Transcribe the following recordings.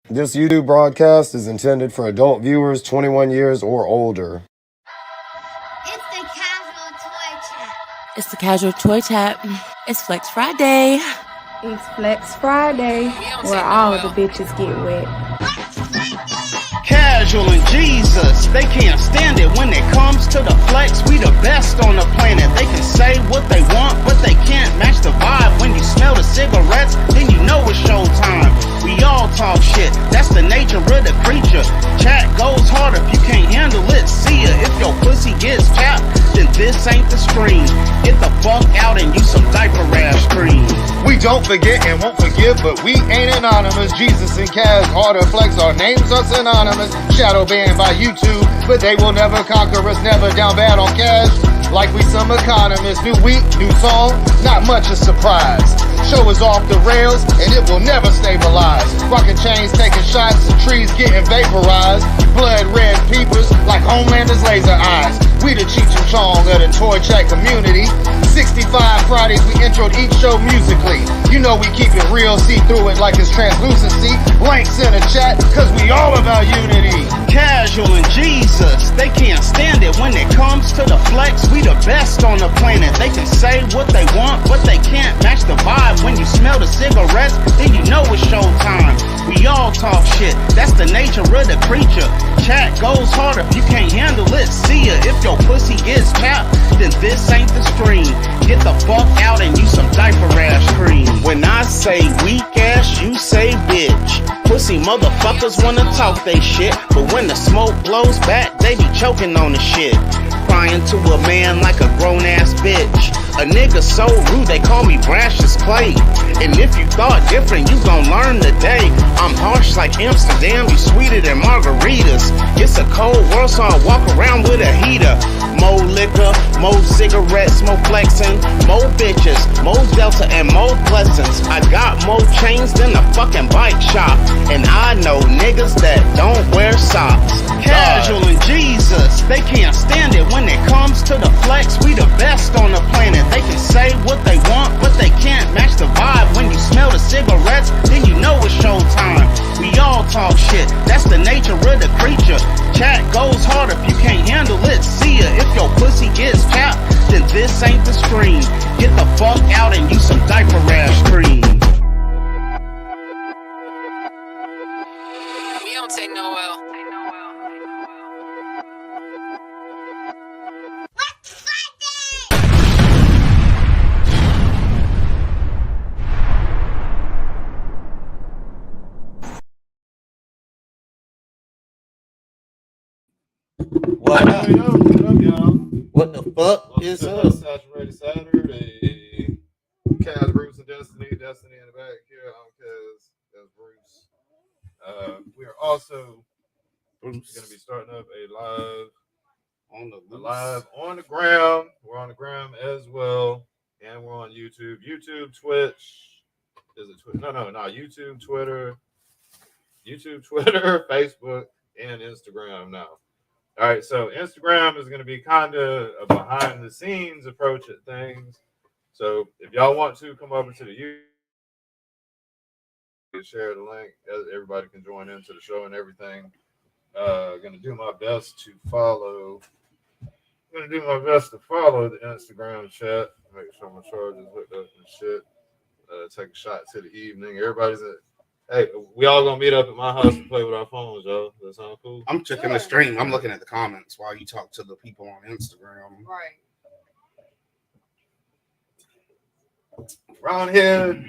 This YouTube broadcast is intended for adult viewers 21 years or older. It's the Casual Toy Chat. It's Flex Friday. It's Flex Friday, where all the bitches get wet. Casual and Jesus, they can't stand it when it comes to the flex. We the best on the planet. They can say what they want, but they can't match the vibe. When you smell the cigarettes, then you know it's showtime. We all talk shit, that's the nature of the creature. Chat goes hard if you can't handle it. See ya, if your pussy gets tapped, then this ain't the stream. Get the fuck out and use some diaper rash cream. We don't forget and won't forgive, but we ain't anonymous. Jesus and Kaz, Order Flex, our names are synonymous. Shadow banned by YouTube, but they will never conquer us. Never down bad on cash, like we some economists. New week, new song, not much a surprise. Show is off the rails, and it will never stabilize. Rocking chains, taking shots, and trees getting vaporized. Blood red peepers, like Homelander's laser eyes. We the Cheech and Chong of the Toy Chat community. 65 Fridays, we introed each show musically. You know we keep it real, see through it like it's translucency. Blanks in the chat, cause we all about unity. Casual and Jesus, they can't stand it when it comes to the flex. We the best on the planet. They can say what they want, but they can't match the vibe. When you smell the cigarettes, then you know it's showtime. We all talk shit, that's the nature of the creature. Chat goes hard if you can't handle it. See ya, if your pussy gets tapped, then this ain't the stream. Get the fuck out and use some diaper rash cream. When I say weak ass, you say bitch. Pussy motherfuckers wanna talk they shit, but when the smoke blows back, they be choking on the shit. Crying to a man like a grown-ass bitch. A nigga so rude, they call me brash as clay. And if you thought different, you gon' learn today. I'm harsh like Amsterdam, you sweeter than margaritas. It's a cold world, so I walk around with a heater. More liquor, more cigarettes, more flexing, more bitches, more Delta and more blessings. I got more chains than a fucking bike shop. And I know niggas that don't wear socks. Casual and Jesus, they can't stand it when it comes to the flex. We the best on the planet. They can say what they want, but they can't match the vibe. When you smell the cigarettes, then you know it's showtime. We all talk shit, that's the nature of the creature. Chat goes hard if you can't handle it. See ya, if your pussy gets tapped, then this ain't the stream. Get the fuck out and use some diaper rash cream. We don't take no L. What up? What up, y'all? What the fuck is up? Saturated Saturday. Kaz, Bruce, and Destiny. Destiny in the back here. I'm Kaz. That's Bruce. We are also going to be starting up a live on the gram. We're on the gram as well, and we're on YouTube, Twitch. Is it Twitter? No. YouTube, Twitter, Facebook, and Instagram now. All right, so Instagram is going to be kind of a behind-the-scenes approach at things. So if y'all want to come over to the YouTube, share the link. Everybody can join into the show and everything. Going to do my best to follow. The Instagram chat. Make sure my charge is hooked up and shit. Take a shot to the evening. Everybody's at. Hey, we all gonna meet up at my house and play with our phones, y'all. Does that sound cool? I'm checking the stream. I'm looking at the comments while you talk to the people on Instagram. Right. Roundhead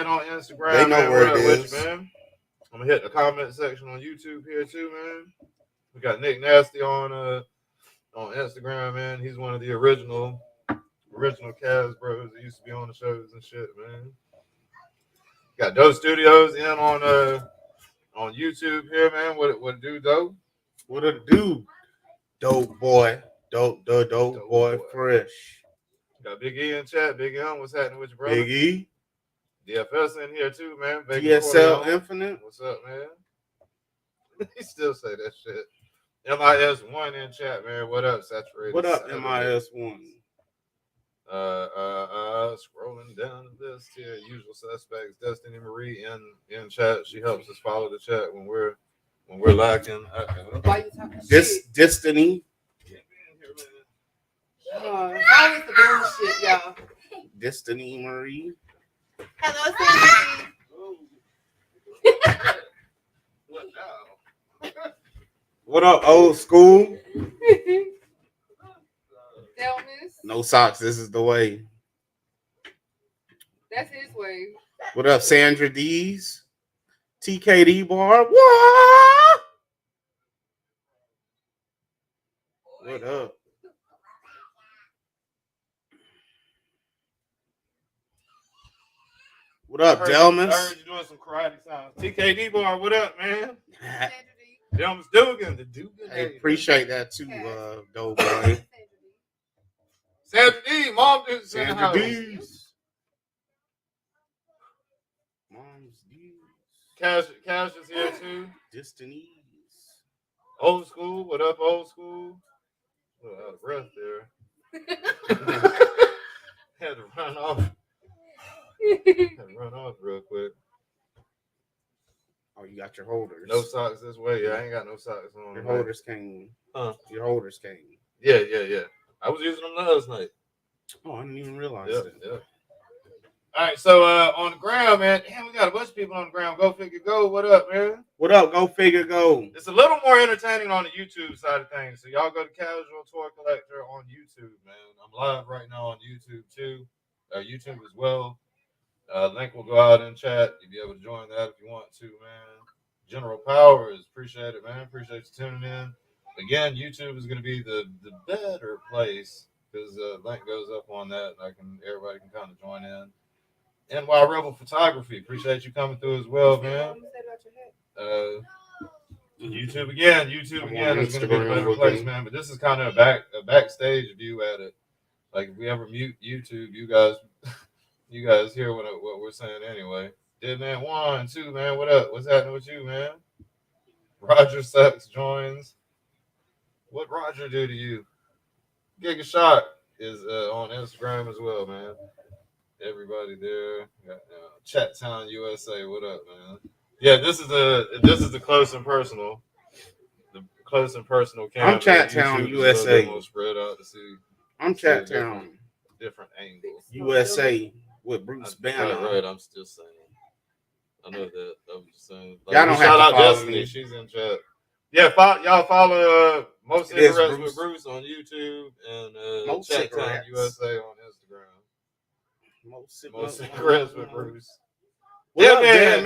on Instagram. They know man. where What it up with is. you, man? I'm gonna hit the comment section on YouTube here too, man. We got Nick Nasty on Instagram, man. He's one of the original Cavs bros that used to be on the shows and shit, man. Got Dope Studios in on YouTube here, man. What it do, Dope? What it do? Dope boy. Dope boy fresh. Got Big E in chat. Big M, what's happening with you, brother? Big E. DFS in here too, man. DSL Infinite. What's up, man? He still say that shit. MIS1 in chat, man. What up, Saturated? What up, Saturday. MIS1? Scrolling down the list here, usual suspects. Destiny Marie in chat. She helps us follow the chat when we're lacking. Why you talking shit? Destiny. How is the bullshit, y'all? Destiny Marie. Hello, Sandy. What now? What up, old school? Delmas. No socks. This is the way. That's his way. What up, Sandra D's? TKD bar. What? What up? What up, I Delmas? heard you doing some karate sounds. TKD bar, what up, man? Delmas Dugan, the Dugan. Hey, appreciate that too, dope boy. Sandra D, mom did Sandra D's. Mom's D's. Cash is here too. Destinies. Old school, what up, old school? A little out of breath there. Had to run off. Real quick. Oh, you got your holders. No socks this way. Yeah, I ain't got no socks on. Your holders came. Huh? Your holders came. Yeah. I was using them last night. Oh, I didn't even realize that. Yeah. All right, so on the ground, man. Damn, we got a bunch of people on the ground. Go figure, go. What up, man? What up? Go figure, go. It's a little more entertaining on the YouTube side of things. So y'all go to Casual Toy Collector on YouTube, man. I'm live right now on YouTube too. YouTube as well. Link will go out in chat. You'll be able to join that if you want to, man. General Powers, appreciate it, man. Appreciate you tuning in. Again, YouTube is going to be the better place because link goes up on that. Everybody can kind of join in. NY Rebel Photography, appreciate you coming through as well, man. YouTube again is going to be the better place, man. But this is kind of a backstage view at it. Like if we ever mute YouTube, you guys hear what we're saying anyway. Dead Man 1, 2, man. What up? What's happening with you, man? Roger Sucks joins. What Roger do to you? Giga Shock is on Instagram as well, man. Everybody there. Got, Chat Town USA. What up, man? Yeah, this is the close and personal. The close and personal camera. I'm Chat Town USA. More spread out to see. I'm Chat Town. Different angles. USA with Bruce Banner. Right. I'm still saying. I know that. I'm just saying. Like, y'all don't have shout to out follow Destiny. me. She's in chat. Yeah, y'all follow Most Cigarettes with Bruce on YouTube and Chat Town USA on Instagram. Most Cigarettes with Bruce. What up, man?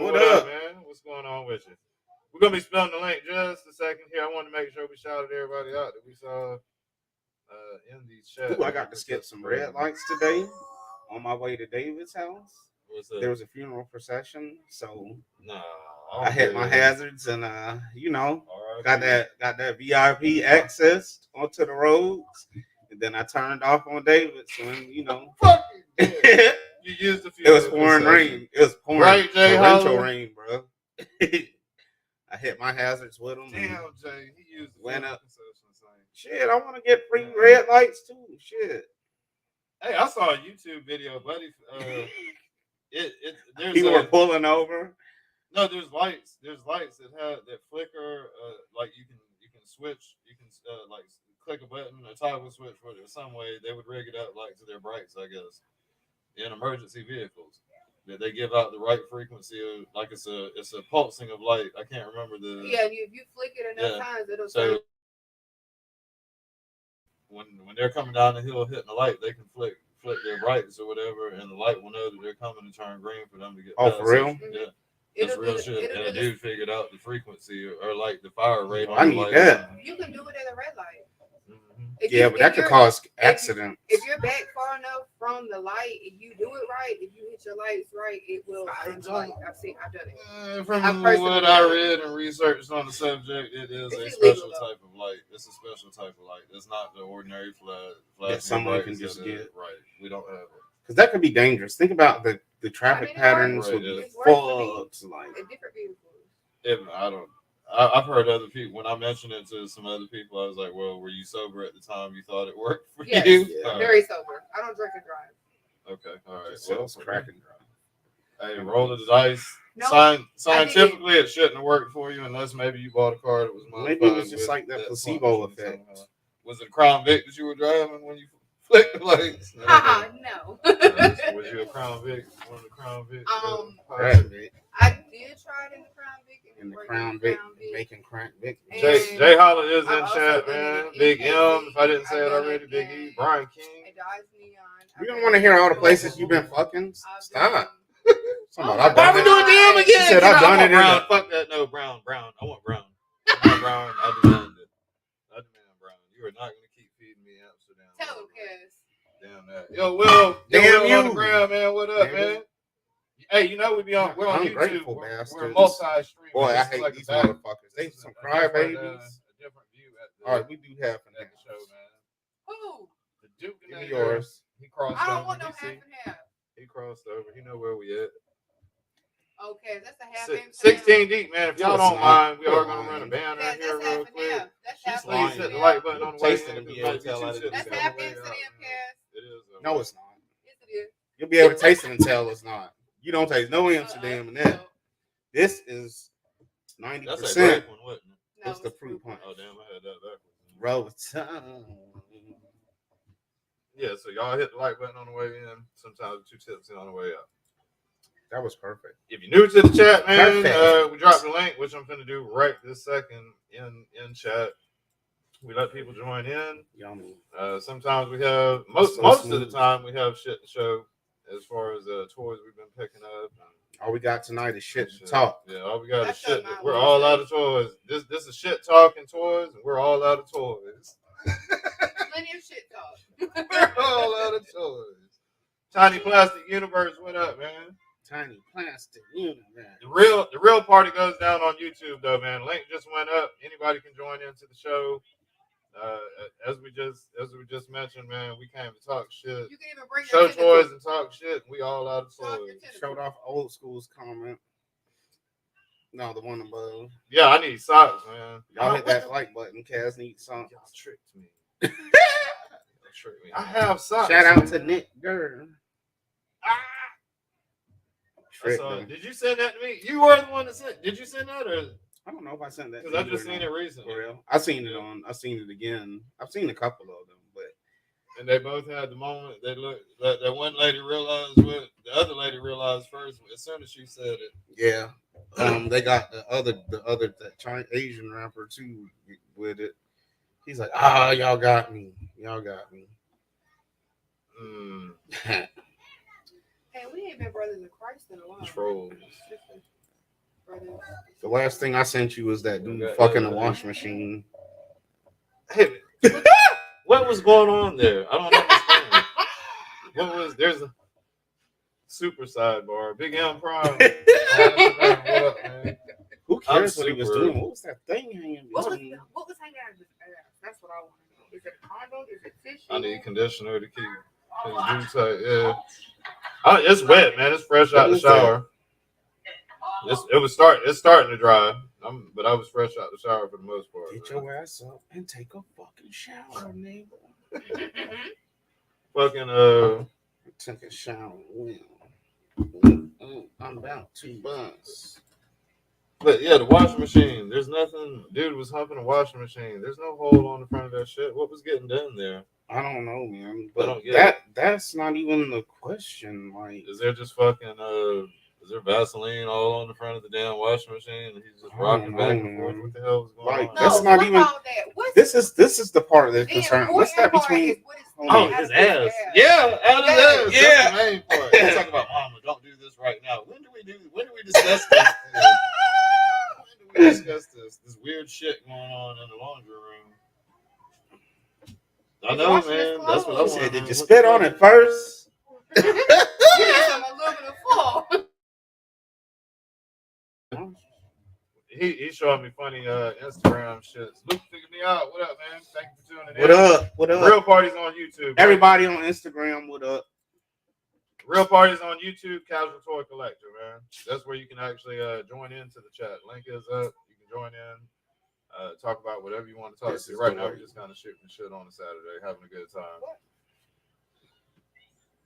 What up, man? What's going on with you? We're gonna be spelling the link just a second here. I want to make sure we shouted everybody out that we saw in these chats. Ooh, I got to skip some red lights today on my way to David's house. There was a funeral procession, so I hit my hazards and got that VIP access onto the roads, and then I turned off on David's when you used the it was pouring rain. It was pouring right, Jay torrential rain, bro. I hit my hazards with him. Damn, Jay, he used the went up. concession. Shit, I want to get free red lights too. Shit. Hey, I saw a YouTube video, buddy. People were pulling over. No, there's lights. There's lights that flicker. Like you can switch. You can like click a button, a toggle switch for it. Some way they would rig it up like to their brights, I guess, in emergency vehicles. That they give out the right frequency of, like it's a pulsing of light. I can't remember the. Yeah, if you flick it enough times, it'll. So when they're coming down the hill hitting the light, they can flick their brights or whatever, and the light will know that they're coming to turn green for them to get. Oh, for real? Yeah. That's real shit. And a dude figured out the frequency or like the fire rate. I need that. You can do it at a red light. Yeah, but that could cause accidents. If you're back far enough from the light, if you do it right, if you hit your lights right, it will. I've done it. From what I read and researched on the subject, it is a special type of light. It's a special type of light. It's not the ordinary flash that someone can just get. Right. We don't have it. Because that could be dangerous. Think about the traffic patterns with the fogs. Different vehicles. I've heard other people when I mentioned it to some other people. I was like, "Well, were you sober at the time you thought it worked for Yes, you?" I'm very sober. I don't drink and drive. Okay, all right. Just sells crack and drive. Hey, roll of the dice. No, Scientifically, it shouldn't have worked for you unless maybe you bought a car that was Maybe it was just like that placebo effect. Somehow. Was it a Crown Vic that you were driving when you flicked the lights? No. Was you a Crown Vic? One of the Crown Vic? Crack Vic. I did try it in the Crown Vic. And the Crown Vic, making crack Vic. Jay Holler is in chat, man. Big M, if I didn't say it already, Big E, Brian King. We don't want to hear all the places you've been fucking. Stop. Why we doing DM again? She said I've done it. Brown. Fuck that. No, Brown. I want Brown. Brown. I demand it. I demand Brown. You are not going to keep feeding me Amsterdam. Tell him, Cass. Damn that. Yo, Will. Damn Will you. On the ground, man. What up, man? Hey, you know we're on YouTube. We're multi-stream. Boy, I hate these motherfuckers. They some crybabies. A different view at the, all right, we do have at the show, man. Who? The Duke. Give me yours. He crossed I over. don't want no half and half. He crossed over. He know where we at. Okay, that's a half and 16 deep, man. If y'all don't mind, we are Come gonna on. run a band right That's here half real and quick. half. That's half and Please half. hit the like button on the way Tasting in. and be Might able to tell two that chips it's That's on the half way Amsterdam, out, man. Cass. It is. No, it's not. Yes, it is. You'll be able to taste it and tell it's not. You don't taste no Amsterdam in that. This is 90%. That's a grape one, wasn't it? No, It's the fruit punch. Oh damn, I had that backwards. Rotan. Yeah, so y'all hit the like button on the way in. Sometimes 2 tips in on the way out. That was perfect. If you're new to the chat, man, Perfect. we dropped the link, which I'm finna do right this second in chat. We let people join in. Yummy. Sometimes we have most So of smooth. the time we have shit to show as far as toys we've been picking up. All we got tonight is shit to talk. Yeah, all we got That's is shit. not We're what all it out of toys. This is shit talking toys, and we're all out of toys. Plenty of shit talk. We're all out of toys. Tiny Plastic Universe, what up, man? Tiny plastic universe. The real party goes down on YouTube though, man. Link just went up. Anybody can join into the show. As we just mentioned, man, we came to talk shit, You can even bring show your toys, and talk shit. We all out of Talk your toys. tentacles. Showed off old school's comment. No, the one above. Yeah, I need socks, man. Y'all hit that like button. Cass needs something. Y'all tricked me. Y'all tricked me. I have socks. Shout out to Nick Girl. Tricked So, him. did you send that to me? You were the one that sent. Did you send that or? I don't know if I sent that. Because I just seen it recently. For real. I seen it again. I've seen a couple of them, but And they both had the moment. They looked. That one lady realized what the other lady realized first as soon as she said it. yeah. They got the other that Chinese Asian rapper too with it. He's like, y'all got me. Y'all got me. Hey, we ain't been brothers in Christ in a while. Trolls. Brothers. The last thing I sent you was that dude fucking the wash machine. Hey, what was going on there? I don't understand. What was there's a super sidebar. Big M Prime. What up, man? Who cares what he was doing? What was that thing hanging? What was hanging out of his ass? That's what I want to know. Is it a condom? Is it tissue? I need conditioner to keep his dude tight. Yeah. It's wet, man. It's fresh out the shower. It's starting to dry. But I was fresh out the shower for the most part. Get your ass up and take a fucking shower, neighbor. Fucking Took a shower. I'm about to bust. But yeah, the washing machine. There's nothing. Dude was humping a washing machine. There's no hole on the front of that shit. What was getting done there? I don't know, man. I But don't get that's not even the question. Like, Is there just fucking is there Vaseline all on the front of the damn washing machine and he's just I rocking don't back know, and forth? man. What the hell was going Like, on? that's No, not what even- about that? What's this is the part that's the concerned. important What's that part between? is what is Oh, his ass. Yeah, out his ass. Yeah. That's the main part. We're talking about mama, don't do this right now. When do we discuss this? When do we discuss this weird shit going on in the laundry room? I know, washing his man. That's what I clothes. want. Said, did you spit on it first? You need some aluminum foil. He's showing me funny Instagram shit. Luke, figure me out. What up, man? Thank you for tuning in. What up? What up? Real parties on YouTube. Right? Everybody on Instagram, what up? Real parties on YouTube. Casual Toy Collector, man. That's where you can actually join into the chat. Link is up. You can join in, talk about whatever you want to talk This to. is Right the now, way. we're just kind of shooting shit on a Saturday, having a good time.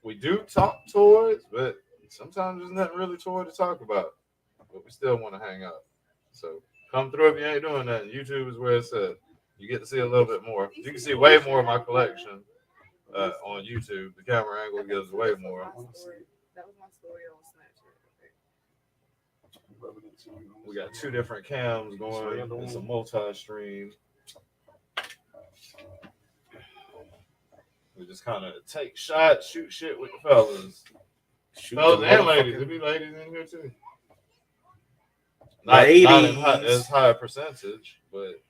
We do talk toys, but sometimes there's nothing really toy to talk about. But we still want to hang out. So come through if you ain't doing that. YouTube is where it's at. You get to see a little bit more. You can see way more of my collection on YouTube. The camera angle gives way more. That was my story on Snapchat. We got 2 different cams going. It's a multi-stream. We just kind of take shots, shoot shit with the fellas. Fellas and ladies. There be ladies in here too. Not as high a percentage, but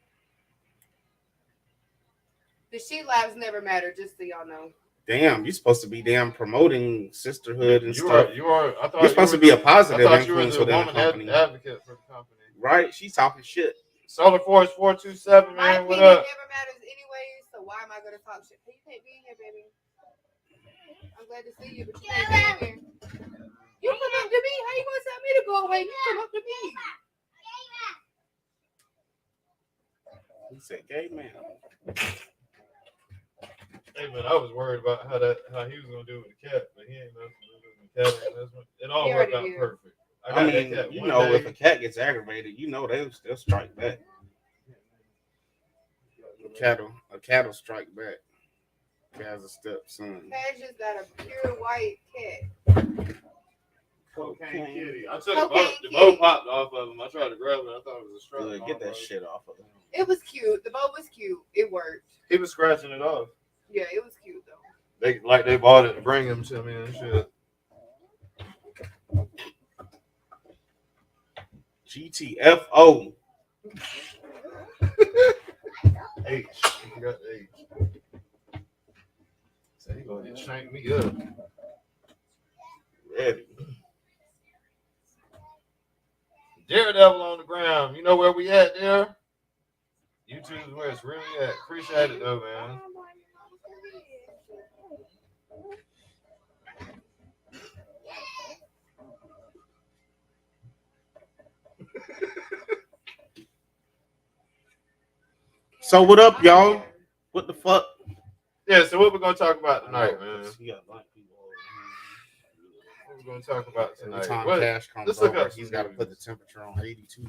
The she lives never matter, just so y'all know. Damn, you're supposed to be promoting sisterhood and stuff. You are. I thought you're supposed to be a positive influence within the woman company. Advocate for the company, right? She's talking shit. Solar Force 427, My man. What opinion up? never matters anyway, so why am I gonna talk shit? You can't be in here, baby. I'm glad to see you, but you can't be in here. You come up to me. How you gonna tell me to go away? You come up to me. He said, "Gay man." Hey man, I was worried about how he was gonna do it with the cat, but he ain't nothing to do with the cat. It all worked out perfect. I mean, you know, if a cat gets aggravated, you know they'll strike back. A cat'll strike back. Has a stepson. Cash just got a pure white cat. Cocaine kitty. I took the bow popped off of him. I tried to grab it. I thought it was a strap. Good, get that shit off of him. It was cute. The bow was cute. It worked. He was scratching it off. Yeah, it was cute though. They bought it to bring him to me and shit. GTFO. H. You got H. So he gonna shank me up. Ready. Daredevil on the ground. You know where we at there? YouTube is where it's really at. Appreciate it though, man. So what up, y'all? What the fuck? Yeah, so what we're gonna talk about tonight, man? You got black people over What we're gonna talk about here. tonight? Every time Cash comes Let's look over, up he's some got to news. put the temperature on 82.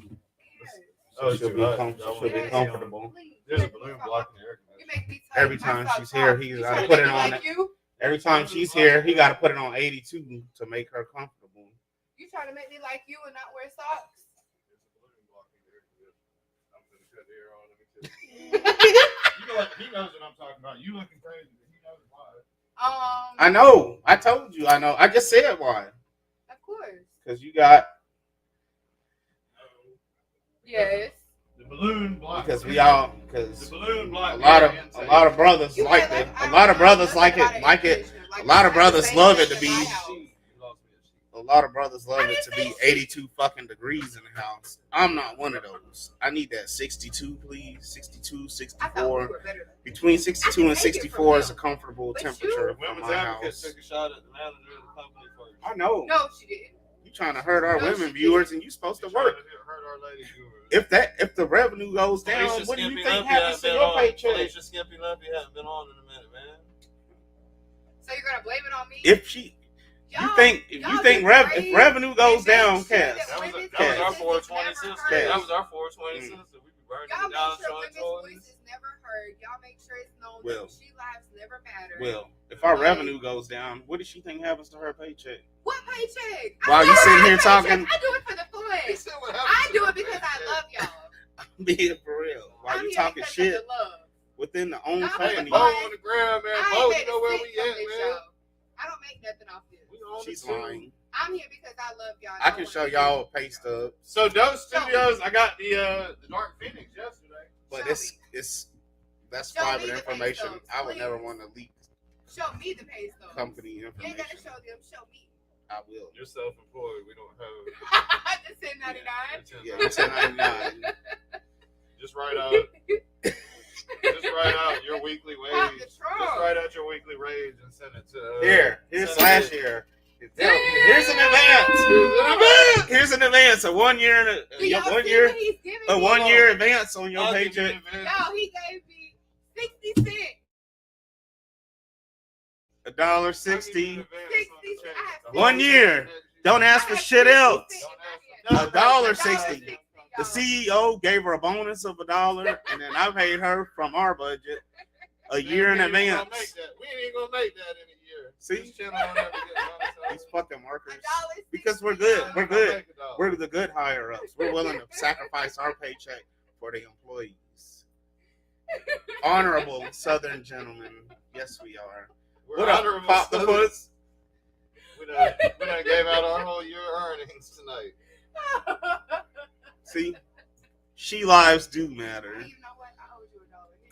Oh, So she'll be comfortable. There's a balloon blocking the air You conditioner. make me tight. Every time I she's stop here, talking. he's You got to trying put make it me on. like you? Every time she's here, he got to put it on 82 to make her comfortable. You trying to make me like you and not wear socks? He knows what I'm talking about. You looking crazy, but he knows why. I know. I told you. I know. I just said why. Of course. Because you got. Yes. The balloon block. Because we all. Because the balloon block. a lot of brothers like it. A lot of brothers like it. A lot of brothers love it to be. A lot of brothers love it to be 82 fucking degrees in the house. I'm not one of those. I need that 62, please. 62, 64. Between 62 and 64 is a comfortable temperature for Women's my Advocate house. took a shot at the manager of the company first. I know. No, she didn't. You trying to hurt our women viewers, and you supposed to work. Hurt our lady viewers. If the revenue goes down, what do you think happens to your paycheck? Alicia Skimpy Lumpy hasn't been on in a minute, man. So you're gonna blame it on me? If revenue goes down, Cass. That was our 420 sister. That was our 420 sister. We be burning Y'all it down, make sure showing women's toys. voices never heard. Y'all make sure it's known Well. that she lives never matter. Well, if our revenue goes down, what does she think happens to her paycheck? What paycheck? While you sitting here talking, I do it for the fun. I do it because I love y'all. being for real. While you talking shit within the own company. Bo on the ground, man. Bo, you know where we at, man. I don't make nothing off this. She's lying. I'm here because I love y'all. I can show y'all a pay stub. So Dose Studios, I got the Dark Phoenix yesterday. But that's private information. I would never want to leak Show me the pay stub. company You information. ain't gotta show them. Show me. I will. You're self-employed. We don't have. The 1099. Yeah, it's 1099. Just write out your weekly wage. Just write out your weekly wage and send it to. Here's last year. Here's an advance. Here's an advance. So 1 year and Do y'all one see year. what he's giving A 1 year advance on your I'll give you paycheck. an advance. No, he gave me 60 cents. $1.60. 60 1 year. Don't ask for shit else. No, $1.60. The CEO gave her a bonus of $1, and then I paid her from our budget a year in advance. We ain't gonna make that in a year. See? This channel don't ever get These fucking workers. $1.60. Because we're good. We're good. We're the good higher ups. We're willing to sacrifice our paycheck for the employees. Honorable Southern gentlemen. Yes, we are. We're What up, honorable Pop the Southern. Puss? We done gave out our whole year earnings tonight. See? She lives do matter. You know what? I owe you $1.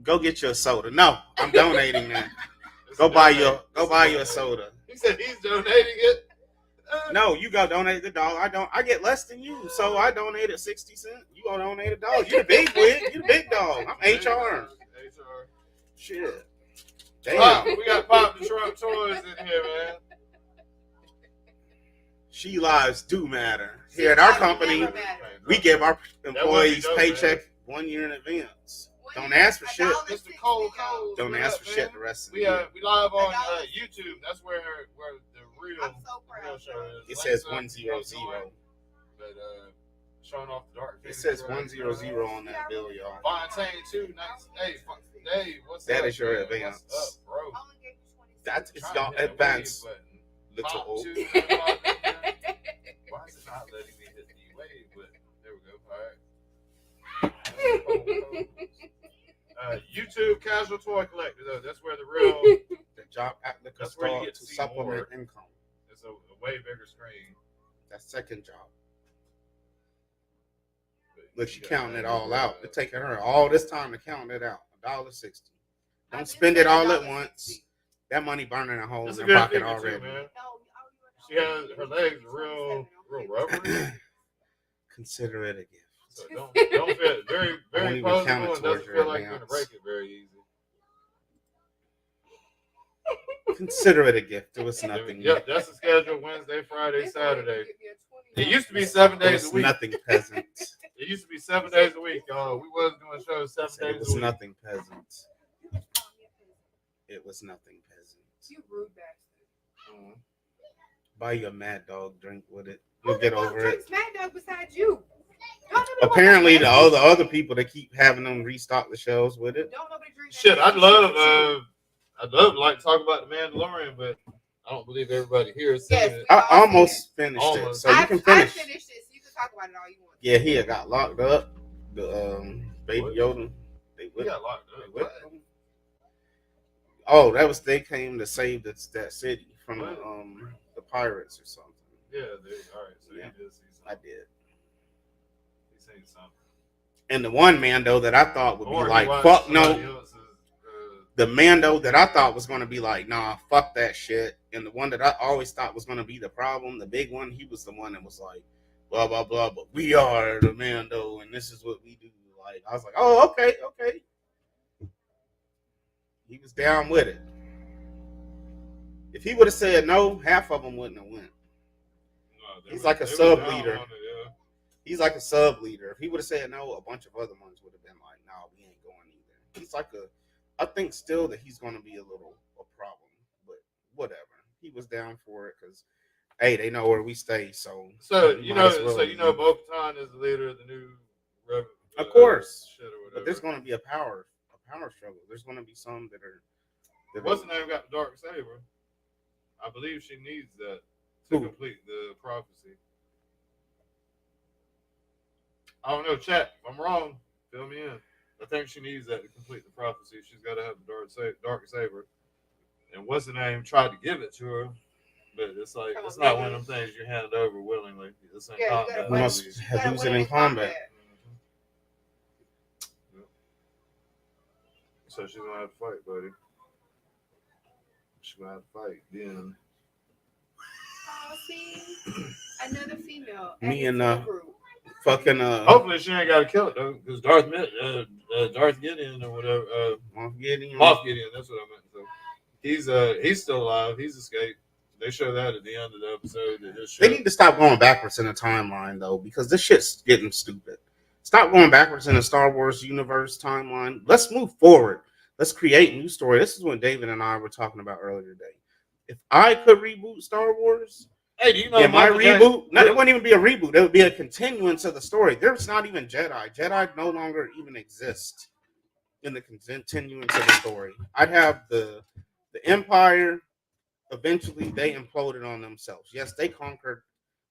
Go get you a soda. No, I'm donating that. Go buy you a soda. He said he's donating it. No, you go donate the $1. I get less than you, so I donated 60 cents. You go donate $1. You the big wig. You the big dog. I'm HR. Shit. Damn. Pop, we got Pop the Trump toys in here, man. She lives do matter. Here at our company, we give our employees paycheck 1 year in advance. Don't ask for shit. Mr. Cole. Don't ask for shit the rest of the We year. we live on YouTube. That's where the real show is. It says Links up, 100. But showing off the dark. It says 100 on that bill, y'all. Fontaine 2. Hey, what's That up? is your man? advance. What's up, bro? That's it's Trying to y'all hit a advance. wave button. Little Pop old. 2, Why is it not letting me hit the wave button? There we go. All right. YouTube Casual Toy Collector, though. That's where the real. The job at liquor That's where you store get to to see supplement more. income. It's a way bigger screen. That's second job. But Look, she you got counting it that all over, out. It's taking her all this time to count it out. $1.60. Don't spend it all at once. That money burning a hole in That's a her good pocket figure, already. too, man. She has her legs real rubbery. Consider it a gift. So don't feel very Won't very even count it posable and towards doesn't your feel like you're gonna advance. break it very easy. Consider it a gift. It was nothing. Yep, that's the schedule. Wednesday, Friday, Saturday. It used to be 7 It days a was week. nothing peasant. It used to be 7 days a week, y'all. We was doing shows 7 It days was a week. nothing peasant. It was nothing peasant. You rude bastard. Buy you a Mad Dog drink with it. You'll get over it. Drinks Mad Dog besides you. Apparently, the other people that keep having them restock the shelves with it. Don't nobody drink that Shit, shit. I'd love to like talk about the Mandalorian, but I don't believe everybody here is saying it. I almost finished it, Almost. so you can finish. I finished it, so you can talk about it all you want. Yeah, he had got locked up. The Baby What? Yoda. They We whipped, got locked they up. whipped him. Oh, they came to save that city from What? the pirates or something. Yeah, all right. So Yeah. you did see I something. did. You seen something. And the one Mando that I thought would be Or like, you watched fuck somebody no. else's, The Mando that I thought was going to be like, nah, fuck that shit. And the one that I always thought was going to be the problem, the big one, he was the one that was like, blah, blah, blah, but we are the Mando and this is what we do. Like, I was like, oh, okay. He was down with it. If he would have said no, half of them wouldn't have went. He's like a sub leader. He's like a sub leader. If he would have said no, a bunch of other ones would have been like, no, we ain't going either. He's like I think still that he's going to be a problem, but whatever. He was down for it because, hey, they know where we stay. So you know, leave. Bo-Katan is the leader of the new. Of course, shit or whatever. but there's going to be a power struggle. There's going to be some that are. What's the name? Got the dark saber. I believe she needs that to complete the prophecy. I don't know, chat. If I'm wrong, fill me in. I think she needs that to complete the prophecy. She's got to have the dark saber. And what's the name? Tried to give it to her, but it's like it's not one of them things you hand over willingly. This ain't combat. You must lose it in combat. So she's gonna have to fight, buddy. She's gonna have to fight. Then. Oh, see, another female. Me and fucking Hopefully she ain't got to kill it though, because Darth Gideon or whatever. Moff Gideon. That's what I meant. So he's still alive. He's escaped. They show that at the end of the episode. They need to stop going backwards in the timeline though, because this shit's getting stupid. Stop going backwards in the Star Wars universe timeline. Let's move forward. Let's create new story. This is what David and I were talking about earlier today. If I could reboot Star Wars, hey, do you know in my reboot, it wouldn't even be a reboot. It would be a continuance of the story. There's not even Jedi. Jedi no longer even exist in the continuance of the story. I'd have the Empire. Eventually, they imploded on themselves. Yes, they conquered.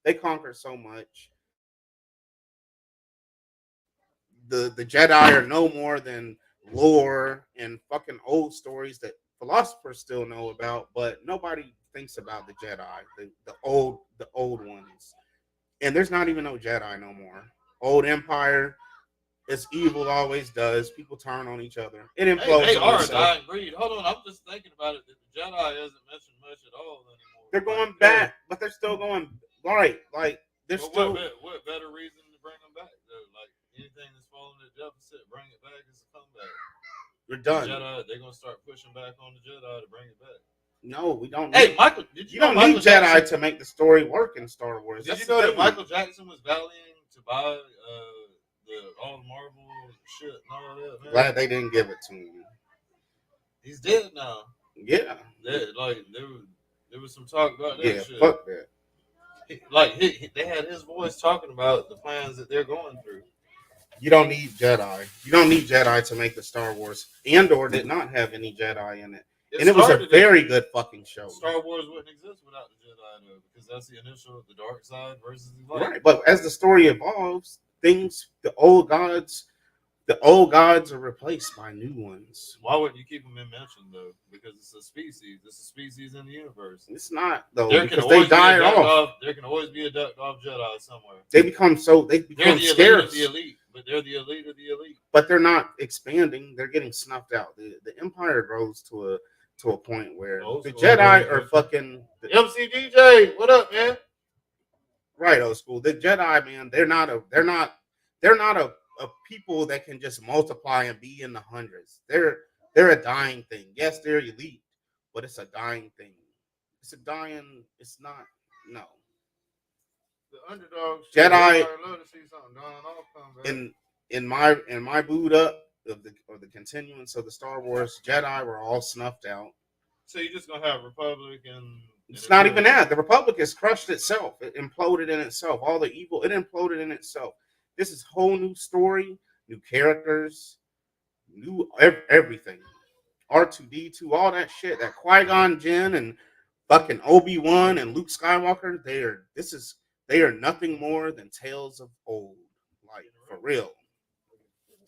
They conquered so much. The Jedi are no more than lore and fucking old stories that philosophers still know about, but nobody thinks about the Jedi, the old ones. And there's not even no Jedi no more. Old Empire, it's evil, always does. People turn on each other. It implodes. They on are a itself. dying breed. Hold on, I'm just thinking about it. The Jedi isn't mentioned much at all anymore. They're going back, but they're still going right. Like they're still. What better reason to bring them back though? Like anything that's falling at deficit, bring it back as a comeback. We're done. Jedi, they're gonna start pushing back on the Jedi to bring it back. No, we don't. Hey, Michael, did you don't know need Michael Jedi Jackson, to make the story work in Star Wars. Did you know that Michael Jackson was valuing to buy all the Marvel shit and all that? Man? Glad they didn't give it to him. He's dead now. Yeah. There was some talk about that shit. Fuck that. They had his voice talking about the plans that they're going through. You don't need Jedi. You don't need Jedi to make the Star Wars. Andor did not have any Jedi in it. And it was a very good fucking show. Star Wars wouldn't exist without the Jedi, though, because that's the initial of the dark side versus the light. Right, but as the story evolves, the old gods are replaced by new ones. Why wouldn't you keep them in mention though? Because it's a species. It's a species in the universe. It's not though, because they die off. There can always be a ducked off Jedi somewhere. They become scarce. The elite, but they're the elite of the elite. But they're not expanding. They're getting snuffed out. The Empire grows to a point where the Jedi are fucking MCDJ. What up, man? Right, old school. The Jedi, man, they're not a people that can just multiply and be in the hundreds. They're a dying thing. Yes, they're elite, but it's a dying thing. It's not. No. The underdogs. Jedi. I love to see something done. In my boot up of the continuance of the Star Wars, Jedi were all snuffed out. So you're just gonna have Republic and it's not even that. The Republic has crushed itself. It imploded in itself. All the evil, it imploded in itself. This is whole new story, new characters, new everything. R2D2, all that shit. That Qui-Gon Jinn and fucking Obi-Wan and Luke Skywalker. They are nothing more than tales of old. Like for real.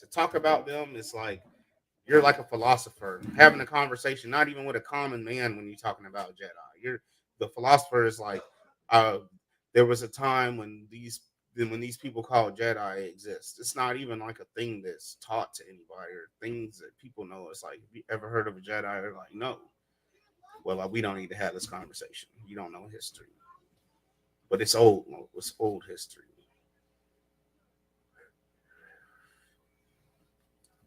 To talk about them is like you're like a philosopher having a conversation, not even with a common man when you're talking about Jedi. The philosopher is like, there was a time when these people called Jedi exist. It's not even like a thing that's taught to anybody or things that people know. It's like, have you ever heard of a Jedi? They're like, no. Well, we don't need to have this conversation. You don't know history. But it's old. It's old history.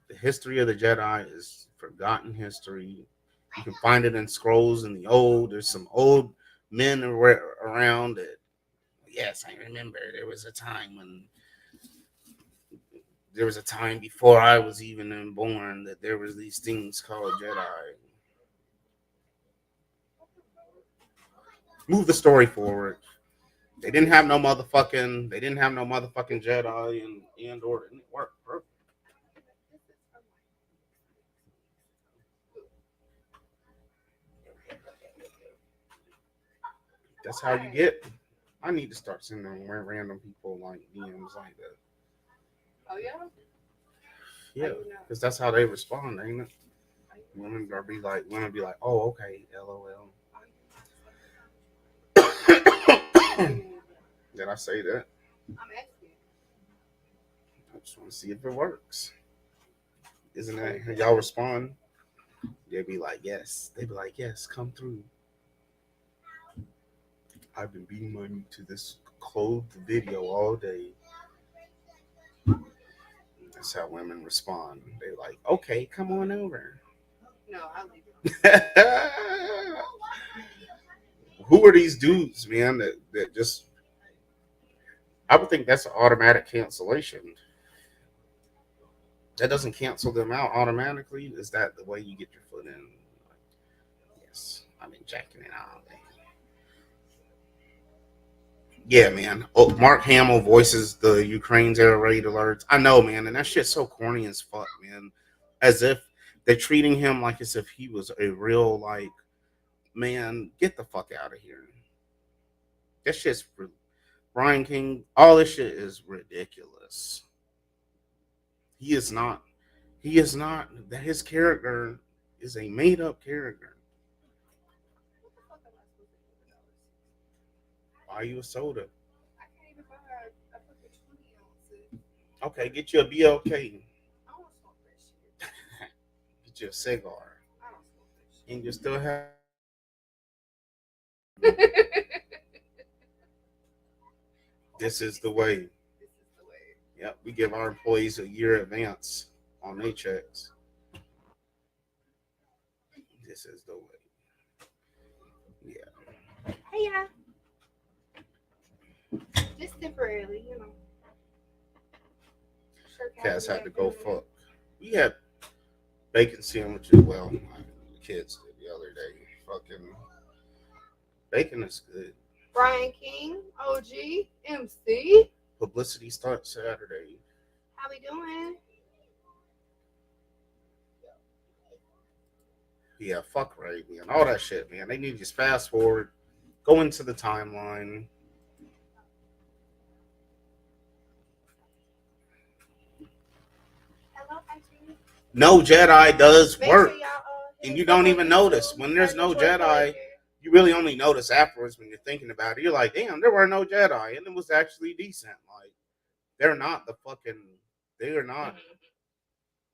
The history of the Jedi is forgotten history. You can find it in scrolls in the old. There's some old men around that. Yes, I remember there was a time before I was even born that there was these things called Jedi. Move the story forward. They didn't have no motherfucking Jedi and Andor. It didn't work, bro. That's how you get. I need to start sending random people like DMs like that. Oh yeah. Yeah, because that's how they respond, ain't it? Women be like, oh, okay, LOL. Did I say that? I'm asking. I just want to see if it works. Isn't that y'all respond? They be like, yes. They be like, yes, come through. I've been beating my meat to this clothed video all day. That's how women respond. They're like, okay, come on over. No, I'll leave. Who are these dudes, man, that just... I would think that's an automatic cancellation. That doesn't cancel them out automatically. Is that the way you get your foot in? Yes, I've been checking it out. Yeah, man. Oh, Mark Hamill voices the Ukraine's air raid alerts. I know, man, and that shit's so corny as fuck, man. As if they're treating him like as if he was a real, like, man, get the fuck out of here. That shit's Brian King. All this shit is ridiculous. He is not. He is not. That his character is a made up character. Buy you a soda. I can't even buy a fucking 20 ounces. Okay, get you a BLK. I don't smoke that shit. Get you a cigar. I don't smoke that shit. And you still have. This is the way. This is the way. Yep, we give our employees a year advance on their checks. This is the way. Yeah. Hey, yeah. Just temporarily, you know. Sure, Cass had to go fuck. We had bacon sandwiches. Well, the kids did the other day. Fucking bacon is good. Brian King, OG, MC. Publicity starts Saturday. How we doing? Yeah, fuck right, man. All that shit, man. They need to just fast forward, go into the timeline. Hello, Patrick. No Jedi does Make work. sure y'all, And you don't even notice. When there's no Jedi, you really only notice afterwards when you're thinking about it. You're like, damn, there were no Jedi. And it was actually decent. Like, they're not the fucking, they are not.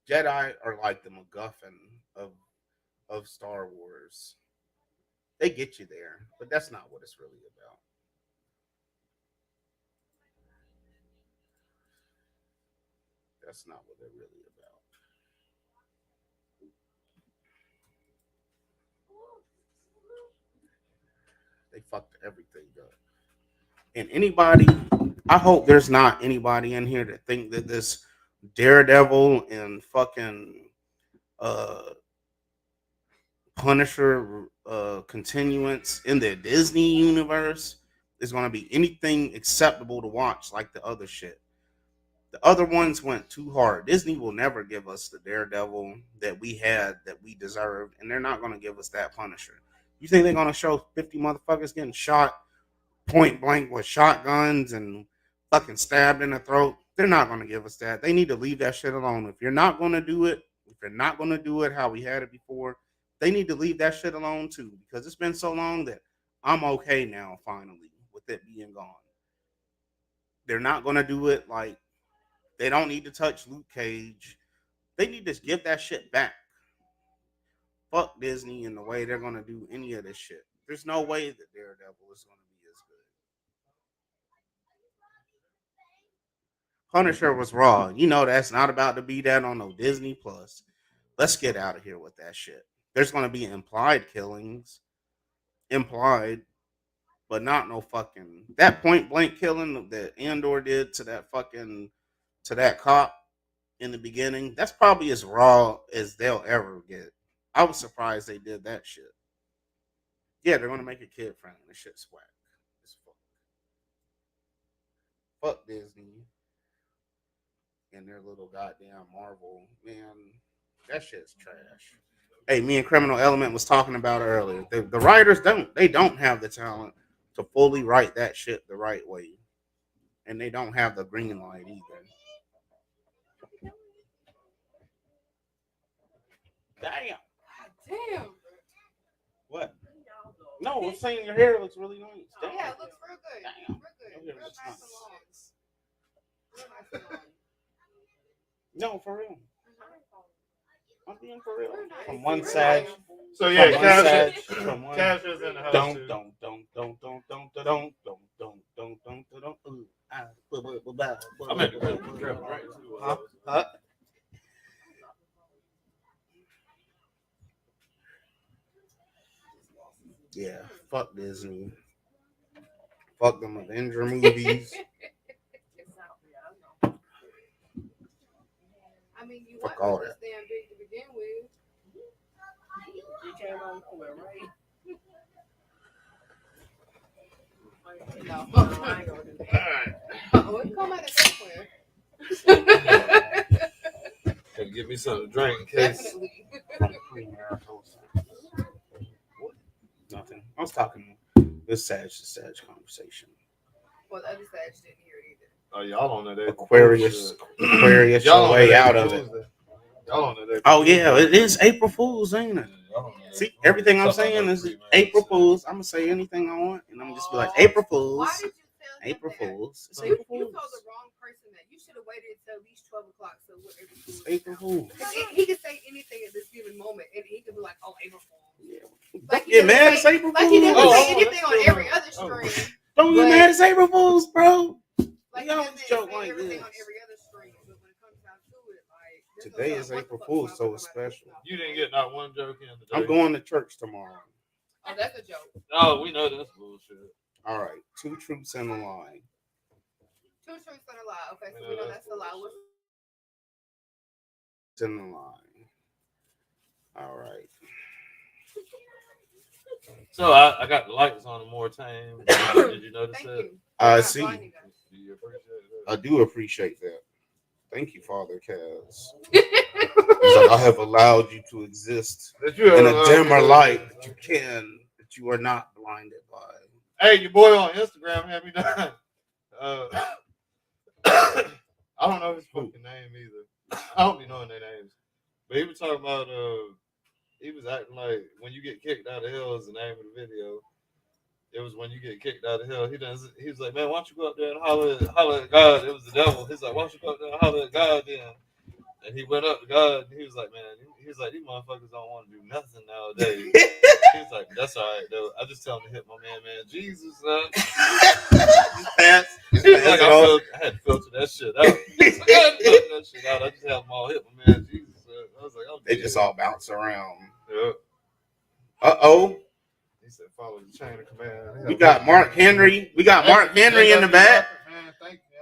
Jedi are like the MacGuffin of Star Wars. They get you there, but that's not what it's really about. That's not what they're really about. They fucked everything up. And anybody, I hope there's not anybody in here that think that this Daredevil and fucking Punisher continuance in the Disney universe is going to be anything acceptable to watch like the other shit. The other ones went too hard. Disney will never give us the Daredevil that we had, that we deserved, and they're not going to give us that Punisher. You think they're going to show 50 motherfuckers getting shot point blank with shotguns and fucking stabbed in the throat? They're not going to give us that. They need to leave that shit alone. If you're not going to do it, how we had it before, they need to leave that shit alone too, because it's been so long that I'm okay now, finally, with it being gone. They're not going to do it. Like, they don't need to touch Luke Cage. They need to give that shit back. Fuck Disney and the way they're going to do any of this shit. There's no way that Daredevil is going to be as good. Punisher was raw. You know that's not about to be that on no Disney Plus. Let's get out of here with that shit. There's going to be implied killings. Implied. But not no fucking... That point blank killing that Andor did to that cop in the beginning, that's probably as raw as they'll ever get. I was surprised they did that shit. Yeah, they're going to make it kid friendly. This shit's whack. It's fuck Disney and their little goddamn Marvel. Man, that shit's trash. Hey, me and Criminal Element was talking about it earlier. The writers don't have the talent to fully write that shit the right way. And they don't have the green light either. Damn. Damn. What? No, I'm saying your hair looks really nice. Oh, yeah, it looks real good. Damn. Real good. Real nice and long. Real nice and long. No, for real. I'm being for real. Nice. From one side. So yeah, Cash is in the house. I'm at the crib, right? Huh? Yeah, fuck Disney. Fuck them Avenger movies. I mean, you Fuck want all this that. damn big to begin with. You came on nowhere, right? No. I ain't gonna do that. Oh, it come out of somewhere. Gotta give me something to drink in case. Definitely. Nothing. I was talking this Sag conversation. Well, the other side didn't hear it either. Oh, y'all on that Aquarius y'all your on way that out of it. Tuesday. Y'all on that. Oh yeah, it is April Fool's, ain't it? See, everything I'm saying is April Fool's. I'm gonna say anything I want, and I'm gonna just be like April Fools. Why did you tell him April that? Fools. It's So April you Fools. told the wrong person that. You should have waited until at least 12 o'clock. So what April Fool's? It's April Fools. He could say anything at this given moment, and he could be like, "Oh, April Fool's." Yeah. Like Don't get mad. It's April Like he Fools. doesn't say anything on every other stream. Don't get mad. It's April Fools, bro. Like You always he joke doesn't say like everything this. on every other stream. But when it comes down to it, like there's Today no is telling April what the fuck Fool's, so somebody it's talking about. special. You didn't get not one joke in today. I'm going to church tomorrow. Oh, that's a joke. Oh, we know that's bullshit. All right, 2 truths and a lie. 2 truths and a lie. Okay, so we know that's a lie. What's And a lie. All right. So I got the lights on the more tame. Did you notice Thank that? you. I Not see. blinding us. Do you appreciate that? I do appreciate that. Thank you, Father Kaz. He's like, I have allowed you to exist That you in have, a dimmer light that you are not blinded by. Hey, your boy on Instagram had me done. I don't know his fucking name either. I don't be knowing their names. But he was talking about he was acting like when you get kicked out of hell is the name of the video. It was when you get kicked out of hell. He was like, man, why don't you go up there and holler at God? It was the devil. He's like, why don't you go up there and holler at God then? And he went up to God and he was like, man, these motherfuckers don't want to do nothing nowadays. He was like, that's all right though. I just tell him to hit my man, Jesus. He was like, I had to filter that shit out. He's like, I had to filter that shit out. I just have them all hit my man, Jesus. I was like, oh, They just all bounce around. Yeah. Uh-oh. He said, follow the chain of command. We got Mark Henry. We got Mark Henry in the back. Man, thank you,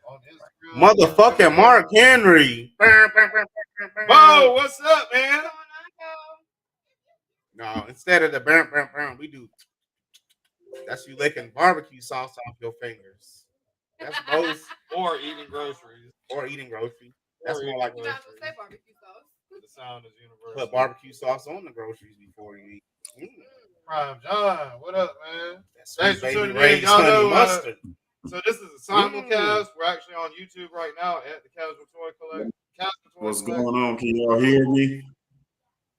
on Instagram. Motherfucking Mark Henry. Bo, what's up, man? No, instead of the bam, bam, bam, we do. That's you licking barbecue sauce off your fingers. That's both. Or eating groceries. Or eating groceries. That's more like You're not gonna say barbecue sauce. The sound is universal. put barbecue sauce on the groceries before you eat. Prime John, what up, man? That's Thanks for baby tuning in. Ray's Y'all honey know, mustard. So this is a simulcast. We're actually on YouTube right now at the Casual Toy Collection. What's going on? Can y'all hear me?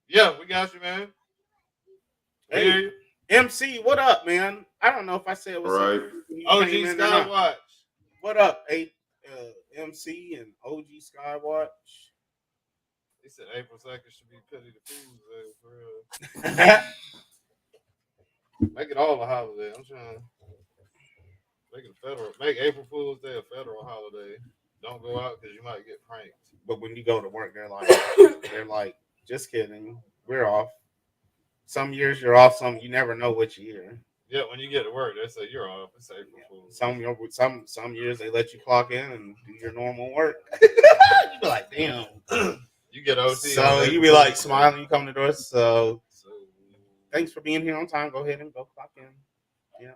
Yeah, we got you, man. Hey, MC, what up, man? I don't know if I said what's Right. up. OG Skywatch. What up, MC and OG Skywatch? He said April 2nd should be Pity the Fools Day, for real. Make it all a holiday. I'm trying to make it federal. Make April Fool's Day a federal holiday. Don't go out because you might get pranked. But when you go to work, they're like, just kidding. We're off. Some years you're off. Some you never know which year. Yeah, when you get to work, they say you're off. It's April Fool's. Some years they let you clock in and do your normal work. You be like, damn. You get OT. So you be like smiling. You come to the door. So thanks for being here on time. Go ahead and go clock in. Yeah.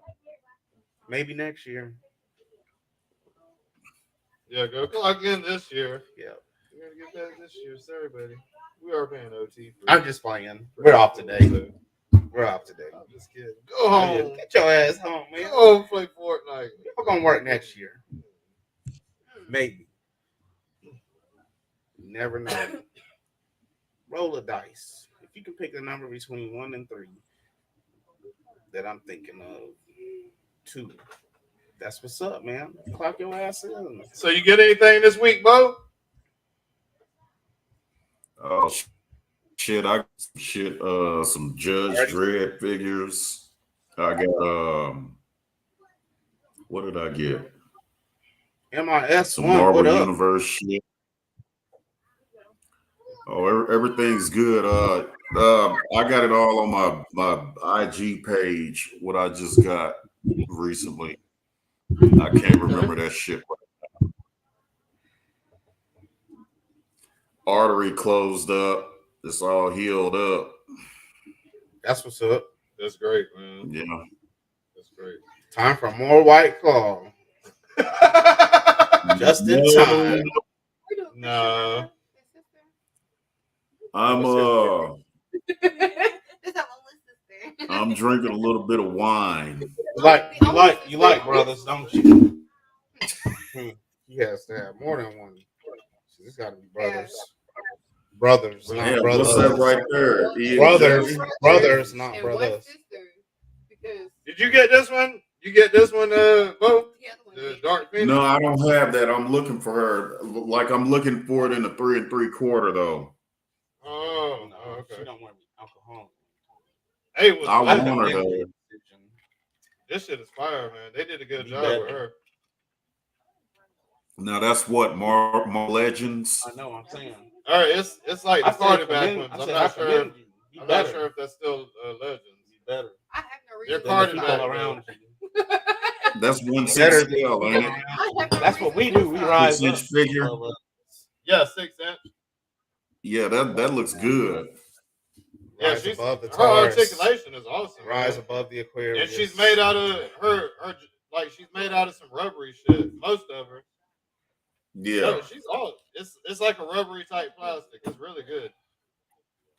Maybe next year. Yeah, go clock in this year. Yeah. We gotta get that this year. Sorry, buddy. We are paying OT. I'm just playing. We're off today. We're off today. I'm just kidding. Go home. Get your ass home, man. Go home, play Fortnite. We're gonna work next year. Maybe. You never know. Roll a dice. If you can pick a number between 1 and 3 that I'm thinking of, 2. That's what's up, man. Clock your ass in. So you get anything this week, Bo? Oh shit! I some Judge Dredd figures. I got what did I get? MIS Some one. Marvel Universe shit. Oh, everything's good. I got it all on my IG page. What I just got recently. I can't remember that shit. artery closed up. It's all healed up. That's what's up. That's great, man. Yeah. That's great. Time for more White Claw. Just in time. No. I'm drinking a little bit of wine. You like brothers, don't you? He has to have more than one. It's got to be brothers. Brothers, not Yeah, brothers. what's that right there? Brothers, not brothers. Did you get this one? You get this one, Bo? The Dark Phoenix? No, I don't have that. I'm looking for her. Like I'm looking for it in the 3 3/4 though. Oh, No, okay. she don't want to be alcoholic. Hey, it was I legend, want her man. though. This shit is fire, man. They did a good job with her. Now that's what Mar Legends. I know. I'm saying. All right, it's like the party back ones. I'm not sure. I'm not sure if that's still Legends. Better. I have no They're reason. party People back around you. That's 1/6 Better scale, ain't it? That's what we do. We rise up. 6-inch figure. Yeah, 6 inch. Yeah, that looks good. Yeah, Rise she's above the her Taurus. articulation is awesome. Rise man. above the Aquarius. And she's made out of her like she's made out of some rubbery shit. Most of her. Yeah. She's all it's like a rubbery type plastic. It's really good.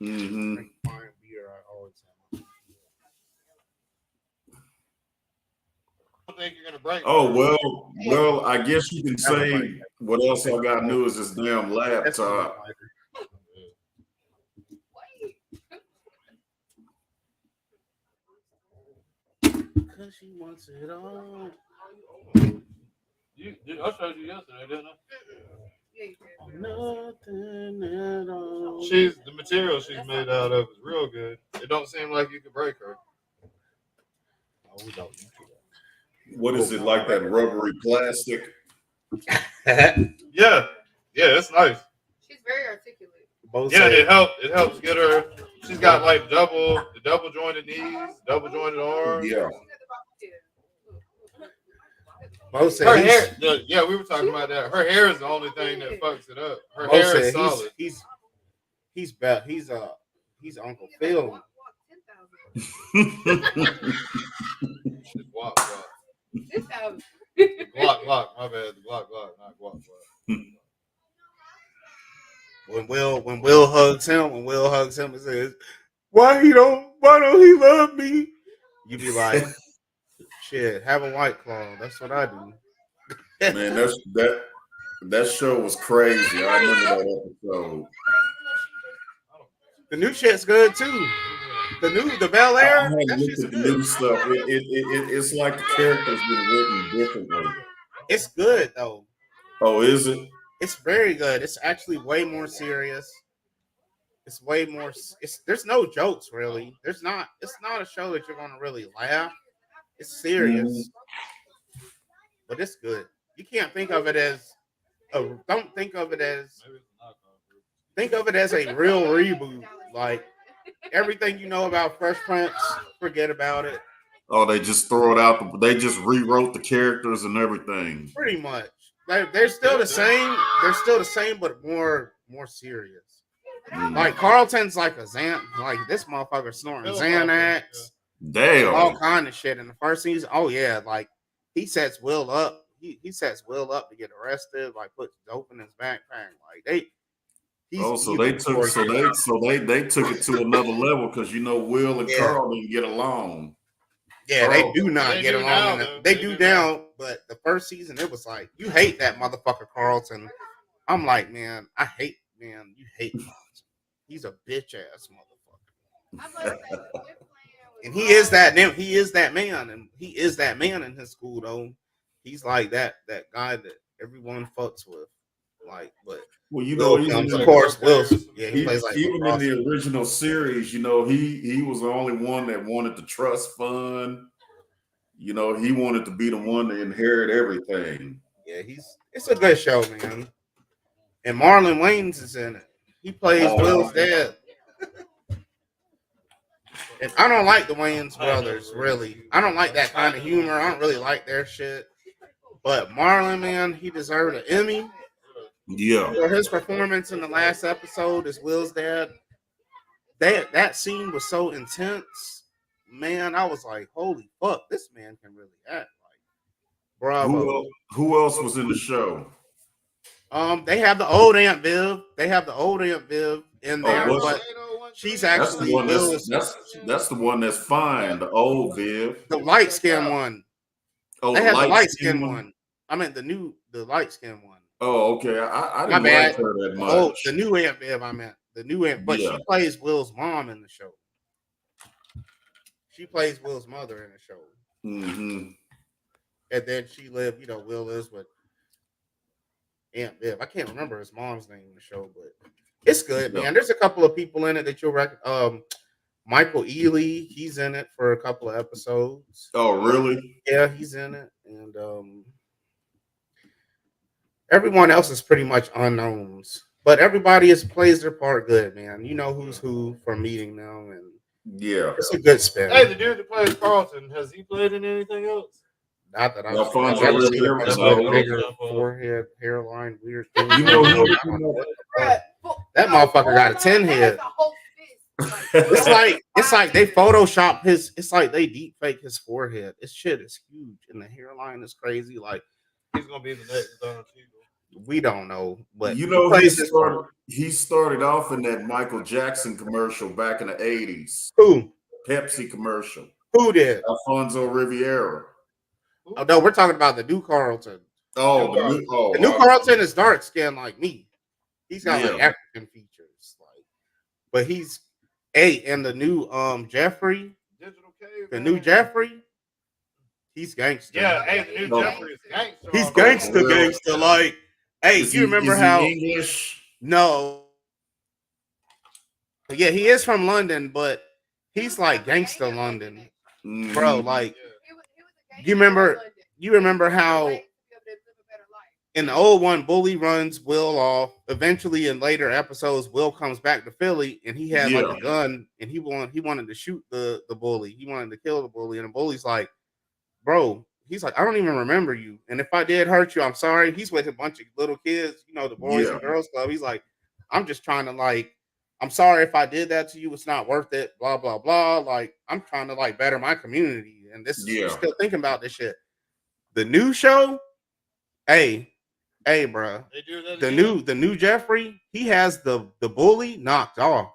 Mm-hmm. Fine beer, I always have. I don't think you're gonna break. Oh well, I guess you can say what else I got new is this damn laptop. Because she wants it all. I showed you yesterday, didn't I? Nothing at all. The material she's made out of is real good. It don't seem like you could break her. Oh, we don't. What is it like that rubbery plastic? Yeah, it's nice. She's very articulate. It helps get her. She's got like double jointed knees, double jointed arms. Yeah. Her hair, we were talking about that. Her hair is the only thing that fucks it up. Her hair is solid. He's Uncle Phil. Guac. My bad. Guac, not guac. When Will hugs him and says, why don't he love me? You be like, shit, have a White Claw. That's what I do. Man, that show was crazy. I remember that episode. The new shit's good too. The Bel I Air. haven't looked at the new stuff. It's like the characters been written differently. It's good though. Oh, is it? It's very good. It's actually way more serious. It's way more. There's no jokes really. It's not a show that you're gonna really laugh. It's serious, but it's good. You can't think of it as don't think of it as. Think of it as a real reboot. Like everything you know about Fresh Prince, forget about it. Oh, they just throw it out. They just rewrote the characters and everything. Pretty much. They're still the same. They're still the same, but more serious. Like Carlton's like a like this motherfucker snorting Xanax. Damn. All kind of shit in the first season. Oh yeah, like he sets Will up. He sets Will up to get arrested. Like puts dope in his backpack. Like they took it to another level because Will and Carl didn't get along. Yeah, they do not get along. They do now, but the first season it was like you hate that motherfucker Carlton. I'm like, man, you hate Carlton. He's a bitch ass motherfucker. And he is that man, and he is that man in his school though. He's like that guy that everyone fucks with. Like, but of course, Will. Yeah, he plays like even in the original series. He was the only one that wanted the trust fund. He wanted to be the one to inherit everything. Yeah, it's a good show, man. And Marlon Wayans is in it. He plays Will's dad. And I don't like the Wayans brothers, really. I don't like that kind of humor. I don't really like their shit. But Marlon, man, he deserved an Emmy. Yeah. For his performance in the last episode as Will's dad, that scene was so intense. Man, I was like, holy fuck, this man can really act. Like, bravo. Who else was in the show? They have the old Aunt Viv. They have the old Aunt Viv in there, but she's That's actually the one Will's. that's the one that's fine. The old Viv. The light skinned one. Oh, They the have the light light-skinned skinned one. I mean the light skinned one. Oh, okay. I My didn't bad. like her that much. Oh, the new Aunt Viv. I meant the new Aunt, but Yeah. she plays Will's mom in the show. She plays Will's mother in the show. Mm-hmm. And then she lived, Will is with Aunt Viv. I can't remember his mom's name in the show, but it's good, Yeah. man. There's a couple of people in it that you'll recognize. Michael Ealy, he's in it for a couple of episodes. Oh, really? Yeah, he's in it. And everyone else is pretty much unknowns. But everybody plays their part good, man. You know who's who from meeting them, and Yeah. it's a good spin. Hey, the dude that plays Carlton, has he played in anything else? Not that I've Alfonso I've never seen him Ribeiro, with no. a bigger forehead, hairline, weird thing. You know That motherfucker got a 10 head. It's like they Photoshop his. It's like they deep fake his forehead. This shit is huge, and the hairline is crazy. Like He's gonna be the next Donald Cheadle. we don't know, but You know, plays his part. he started off in that Michael Jackson commercial back in the 80s. Who? Pepsi commercial. Who did? Alfonso Ribeiro. Oh no, we're talking about the new Carlton. Oh, The new Carlton is dark skinned like me. He's got like Yeah. African features, but he's and the new Jeffrey, the new Jeffrey, he's gangster. Yeah, hey, the new No. Jeffrey is gangster. He's already. gangster. Like, hey, Is you he- remember is he how? English? No, yeah, he is from London, but he's like gangster London, Mhm. bro. Like, you remember how in the old one, Bully runs Will off. Eventually, in later episodes, Will comes back to Philly, and he had like Yeah. a gun, and he wanted to shoot the bully. He wanted to kill the bully, and the bully's like, "Bro," he's like, "I don't even remember you, and if I did hurt you, I'm sorry." He's with a bunch of little kids, the Boys and Yeah. Girls Club. He's like, "I'm just trying to I'm sorry if I did that to you. It's not worth it. Blah blah blah. Like, I'm trying to better my community, and this Yeah. I'm still thinking about this shit." The new show, Hey, bro. They do that The again? new Jeffrey, he has the bully knocked off.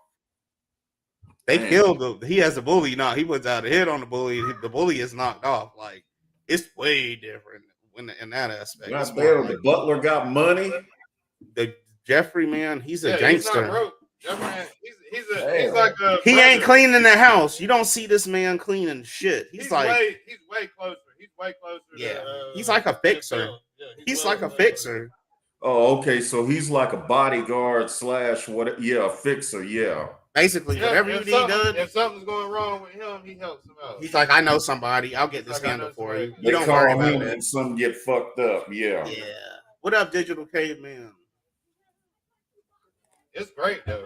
They Man. killed he has the bully knocked. He puts out a hit on the bully. The bully is knocked off. Like, it's way different in that aspect. It's God more damn, the butler got money. the Jeffrey, man, he's a Yeah, gangster. He's not broke. Jeffrey, he's Damn. like a. He ain't brother. cleaning the house. You don't see this man cleaning shit. He's like, he's way closer. He's way closer. yeah, To, he's like a fixer. Yeah, He's well like a closer. fixer. Oh, okay. So he's like a bodyguard / what? Yeah, a fixer. Yeah. Basically, Yeah, whatever you need done. If something's going wrong with him, he helps him out. He's like, I know somebody. I'll get He's this like, I handled know for somebody. you. They You don't call worry him about it. when something get fucked up. Yeah. Yeah. What up, Digital Caveman? It's great though.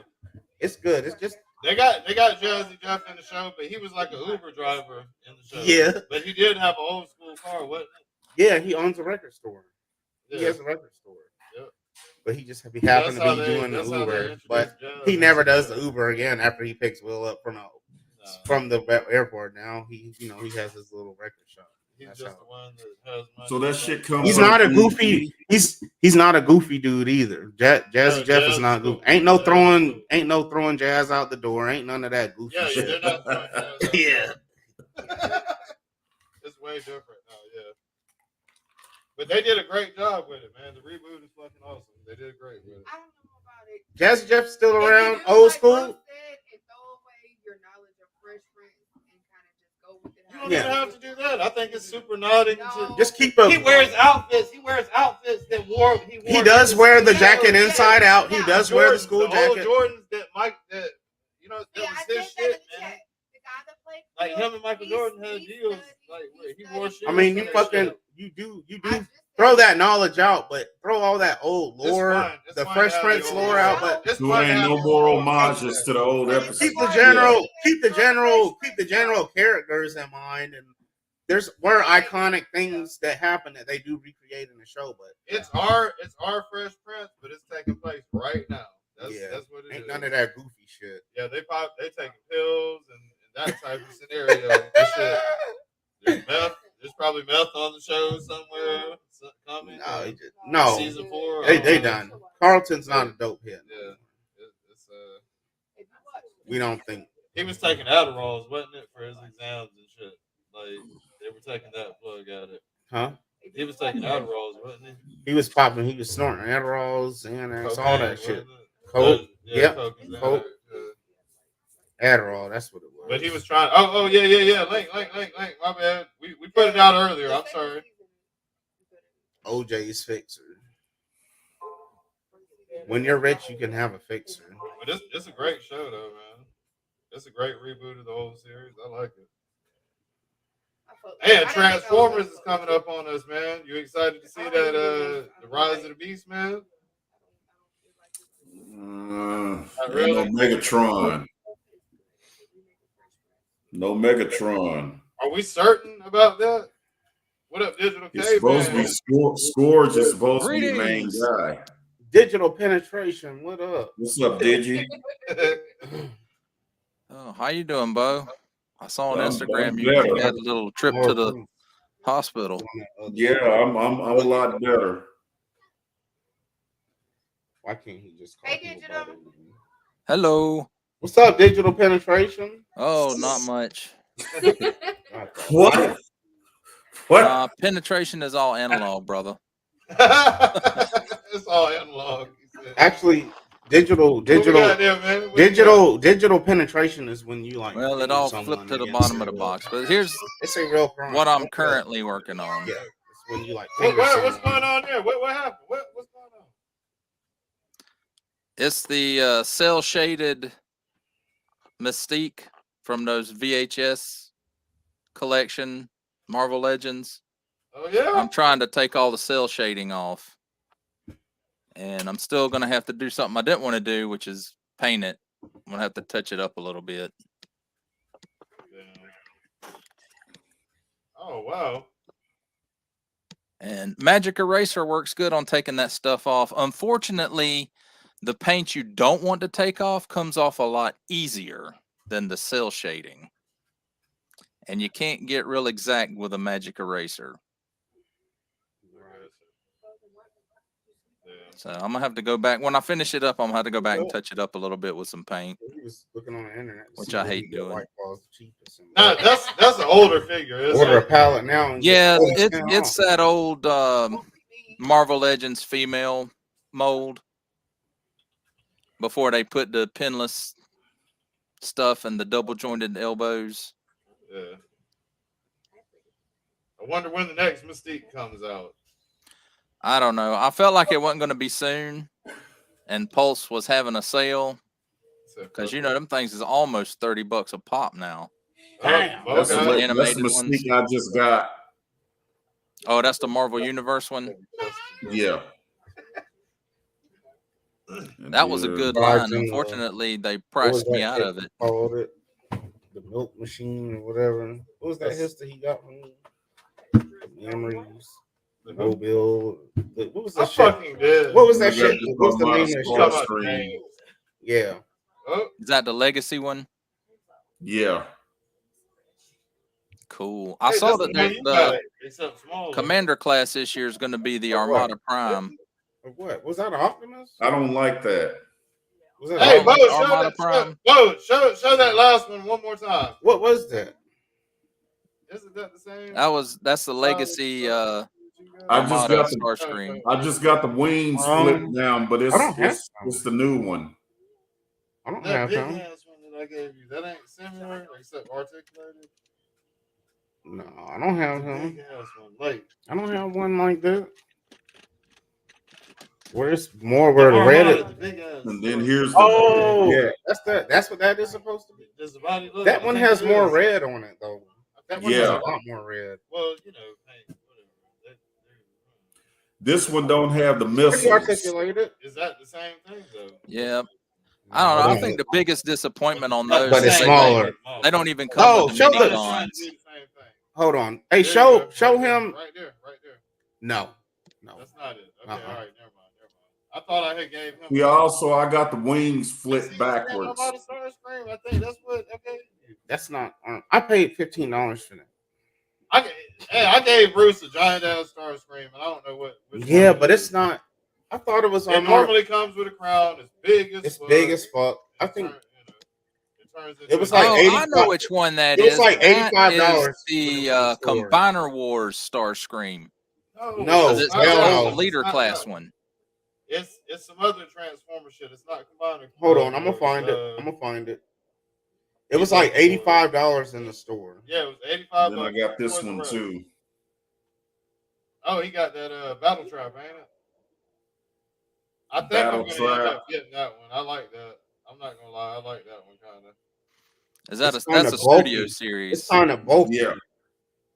It's good. It's just They got Jazzy Jeff in the show, but he was like an Uber driver in the show. Yeah. But he did have an old school car, wasn't yeah. He owns a record store. it? He has a record store. Yep. But he just happened to how be they- doing the that's how they Uber. introduced But Jazz he into never the does show. the Uber again after he picks Will up from the airport. Now he has his little record shop. He's That's just how- the one that has money. So that shit comes. He's on not a TV. goofy. He's not a goofy dude either. Jazzy No, Jeff Jazz is not is goofy. cool. Ain't no Jazz throwing. is cool. Ain't no throwing Jazz out the door. Ain't none of that goofy Yeah, shit. they're not throwing Jazz out. Yeah. It's way different now, yeah. But they did a great job with it, man. The reboot is fucking awesome. They did great with it. I don't know about it. Jazzy Jeff still If you around, do old like school. Rose said, and throw away your knowledge of Fresh Prince and kind of just go with it. You how don't it even is. have to do that. I think it's super nodding No. to. Just keep up. He wears outfits. He wears outfits that wore. He does wear the jacket Yeah. inside out. He does wear the school old jacket. Jordans that Mike that that Yeah, was I his think that shit, is man. check. The guy that played Like Phil, him and Michael he Jordan had studied- deals. he Like where he studied wore shit. I mean, you and fucking shit. you do I just throw said- that knowledge out, but throw all that old It's lore, fine. It's the fine Fresh to have Prince the lore old out. lore. But It's So fine ain't to have no the more old lore. homages to the old episodes. keep the Yeah. general characters in mind. And were iconic things that happen that they do recreate in the show, but it's our Fresh Prince, but it's taking place right now. That's what it ain't is. none of that goofy shit. Yeah, they taking pills and that type of scenario. This shit. There's meth. There's probably meth on the show somewhere coming. No, season 4. They done. Carlton's not a dope hit. Yeah, it's we don't think he was taking Adderalls, wasn't it, for his exams and shit? Like they were taking that plug at it. Huh? He was taking Adderalls, wasn't he? He was popping. He was snorting Adderalls, Xanax, all that shit. Coke. Yep. Coke. Adderall. That's what it was. But he was trying. Oh yeah. Link. My bad. We put it out earlier. I'm sorry. OJ's Fixer. When you're rich, you can have a fixer. But it's a great show, though, man. It's a great reboot of the whole series. I like it. And Transformers is coming up on us, man. You excited to see that the Rise of the Beast, man? Really? No Megatron. No Megatron. Are we certain about that? What up, Digital K? It's supposed to be Scourge is supposed to be the main guy. Digital Penetration, what up? What's up, Digi? Oh, how you doing, Bo? I saw on Instagram you had a little trip to the hospital. Yeah, I'm a lot better. Why can't he just call Digital? Hello. What's up, Digital Penetration? Oh, not much. What? Penetration is all analog, brother. It's all analog. Actually, digital penetration is when you like. Well, it all flipped to the bottom of the box. But here's it's a real crime. What I'm currently working on. Yeah, it's when you like. What's going on there? What happened? What's going on? It's the cell shaded Mystique from those VHS collection Marvel Legends. Oh yeah. I'm trying to take all the cell shading off. And I'm still going to have to do something I didn't want to do, which is paint it. I'm going to have to touch it up a little bit. Oh, wow. And Magic Eraser works good on taking that stuff off. Unfortunately, the paint you don't want to take off comes off a lot easier than the cell shading. And you can't get real exact with a Magic Eraser. So I'm gonna have to go back when I finish it up. I'm gonna have to go back and touch it up a little bit with some paint. He was looking on the internet, which I hate doing. No, that's an older figure. Order a palette now. Yeah, it's that old Marvel Legends female mold before they put the pinless stuff and the double jointed elbows. Yeah. I wonder when the next Mystique comes out. I don't know. I felt like it wasn't going to be soon, and Pulse was having a sale because them things is almost $30 a pop now. Damn, that's the Mystique I just got. Oh, that's the Marvel Universe one. Yeah, that was a good line. Unfortunately, they priced me out of it. Called it the milk machine or whatever. What was that history he got from me? Memories. Mobile. What was that shit? What was that shit? What's the name of that shit? Yeah. Is that the Legacy one? Yeah. Cool. I saw that the Commander class this year is going to be the Armada Prime. What? Was that Optimus? I don't like that. Was that Hey, Bo, show that last one more time. What was that? Isn't that the same? That's the Legacy I just got the wings flipped down, but it's the new one. I don't have big him. ass one that I gave you. That ain't similar except articulated. No, I don't have him. Big ass one. Like I don't have one like that. Where's more where the red is? And then here's the that's what that is supposed to be. Does the body look that one has more red on it though. That one has a Yeah. lot more red. Well, hey, whatever. This one don't have the Pretty missiles. articulated. Is that the same thing though? Yeah. I don't know. I think the biggest disappointment on those But it's is smaller. They don't even come with the show mini the- guns. Hold on. Hey, There you go, show right there, him. right there, right there. No. That's not it. Okay, Uh-uh. all right, never mind. I thought I had gave him. Yeah, also I got the wings flipped See, backwards. Armada Starscream. I think that's what. Okay. That's not. I paid $15 for that. I gave Bruce a giant ass Starscream, and I don't know what. Yeah, but it's not. I thought it was. It normally comes with a crown. It's big as fuck. Big as fuck. I think. It was like I know which one that is. It was like $85. The Combiner Wars Starscream. No, it's the leader class one. It's some other Transformer shit. It's not Combiner. Hold on, I'm gonna find it. It was like $85 in the store. Yeah, it was $85. Then I got this one too. Oh, he got that Battle Trap, ain't it? I think Battle I'm gonna Trap. end up getting that one. I like that. I'm not gonna lie, I like that one kind of. Is that that's a studio series? It's kind of bulky. Yeah.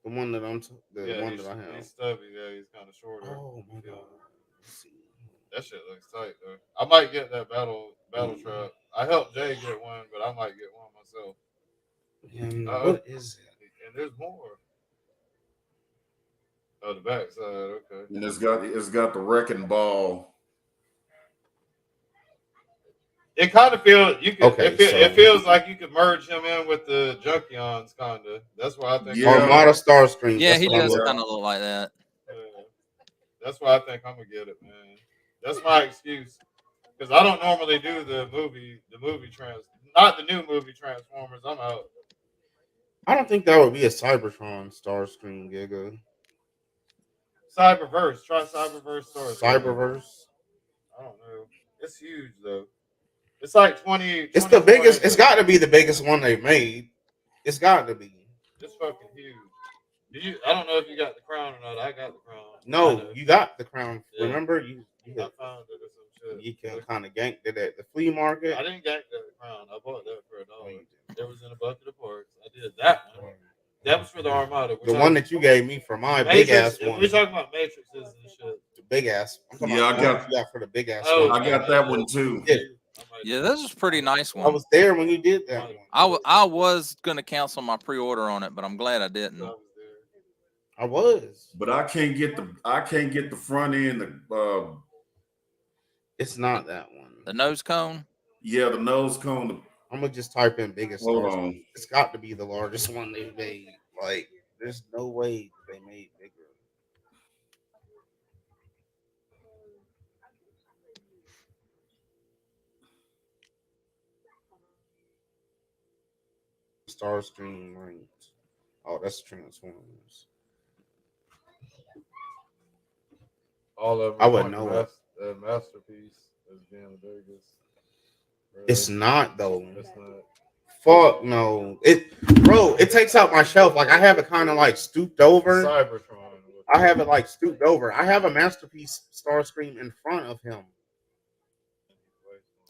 The one that I'm the one that I have. He's stubby, yeah, he's kind of shorter. Oh my god. That shit looks tight though. I might get that battle trap. I helped Jay get one, but I might get one myself. And what is it? And there's more. Oh, the backside, okay. And it's got the wrecking ball. It kind of feels it feels like you could merge him in with the Junkions, kind of. That's why I think. Yeah. Armada Starscream. Yeah, he does kind of look like that. That's why I think I'm gonna get it, man. That's my excuse, because I don't normally do the movie not the new movie Transformers. I'm out. I don't think that would be a Cybertron Starscream, Giga. Cyberverse. Try Cyberverse Starscream. Cyberverse. I don't know. It's huge though. It's like 20. It's the biggest. It's got to be the biggest one they've made. It's got to be. It's fucking huge. I don't know if you got the crown or not. I got the crown. No, you got the crown. Yeah. Remember, you I found it or some shit. You can kind of ganked it at the flea market. I didn't gank that crown. I bought that for $1. It was in a bucket of parts. I did that one. That was for the Armada. The one that you gave me for my big ass one. We're talking about matrices and shit. The big ass. Yeah, I got for the big ass. Oh, I got that one too. Yeah, this is a pretty nice one. I was there when you did that one. I was gonna cancel my pre-order on it, but I'm glad I didn't. I was, but I can't get the front end. It's not that one. The nose cone. Yeah, the nose cone. I'm gonna just type in biggest. Hold on. It's got to be the largest one they made. Like, there's no way they made bigger. Starscream ranked. Oh, that's Transformers. All of them. I wouldn't know it. Masterpiece is being the biggest. Really? It's not though. It's not. Fuck no. It takes out my shelf. Like, I have it kind of like stooped over. Cybertron. I have it like stooped over. I have a Masterpiece Starscream in front of him.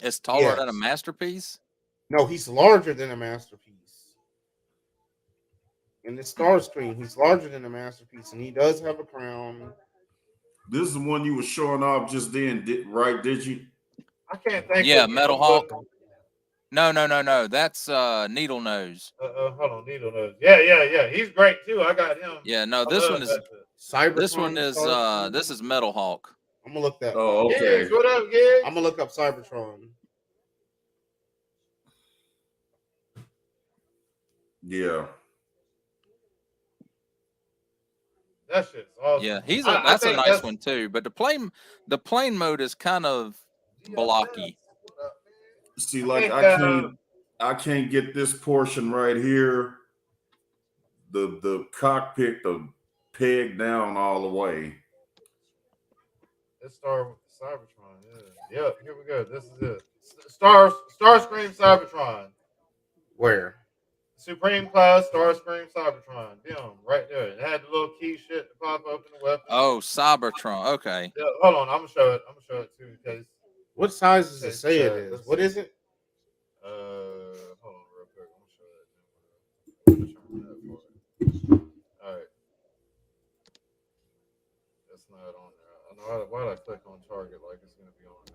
It's taller than a Masterpiece? No, he's larger than a Masterpiece. In the Starscream, he's larger than a Masterpiece, and he does have a crown. This is the one you were showing off just then, right? Did you? I can't think. Yeah, Metal Hawk. No. That's Needle Nose. Hold on, Needle Nose. Yeah. He's great too. I got him. Yeah, no, this one is Cybertron. This one is this is Metal Hawk. I'm gonna look that. Oh, okay. Gigs, what up, Gigs? I'm gonna look up Cybertron. Yeah. That shit's awesome. Yeah, that's a nice one too. But the plane mode is kind of blocky. See, like I can't get this portion right here. The cockpit, the peg down all the way. Let's start with the Cybertron. Yeah. Yep, here we go. This is it. Starscream Cybertron. Where? Supreme Class Starscream Cybertron. Damn, right there. It had the little key shit to pop open the weapon. Oh, Cybertron. Okay. Yeah, hold on. I'm gonna show it too. Because what size does it say it is? What is it? Hold on real quick. I'm gonna show it. All right. That's not on there. Why did I click on Target like it's gonna be on there?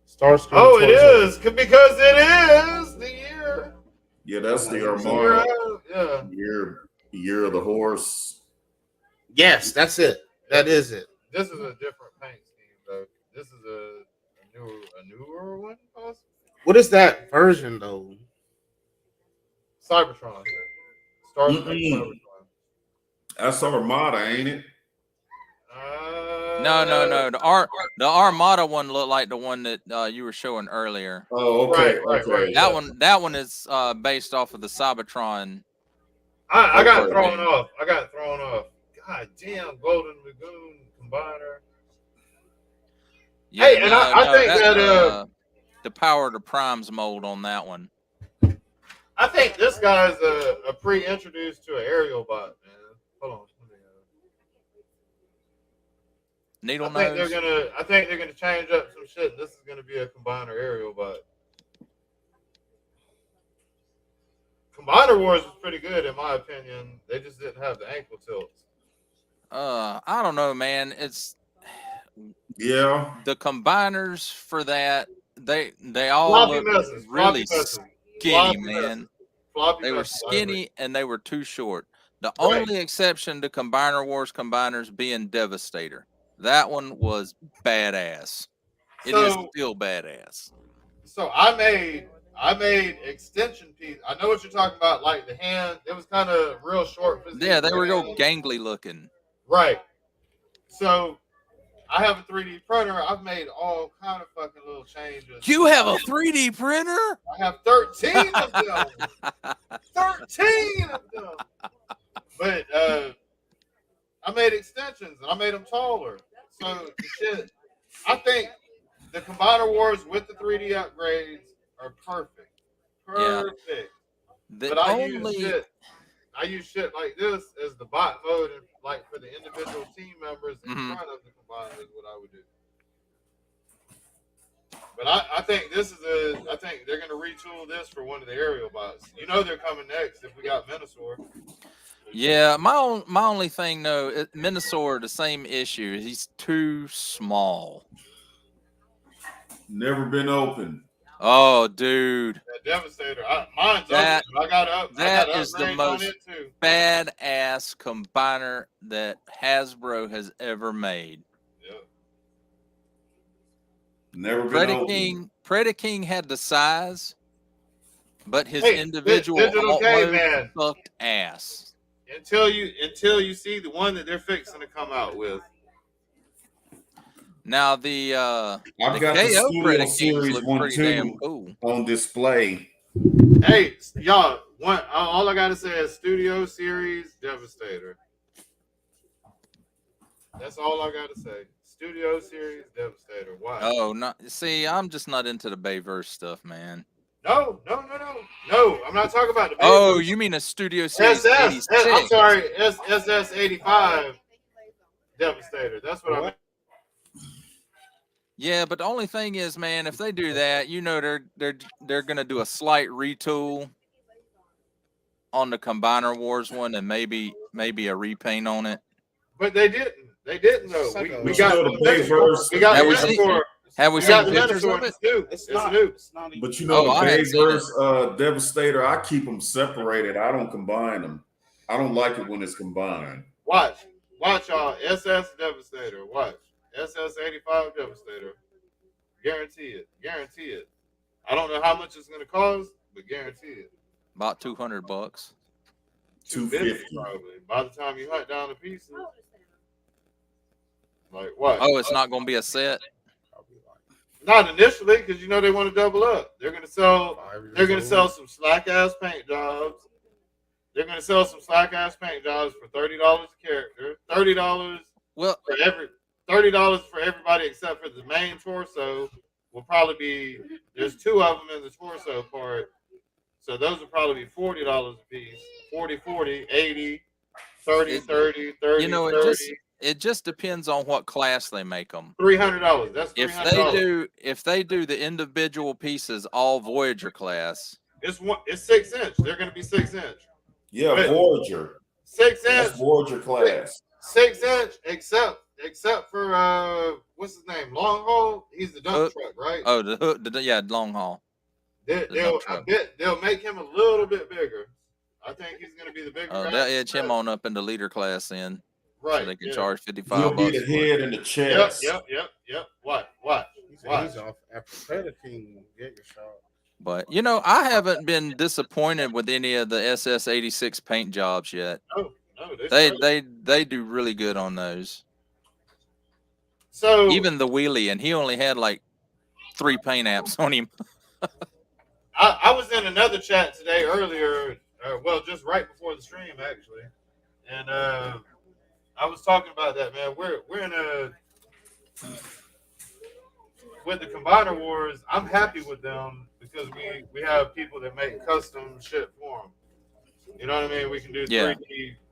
Starscream. Oh, it is because it is the year. Yeah, that's the Armada. Yeah. Year. Year of the Horse. Yes, that's it. That is it. This is a different paint scheme, though. This is a newer one, possibly. What is that version though? Cybertron. Star Trek Cybertron. That's Armada, ain't it? No. The Armada one looked like the one that you were showing earlier. Oh, okay. Right. That one is based off of the Cybertron. I got thrown off. God damn, Golden Lagoon Combiner. Yeah, hey, and I think that the Power to Primes mold on that one. I think this guy's a pre-introduced to an aerial bot, man. Hold on. Needle I think nose. they're gonna change up some shit. This is gonna be a combiner aerial bot. Combiner Wars was pretty good in my opinion. They just didn't have the ankle tilts. I don't know, man. It's the combiners for that. They all look really skinny, man. They were skinny and they were too short. The only exception to Combiner Wars combiners being Devastator. That one was badass. It is still badass. So I made extension piece. I know what you're talking about, like the hand. It was kind of real short. Yeah, they were real gangly looking. Right. So I have a 3D printer. I've made all kind of fucking little changes. You have a 3D printer? I have 13 of them. 13 of them. But I made extensions and I made them taller. So shit, I think the Combiner Wars with the 3D upgrades are perfect. Perfect. Yeah. But I use shit like this as the bot mode and like for the individual team members in front of the combiner is what I would do. But I think I think they're gonna retool this for one of the aerial bots. You know they're coming next if we got Minosaur. Yeah, my only thing though, Minosaur, the same issue. He's too small. Never been open. Oh, dude. That Devastator. Mine's open. I got up. That is the most badass combiner that Hasbro has ever made. Yep. Never been open. Predaking had the size, but his individual man sucked ass. Until you see the one that they're fixing to come out with. Now the I've got the Studio Series 1-2 cool on display. Hey, y'all, all I gotta say is Studio Series Devastator. That's all I gotta say. Studio Series Devastator. Why? Oh, see, I'm just not into the Bayverse stuff, man. No. I'm not talking about the Bayverse. Oh, you mean a Studio Series 86? I'm sorry, SS85 Devastator. That's what I meant. Yeah, but the only thing is, man, if they do that, you know they're gonna do a slight retool on the Combiner Wars one and maybe a repaint on it. But they didn't. They didn't though. We got the Bayverse. We got the Minosaur. Have we seen pictures of it? It's new. But you know, the Bayverse Devastator, I keep them separated. I don't combine them. I don't like it when it's combined. Watch y'all. SS Devastator. Watch. SS85 Devastator. Guarantee it. I don't know how much it's gonna cost, but guarantee it. About $200. $250 probably. By the time you hunt down the pieces. Like what? Oh, it's not gonna be a set. Not initially, because you know they want to double up. They're gonna sell some slack ass paint jobs. They're gonna sell some slack ass paint jobs for $30 a character. $30 $30 for everybody except for the main torso will probably be, there's two of them in the torso part. So those will probably be $40 a piece. 40, 80, 30, 30, 30, you know, 30. It just depends on what class they make them. $300. That's $300. If they do the individual pieces all Voyager class, it's 6 inch. They're going to be 6 inch. Yeah, but Voyager. 6 inch. That's Voyager class. 6 inch, except for what's his name, Long Haul. He's the dump truck, right? Oh, the Long Haul. They'll make him a little bit bigger. I think he's going to be the bigger They'll guy. edge him on up into leader class then. Right. So they can yeah. charge He'll $55 be the for it. head and the chest. Yep. What? He's off after Predator King. Get your shot. But you know, I haven't been disappointed with any of the SS86 paint jobs yet. No, They do really good on those. So Even the wheelie, and he only had like 3 paint apps on him. I was in another chat today earlier, well, just right before the stream actually, and I was talking about that, man. We're in a with the Combiner Wars. I'm happy with them because we have people that make custom shit for them. You know what I mean? We can do 3D. Yeah.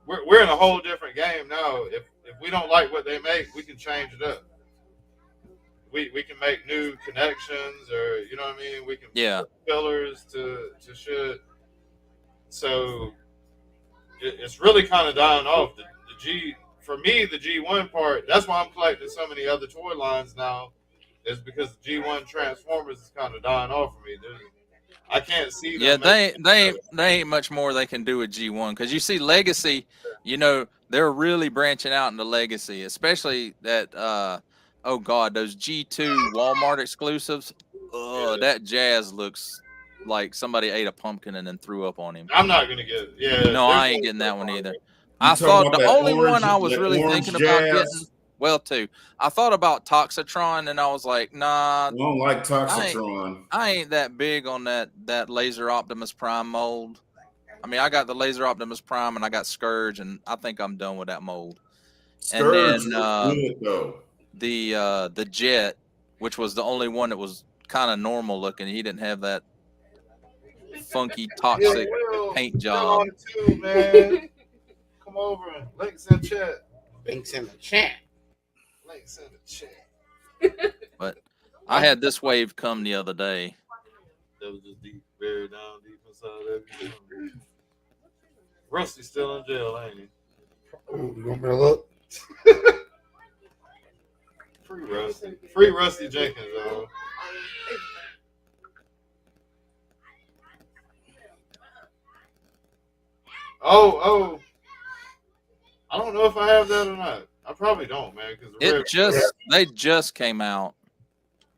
We're in a whole different game now. If we don't like what they make, we can change it up. We can make new connections, or you know what I mean. We can put fillers to shit. So it's really kind of dying off. The G for me, the G1 part. That's why I'm collecting so many other toy lines now. Is because the G1 Transformers is kind of dying off for me. I can't see them. Yeah, they ain't much more they can do with G1 because you see Legacy. You know they're really branching out into Legacy, especially that. Oh God, those G2 Walmart exclusives. That Jazz looks like somebody ate a pumpkin and then threw up on him. I'm not gonna get it. Yeah. No, I ain't getting that one either. I thought the only one I was really thinking about getting. Well, too. I thought about Toxitron, and I was like, nah. I don't like Toxitron. I ain't that big on that Laser Optimus Prime mold. I mean, I got the Laser Optimus Prime, and I got Scourge, and I think I'm done with that mold. Scourge and then good, though. The Jet, which was the only one that was kind of normal looking. He didn't have that funky, toxic paint job. Too, man. Come over and links in chat. Links in the chat. Links in the chat. But I had this wave come the other day. That was just deep, very down deep inside everything. Rusty's still in jail, ain't he? Oh, you want me to look? Free Rusty Jenkins, though. Oh. I don't know if I have that or not. I probably don't, man. Because they just came out.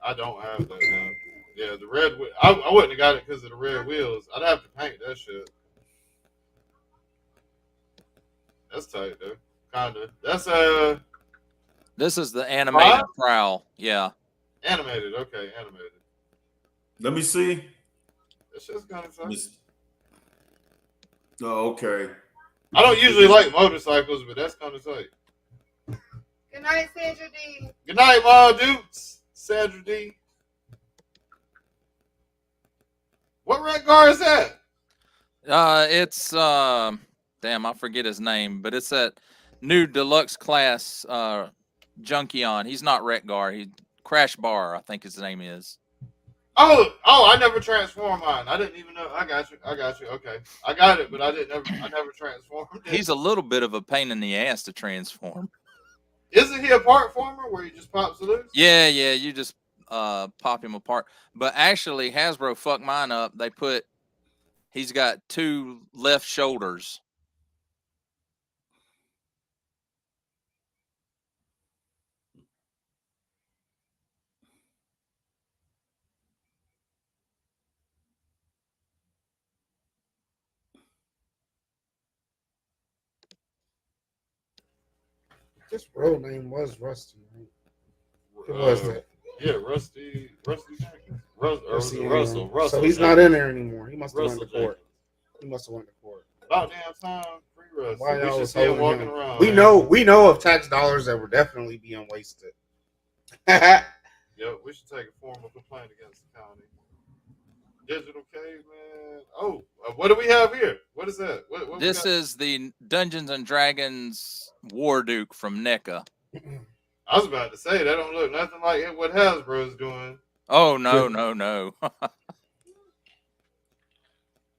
I don't have that, man. Yeah, the red. I wouldn't have got it because of the red wheels. I'd have to paint that shit. That's tight, though. Kinda. That's This is the animated Prowl. Yeah. Animated. Okay, animated. Let me see. That's just kind of tight. Oh, okay. I don't usually like motorcycles, but that's kind of tight. Good night, Sandra D. Good night, Ma Dukes. Sandra D. What red car is that? It's damn, I forget his name, but it's that new deluxe class Junkion. He's not Retgar. He Crash Bar, I think his name is. Oh, I never transformed mine. I didn't even know. I got you. Okay. I got it, but I never transformed it. He's a little bit of a pain in the ass to transform. Isn't he a part former where he just pops loose? Yeah, you just pop him apart. But actually Hasbro fucked mine up. He's got 2 left shoulders. This real name was Rusty, right? Who was that? Yeah, Rusty Jenkins. Russell. So he's not in there anymore. He must have went to court. About damn time, free Rusty. Why we y'all should see him walking him? around. We know of tax dollars that were definitely being wasted. Yo, we should take a formal complaint against the county. Digital Caveman. Oh, what do we have here? What is that? What This is the Dungeons and Dragons War Duke from NECA. I was about to say that don't look nothing like what Hasbro's doing. Oh no.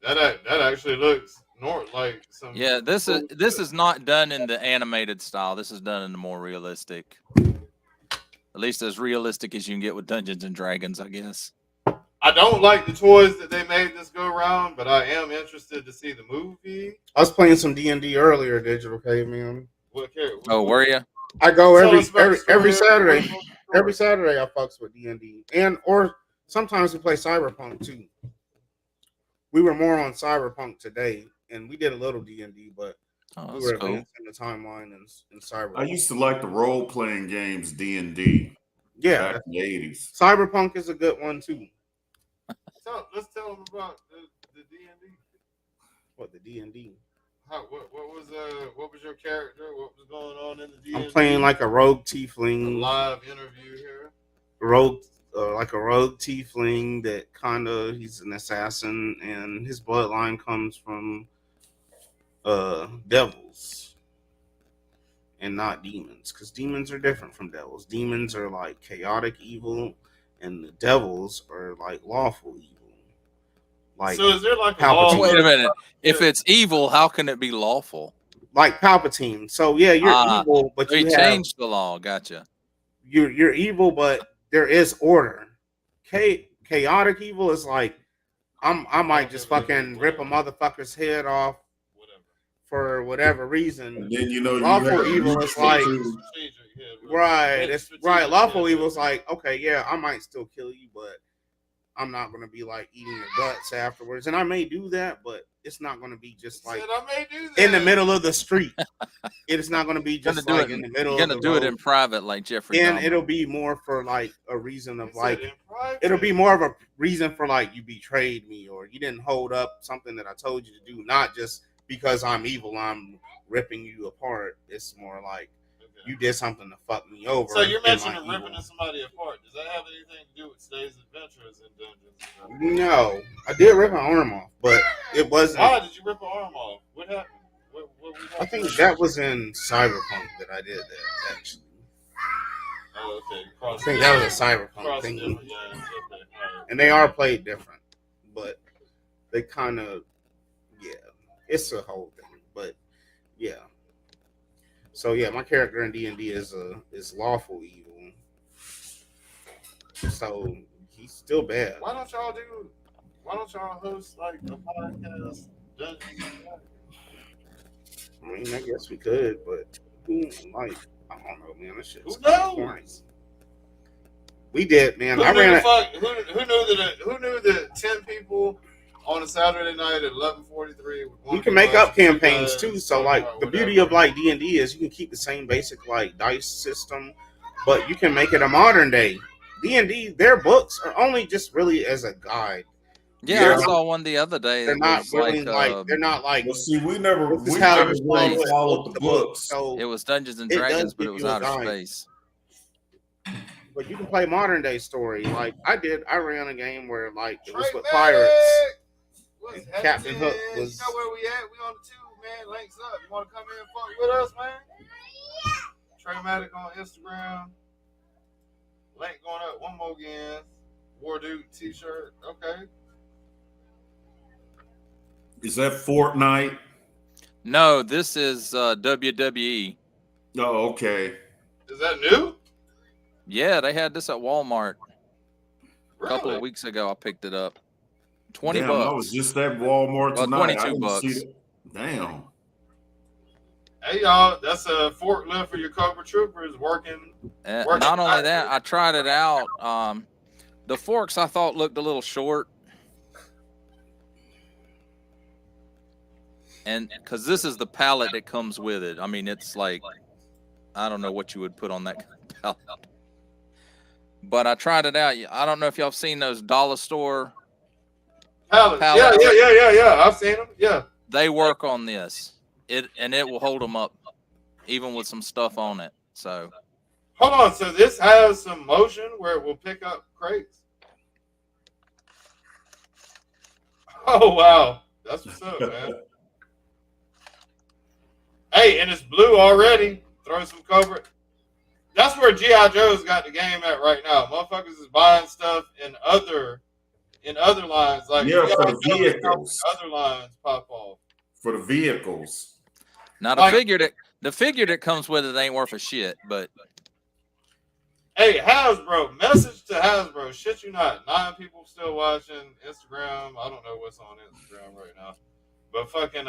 that actually looks like some. Yeah, this is not done in the animated style. This is done in the more realistic. At least as realistic as you can get with Dungeons and Dragons, I guess. I don't like the toys that they made this go around, but I am interested to see the movie. I was playing some D&D earlier, Digital Caveman. Oh, were you? I go Tell us about the every story. Saturday. Every Saturday I fucks with D&D, or sometimes we play Cyberpunk too. We were more on Cyberpunk today, and we did a little D&D, but we were advancing the timeline in Cyberpunk. I used to like the role playing games D&D. Yeah, back in the 80s. Cyberpunk is a good one too. So let's tell them about the D&D. What the D&D? What was your character? What was going on in the D&D? I'm playing like a rogue tiefling. A live interview here. Like a rogue tiefling that he's an assassin, and his bloodline comes from devils and not demons, because demons are different from devils. Demons are like chaotic evil, and the devils are like lawful evil. Like, so is there like a Palpatine. law? Wait a minute. If it's evil, how can it be lawful? Like Palpatine. So yeah, you're evil, but you changed the law. Gotcha. You're evil, but there is order. Chaotic evil is like I might just fucking rip a motherfucker's head off for whatever reason. And then lawful evil is like right. It's right. Lawful evil is like, okay, yeah, I might still kill you, but I'm not gonna be like eating your guts afterwards. And I may do that, but it's not gonna be just like in the middle of the street. It is not gonna be just like in the middle. You're gonna do it in private, like Jeffrey. And Dahmer. it'll be more for like a reason of like it'll be more of a reason for like you betrayed me or you didn't hold up something that I told you to do, not just because I'm evil, I'm ripping you apart. It's more like you did something to fuck me over. So you're mentioning ripping somebody apart. Does that have anything to do with today's adventures in Dungeons? No, I did rip an arm off, but it wasn't. Why did you rip an arm off? What happened? I think that was in Cyberpunk that I did that actually. Oh, okay. I think that was a Cyberpunk thing. And they are played different, but they kind of, it's a whole thing. But yeah. So yeah, my character in D&D is lawful evil. So he's still bad. Why don't y'all host like a podcast? I mean, I guess we could, but I don't know, man. That shit's who knows? We did, man. Who knew that 10 people on a Saturday night at 11:43? You can make up campaigns too. So like the beauty of like D&D is you can keep the same basic like dice system, but you can make it a modern day. D&D, their books are only just really as a guide. Yeah, I saw one the other day. They're not really like they're not like. Well, see, we never really followed the books. So it was Dungeons and Dragons, but it was outer space. But you can play modern day story. Like I ran a game where like it was with pirates. And Captain Hook was. You know where we at? We on the tube, man. Links up. You want to come in and fuck with us, man? Treymatic on Instagram. Link going up one more again. War Dude t-shirt. Okay. Is that Fortnite? No, this is WWE. Oh, okay. Is that new? Yeah, they had this at Walmart a couple of weeks ago. I picked it up. $20. I was just at Walmart tonight. 22 bucks. Damn. Hey y'all, that's a forklift for your Cobra Troopers working. Not only that, I tried it out. The forks I thought looked a little short. And because this is the pallet that comes with it. I mean, it's like, I don't know what you would put on that kind of pallet. But I tried it out. I don't know if y'all have seen those dollar store pallets. Yeah. I've seen them. Yeah. They work on this. It will hold them up, even with some stuff on it. So. Hold on. So this has some motion where it will pick up crates. Oh wow, that's what's up, man. Hey, and it's blue already. Throw some Cobra. That's where G.I. Joe's got the game at right now. Motherfuckers is buying stuff in other lines. Like for the vehicles. Other lines pop off. For the vehicles. Now the figure that comes with it ain't worth a shit, but Hey, Hasbro, message to Hasbro. Shit you not. 9 people still watching Instagram. I don't know what's on Instagram right now. But fucking,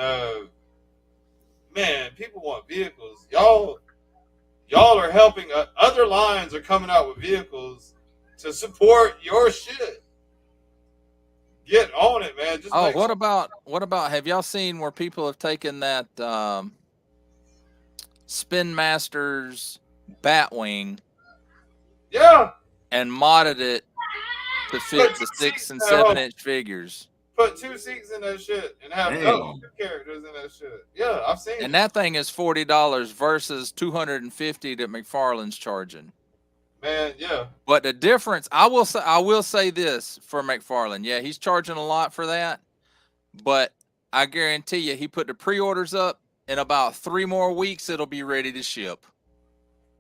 man, people want vehicles. Y'all are helping. Other lines are coming out with vehicles to support your shit. Get on it, man. Just what about have y'all seen where people have taken that Spin Masters Batwing and modded it to fit the 6 and 7 inch figures? Put 2 seats in that shit and have no characters in that shit. Yeah, I've seen it. And that thing is $40 versus $250 that McFarlane's charging. Man, yeah. But the difference, I will say this for McFarlane. Yeah, he's charging a lot for that. But I guarantee you, he put the pre-orders up. In about 3 more weeks, it'll be ready to ship.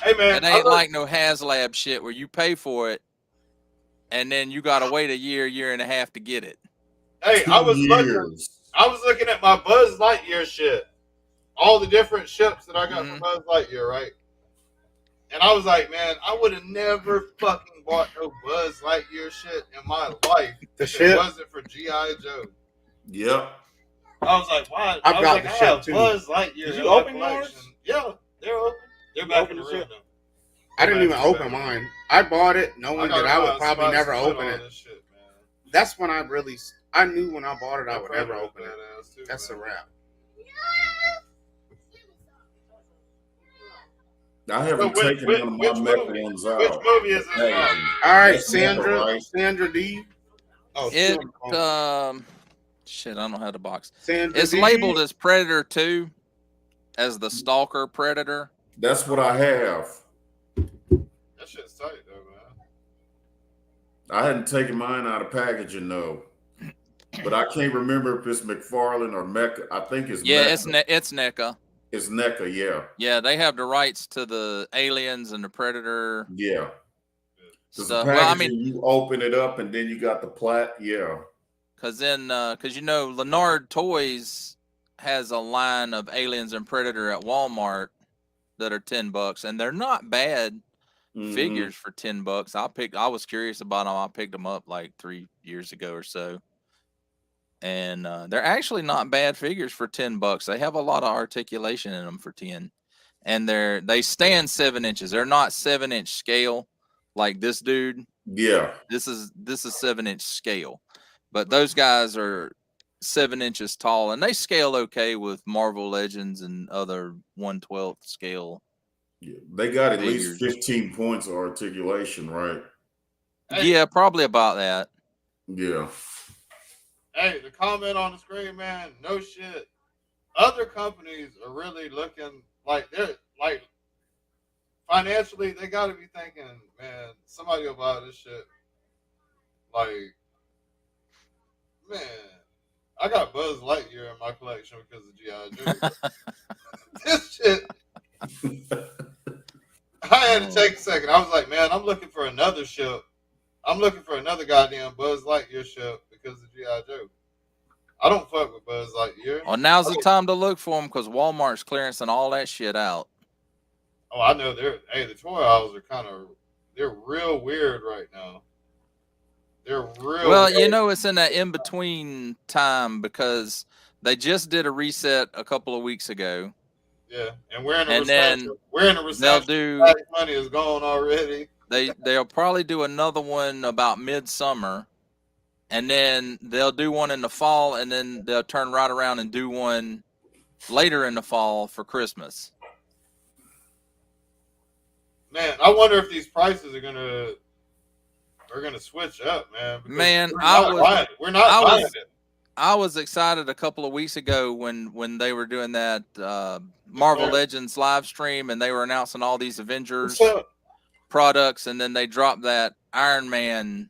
Hey, man. It ain't like no HasLab shit where you pay for it and then you got to wait a year and a half to get it. Hey, I was looking at my Buzz Lightyear shit. All the different ships that I got from Buzz Lightyear, right? And I was like, man, I would have never fucking bought no Buzz Lightyear shit in my life if it wasn't for G.I. Joe. Yep. I was like, why? I've got the ship too. Buzz Lightyear. Did you open yours? Yeah, they're open. They're back in the room now. I didn't even open mine. I bought it knowing that I would probably never open it. Shit, that's when I knew when I bought it I would never open it. That's a wrap. I haven't taken one of my metal ones out. Which movie is this? All right, Sandra D. Oh, shit, I don't have the box. Sandra it's D. labeled as Predator 2, as the Stalker Predator. That's what I have. That shit's tight, though, man. I hadn't taken mine out of packaging, though. But I can't remember if it's McFarlane or Mecca. I think it's Mecca. It's NECA. It's NECA, yeah. Yeah, they have the rights to the Aliens and the Predator. Yeah. Stuff. Well, I mean, you open it up and then you got the plat. Yeah. Because Lennard Toys has a line of Aliens and Predator at Walmart that are $10, and they're not bad figures for $10. I was curious about them. I picked them up like 3 years ago or so. And they're actually not bad figures for $10. They have a lot of articulation in them for 10, and they stand 7 inches. They're not 7-inch scale like this dude. Yeah, this is 7-inch scale, but those guys are 7 inches tall, and they scale okay with Marvel Legends and other 1/12 scale. Yeah, they got at least 15 points of articulation, right? Yeah, probably about that. Yeah. Hey, the comment on the screen, man, no shit. Other companies are really looking like they're like financially, they got to be thinking, man, somebody will buy this shit. Like, man, I got Buzz Lightyear in my collection because of G.I. Joe. This shit. I had to take a second. I was like, man, I'm looking for another ship. I'm looking for another goddamn Buzz Lightyear ship because of G.I. Joe. I don't fuck with Buzz Lightyear. Well, now's the time to look for them because Walmart's clearancing all that shit out. Oh, I know the toy aisles are they're real weird right now. They're real well, weird. It's in that in-between time because they just did a reset a couple of weeks ago. Yeah, and we're in a recession. We're in a recession. Money is gone already. They'll probably do another one about midsummer, and then they'll do one in the fall, and then they'll turn right around and do one later in the fall for Christmas. Man, I wonder if these prices are gonna switch up, man. Man, we're not buying it. I was excited a couple of weeks ago when they were doing that Marvel Legends live stream, and they were announcing all these Avengers products, and then they dropped that Iron Man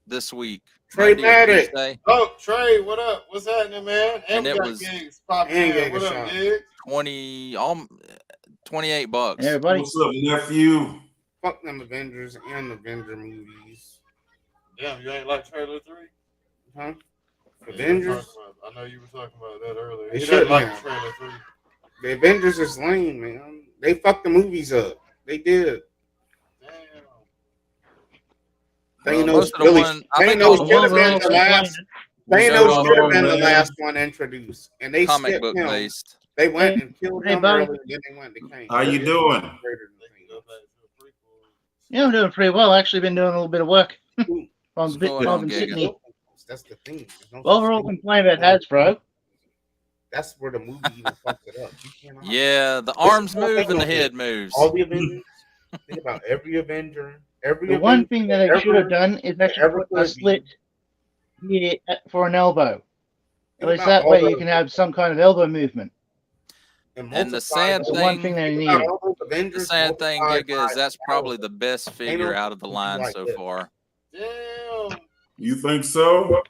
this week. Trey Maddox. Oh, Trey, what up? What's happening, man? And it was Gigs popping in. What up, Gigs? $28. Everybody. What's up, nephew? Fuck them Avengers and Avenger movies. Damn, you ain't like trailer 3? Huh? Avengers? I know you were talking about that earlier. They He should doesn't like trailer 3. The Avengers is lame, man. They fucked the movies up. They did. Damn. Most of the one, I think Thanos the should one have been the last. Thanos should have been the last one introduced, and they comic skipped book him. based. They went and killed him Bo. early, then they went to Kane. How you doing? Yeah, I'm doing pretty well. I've actually been doing a little bit of work. What's going on, in Giga? Sydney. That's the thing. Overall complaint about Hasbro. That's where the movie even fucks it up. You cannot. Yeah, the arms move and the head moves. All the Avengers. Think about every Avenger. The one thing that they should have done is actually put a slit here for an elbow. At least that way you can have some kind of elbow movement. And the sad That's the thing, one thing they needed. the sad thing, Giga, is that's probably the best figure out of the line so far. You think so?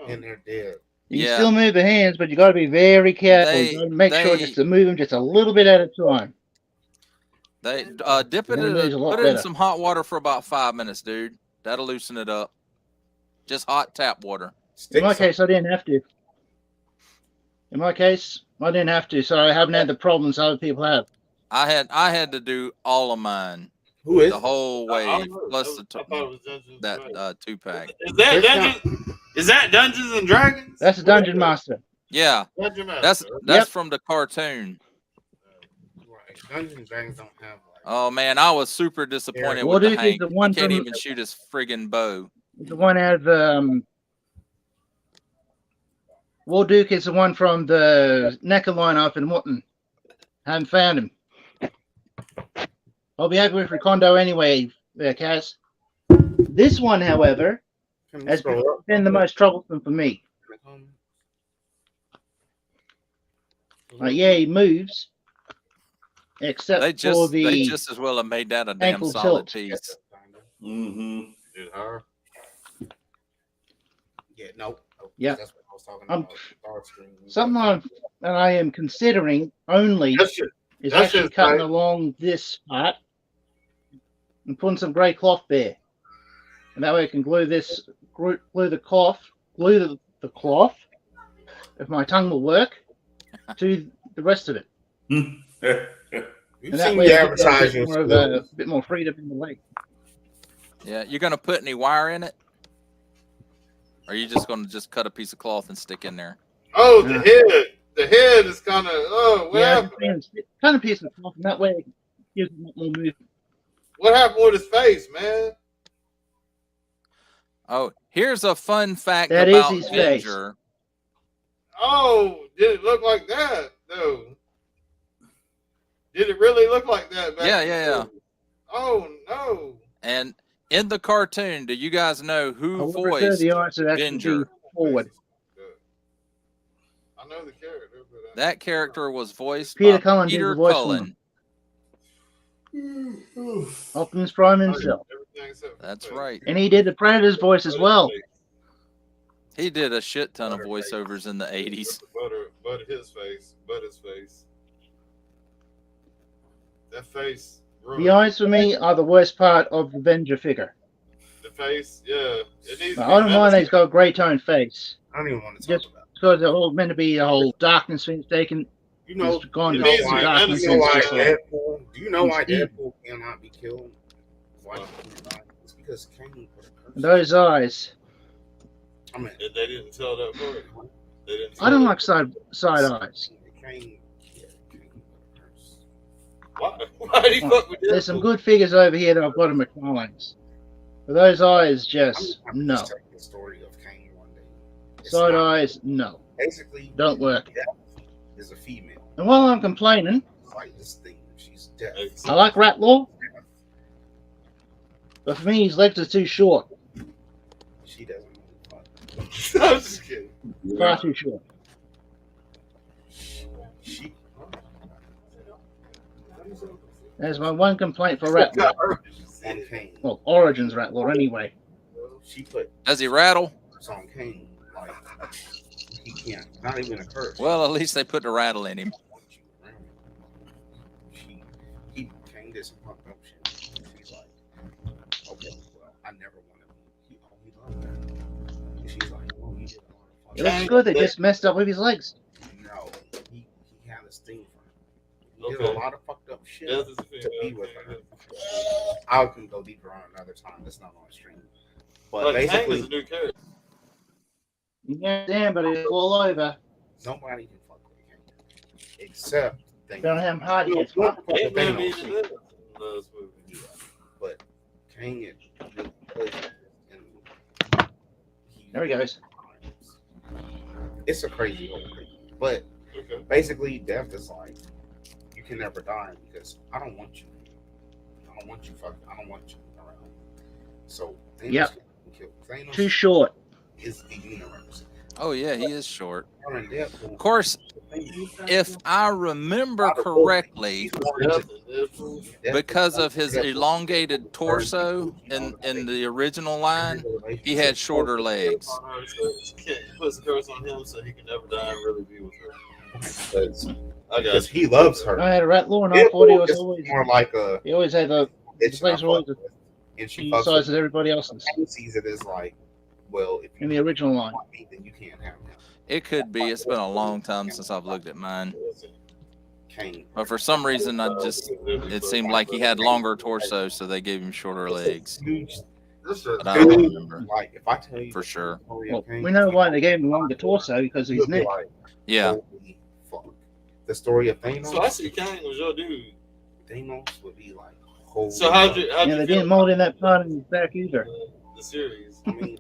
And they're dead. You can still move the hands, but you got to be very careful. You got to make sure just to move them just a little bit at a time. They dip it Then it in, moves a lot put it in better. some hot water for about 5 minutes, dude. That'll loosen it up. Just hot tap water. In my case, I didn't have to. In my case, I didn't have to, so I haven't had the problems other people have. I had to do all of mine. Who is the it? whole way I don't know. plus I thought the it was Dungeons and that 2-pack. Is that Dungeons? Is that Dungeons and Dragons? That's a Dungeon Master. Yeah, Dungeon Master. that's from the cartoon. Right. Dungeons and Dragons don't have. Oh man, I was super disappointed Well, with the Duke is Hank. the one He can't from- even shoot his friggin' bow. The one out of Warduke is the one from the NECA lineup in Wotton. Haven't found him. I'll be happy with Recondo anyway, Kaz. This one, however, has been the most troublesome for me. Yeah, he moves, except They for the just as well have made that a damn ankle solid tilt. piece. Mm-hmm. Yeah, nope. Yeah. That's what I was talking about. Something that I am considering only is actually cutting along this part and putting some grey cloth there. And that way I can glue the cloth, if my tongue will work, to the rest of it. You've And that seen way the I get advertising. a bit more freedom in the leg. Yeah, you're gonna put any wire in it? Or are you just gonna cut a piece of cloth and stick in there? Oh, the head. The head is kind of. Oh, what happened? Kind of piece of cloth, and that way it gives him more movement. What happened with his face, man? Oh, here's a fun fact That is about his face. Ginger. Oh, did it look like that? No. Did it really look like that? Yeah. Oh no. And in the cartoon, do you guys know I who would prefer voiced the arts to actually Ginger? be forward. I know the character, but That character was voiced Peter by Cullen did Peter the voice for Cullen. Optimus Prime himself. That's right. And he did the Predator's voice as well. He did a shit ton of voiceovers in the 80s. But his face. That face. The eyes for me are the worst part of the Avenger figure. The face, yeah. It needs I don't mind that he's got a grey toned face. I don't even want to talk Just about because it's all meant to be a whole darkness thing taken. You know, it's gone to you know some why, darkness. you know why and stuff. Deadpool? Do you know why It's Deadpool cannot be killed? Why he can't die? It's because Kane put a curse. Those eyes. I mean, They didn't tell that part. They didn't I don't tell like side eyes. Kane put a curse. Why did he fuck with There's some Deadpool? good figures over here that I've got in McFarlane's. But those eyes, just I'm no. just telling the story of Kane one day. It's Side not- eyes, no. Basically, Don't work. Death is a female. And while I'm complaining, Fight this thing. She's dead. I like Ratlaw. But for me, his legs are too short. She doesn't want to I'm just kidding. Far too short. She. That's my one complaint for Ratlaw. On Kane. Well, Origins Ratlaw, anyway. She put Does he rattle? curse on Kane. Like, he can't. Not even a curse. Well, at least they put the rattle in him. Kane did some fucked up shit. She's like, okay, well, I never wanted he loved her. And she's like, well, he did a lot of fucked It looks good. They just messed up with his legs. No, he had a sting for him. He did a lot of fucked up shit to be with her. I can go deeper on another time. That's not on stream. But basically, Kang is a new character. Yeah, damn, but it's all over. Nobody can fuck with Kang except Bernham Hardy gets fucked. But Kang is there he goes. It's a crazy whole thing. But basically, death is like you can never die because I don't want you. I don't want you around. So Thanos can kill. Thanos Too short. is the universe. Oh yeah, he is short. Of course, if I remember correctly, because of his elongated torso in the original line, he had shorter legs. He puts a curse on him so he can never die and really be with her. Because he loves her. I had a rat law, and I thought he was always more like a. He always had the legs were always the and she same size as everybody else's. She sees it as like, well, if you in the original line, want me, then you can't have him. It could be. It's been a long time since I've looked at mine. But for some reason, it seemed like he had longer torso, so they gave him shorter legs. But I don't remember. Like, if I tell you for sure. well, we know why they gave him a longer torso because of his neck. Yeah. Fuck. The story of Thanos. So I see Kang was your dude. Thanos would be like, holy. So how'd you they didn't mold in that part in his back either. The series. I mean,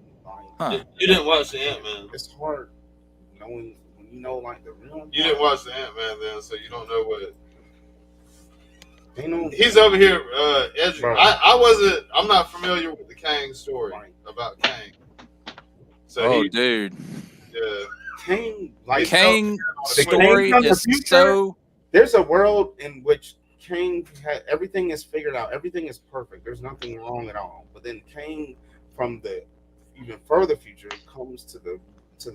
like, you didn't watch the Ant-Man. It's hard knowing when you know like the real. You didn't watch the Ant-Man then, so you don't know what. Thanos. He's over here edging. I'm not familiar with the Kang story about Kang. So dude. Yeah. Kang story is so. There's a world in which Kang had everything is figured out. Everything is perfect. There's nothing wrong at all. But then Kang, from the even further future, comes to the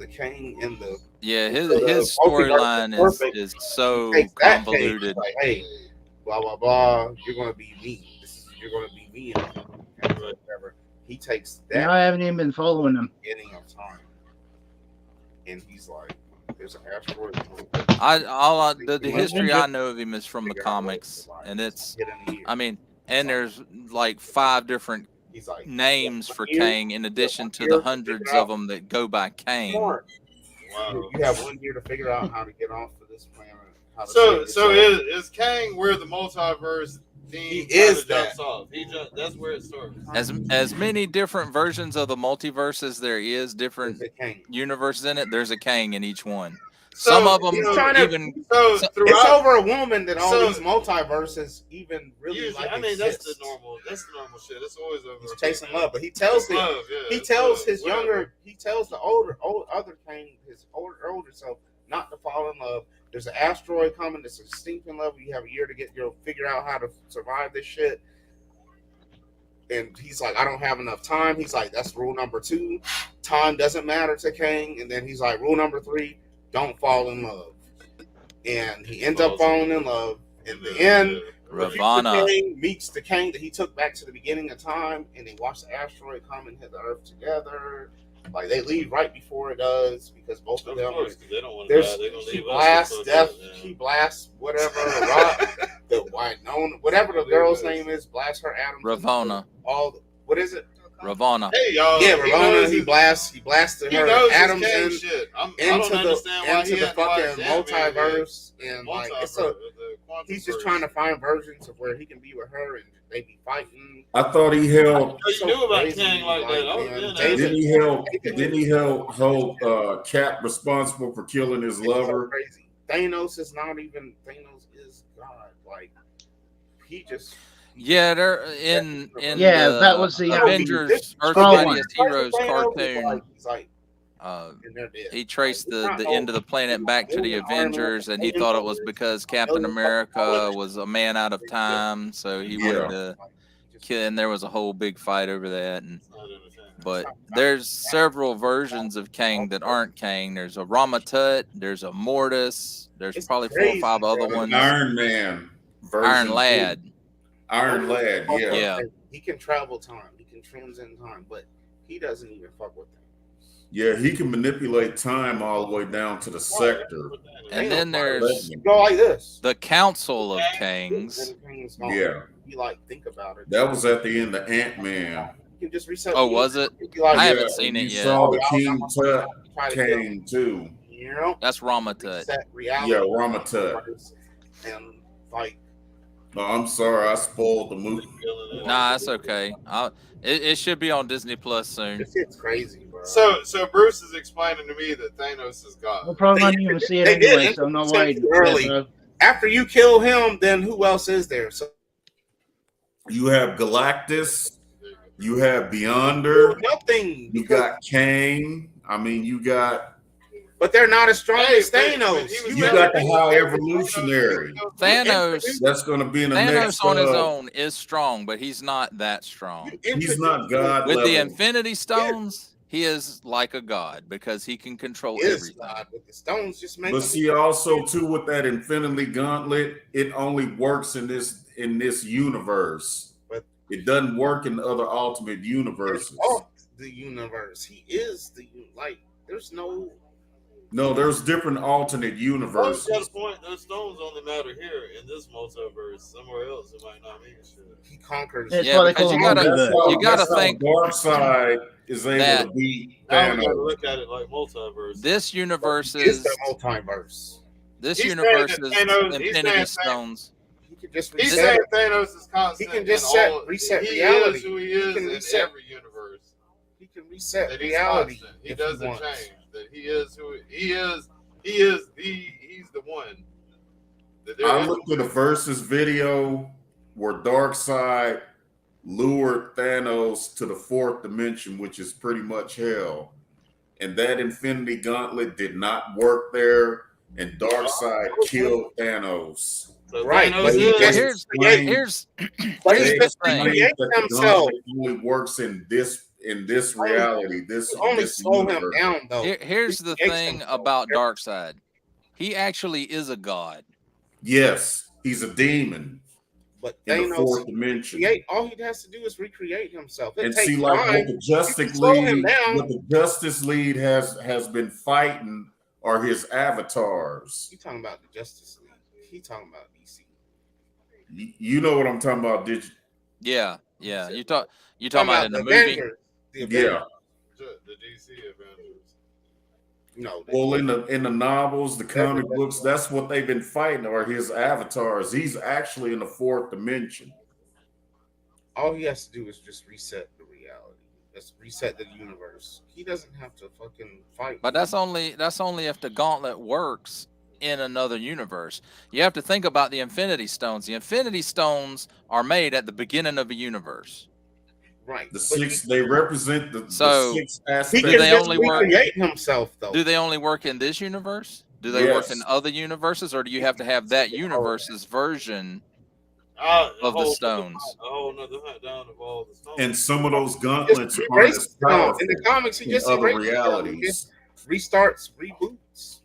Kang in the his storyline is so convoluted. Like, hey, blah blah blah. You're gonna be me. You're gonna be me and whatever. He takes that. Yeah, I haven't even been following him. Beginning of time, and he's like, "There's an asteroid." The history I know of him is from the comics, and it's, I mean, and there's like 5 different names for Kang in addition to the hundreds of them that go by Kang. Wow. You have 1 year to figure out how to get off of this planet. So is Kang where the multiverse? He is that. Off. That's where it starts. As many different versions of the multiverse as there is different universes in it, there's a Kang in each one. Some of them it's over a woman that all these multiverses even really usually, like. I mean, exist. that's the normal shit. It's always over. He's chasing love, but he tells the other Kang, his older self, not to fall in love. There's an asteroid coming. There's a stinking level. You have a year to figure out how to survive this shit. And he's like, I don't have enough time. He's like, that's rule number 2. Time doesn't matter to Kang. And then he's like, rule number 3, don't fall in love. And he ends up falling in love. In the end, Ravana Kang meets the Kang that he took back to the beginning of time, and they watch the asteroid come and hit the Earth together. Like, they leave right before it does because both of them. They don't want to die. They're gonna leave us. He blasts whatever whatever the girl's name is, blasts her atoms. Ravana. What is it? Ravana. Hey y'all. Yeah, Ravana. He blasted her atoms into the fucking multiverse, and like he's just trying to find versions of where he can be with her and they be fighting. I thought he held. You knew about Kang like that. Didn't he hold Cap responsible for killing his lover? Crazy. Thanos is God. Like he just. Yeah, they're in that was the Avengers Earth's Mightiest Heroes cartoon. He traced the end of the planet back to the Avengers, and he thought it was because Captain America was a man out of time, so he wanted to kill. And there was a whole big fight over that. But there's several versions of Kang that aren't Kang. There's a Ramatut, there's a Mortis, there's probably 4 or 5 other ones. Iron Man, Iron Lad. Iron Lad, yeah. He can travel time. He can transcend time, but he doesn't even fuck with them. Yeah, he can manipulate time all the way down to the sector. And then there's go like this. The Council of Kings. Yeah. You like think about it. That was at the end of Ant-Man. You can just reset. Oh, was it? Like, I haven't seen it you yet. saw the King Tut came too. You know? That's Ramatut. Yeah, Ramatut. And like, no, I'm sorry, I spoiled the movie. Nah, that's okay. It should be on Disney Plus soon. It's crazy, bro. So Bruce is explaining to me that Thanos is God. We'll probably not even see it anyway, so I'm not worried. Early. After you kill him, then who else is there? So you have Galactus, you have Beyonder, nothing. You got Kang. I mean, you got. But they're not as strong as Thanos. You got the High Evolutionary. Thanos. That's going to be in the Thanos next. on his own is strong, but he's not that strong. He's not God with level. the Infinity Stones. He is like a god because he can control everything. God, with the stones just make. But see, also too with that Infinity Gauntlet, it only works in this universe. But it doesn't work in other alternate universes. The universe. He is the There's no. No, there's different alternate universes. Got a point. Those stones only matter here in this multiverse. Somewhere else, it might not mean shit. He conquers. Yeah, because you gotta think. Darkseid is able to beat Thanos. You gotta look at it like multiverse. This universe is the multiverse. This universe is Infinity Stones. He's saying Thanos is constant. He can just reset he reality. Is who he is in every universe. He can reset that reality. He doesn't change. That he is who he is. He's the one. I looked at a Versus video where Darkseid lured Thanos to the fourth dimension, which is pretty much hell. And that Infinity Gauntlet did not work there, and Darkseid killed Thanos. Right, but here's the thing. The gauntlet only works in this reality. This only slow him down though. Here's the thing about Darkseid. He actually is a god. Yes, he's a demon. But in the fourth dimension. All he has to do is recreate himself. And see, like what the Justice League has been fighting are his avatars. You talking about the Justice League? He talking about DC. You know what I'm talking about, did you? Yeah. You talking about in the movie? Yeah. The DC Avengers. No. Well, in the novels, the comic books, that's what they've been fighting are his avatars. He's actually in the fourth dimension. All he has to do is just reset the reality. Let's reset the universe. He doesn't have to fucking fight. But that's only if the gauntlet works in another universe. You have to think about the Infinity Stones. The Infinity Stones are made at the beginning of a universe. Right. They represent the six aspects. He can just recreate himself, though. Do they only work in this universe? Do they work in other universes, or do you have to have that universe's version of the stones? A whole nother hunt down of all the stones. And some of those gauntlets aren't as powerful in the comics. He just other realities. Restarts, reboots.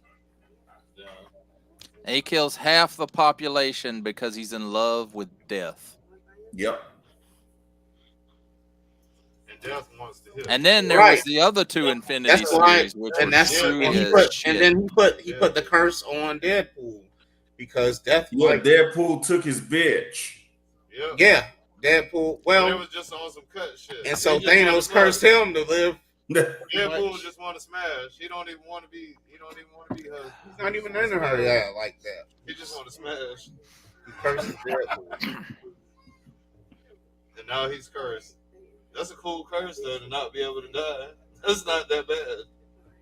And he kills half the population because he's in love with death. Yep. And then there was the other two Infinity series, which and was true and then he put the curse on Deadpool because Deadpool took his bitch. Yeah, Deadpool. Well, it was just on some cut shit. And so Thanos cursed him to live. Deadpool just want to smash. He don't even want to be her. He's not even into her like that. He just want to smash. He curses Deadpool. And now he's cursed. That's a cool curse though, to not be able to die. That's not that bad.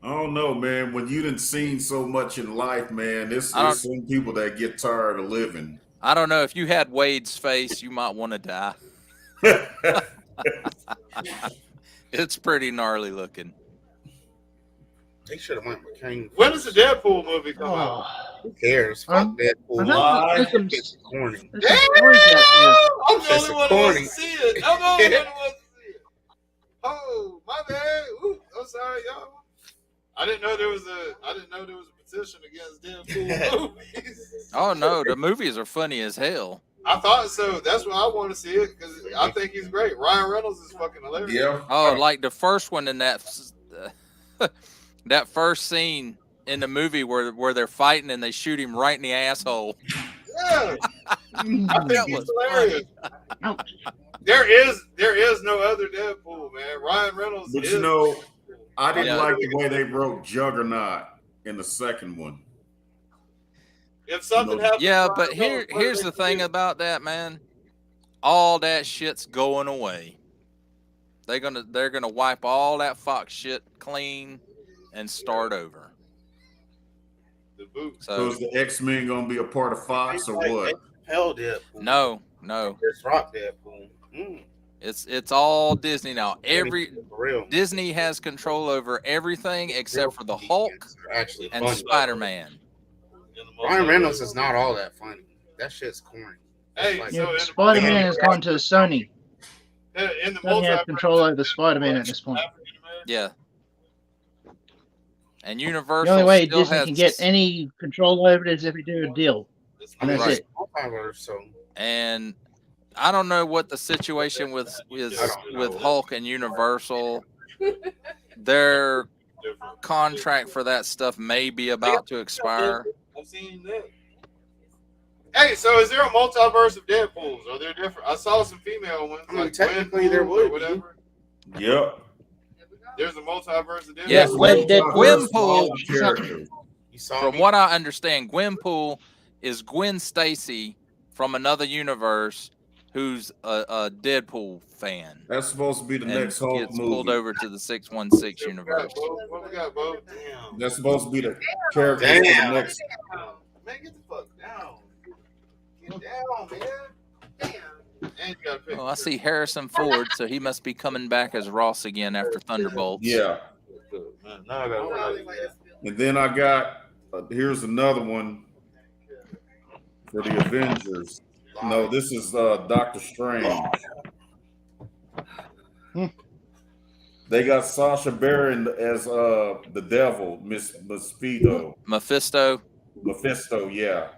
I don't know, man. When you done seen so much in life, man, there's some people that get tired of living. I don't know. If you had Wade's face, you might want to die. It's pretty gnarly looking. They should have went with Kane. When does the Deadpool movie come out? Who cares? Fuck Deadpool. It's corny. I'm the only one who wants to see it. I'm the only one who wants to see it. Oh, my bad. Ooh, I'm sorry, y'all. I didn't know there was a petition against Deadpool movies. Oh no, the movies are funny as hell. I thought so. That's why I want to see it because I think he's great. Ryan Reynolds is fucking hilarious. Yeah. Oh, like the first one in that. that first scene in the movie where they're fighting and they shoot him right in the asshole. Yeah, I think That he's was hilarious. There is no other Deadpool, man. Ryan Reynolds But is. you know, I didn't Yeah. like the way they wrote Juggernaut in the second one. If something happens, Yeah, to but Ryan Reynolds, what here's do the they thing do? about that, man. All that shit's going away. They're gonna wipe all that Fox shit clean and start over. The boot. So So is the X-Men gonna be a part of Fox or what? Hell Deadpool. no. It's Rock Deadpool. It's all Disney now. Every For real. Disney has control over everything except for the Hulk Actually and funny. Spider-Man. Ryan Reynolds is not all that funny. That shit's corny. Hey, Like- so Spider-Man has gone to Sony. in the Sony has multiverse, control over Spider-Man at this point. Yeah. And The Universal only way still Disney has can get any control over it is if we do a deal. And that's Right. it. Multiverse, so And I don't know what the situation with Hulk and Universal. Their contract for that stuff may be about to expire. I've seen that. Hey, so is there a multiverse of Deadpools? Are there different? I saw some female ones. I mean, Like technically there Gwenpool would or be. whatever. Yep. There's a multiverse of Deadpools. Yeah, Gwenpool. you saw From me? what I understand, Gwenpool is Gwen Stacy from another universe who's a Deadpool fan. That's supposed to be the and next Hulk gets pulled movie. over to the 616 universe. What we got, Bo? Damn. That's supposed to be the character for the Damn. next. Man, get the fuck down. Get down, man. Damn. And you gotta pick. Oh, I see Harrison Ford, so he must be coming back as Ross again after Thunderbolts. Yeah. Man, now I gotta And then I got here's another one for the Avengers. No, this is Doctor Strange. They got Sasha Baron as the devil, Miss Mephisto. Mephisto, yeah.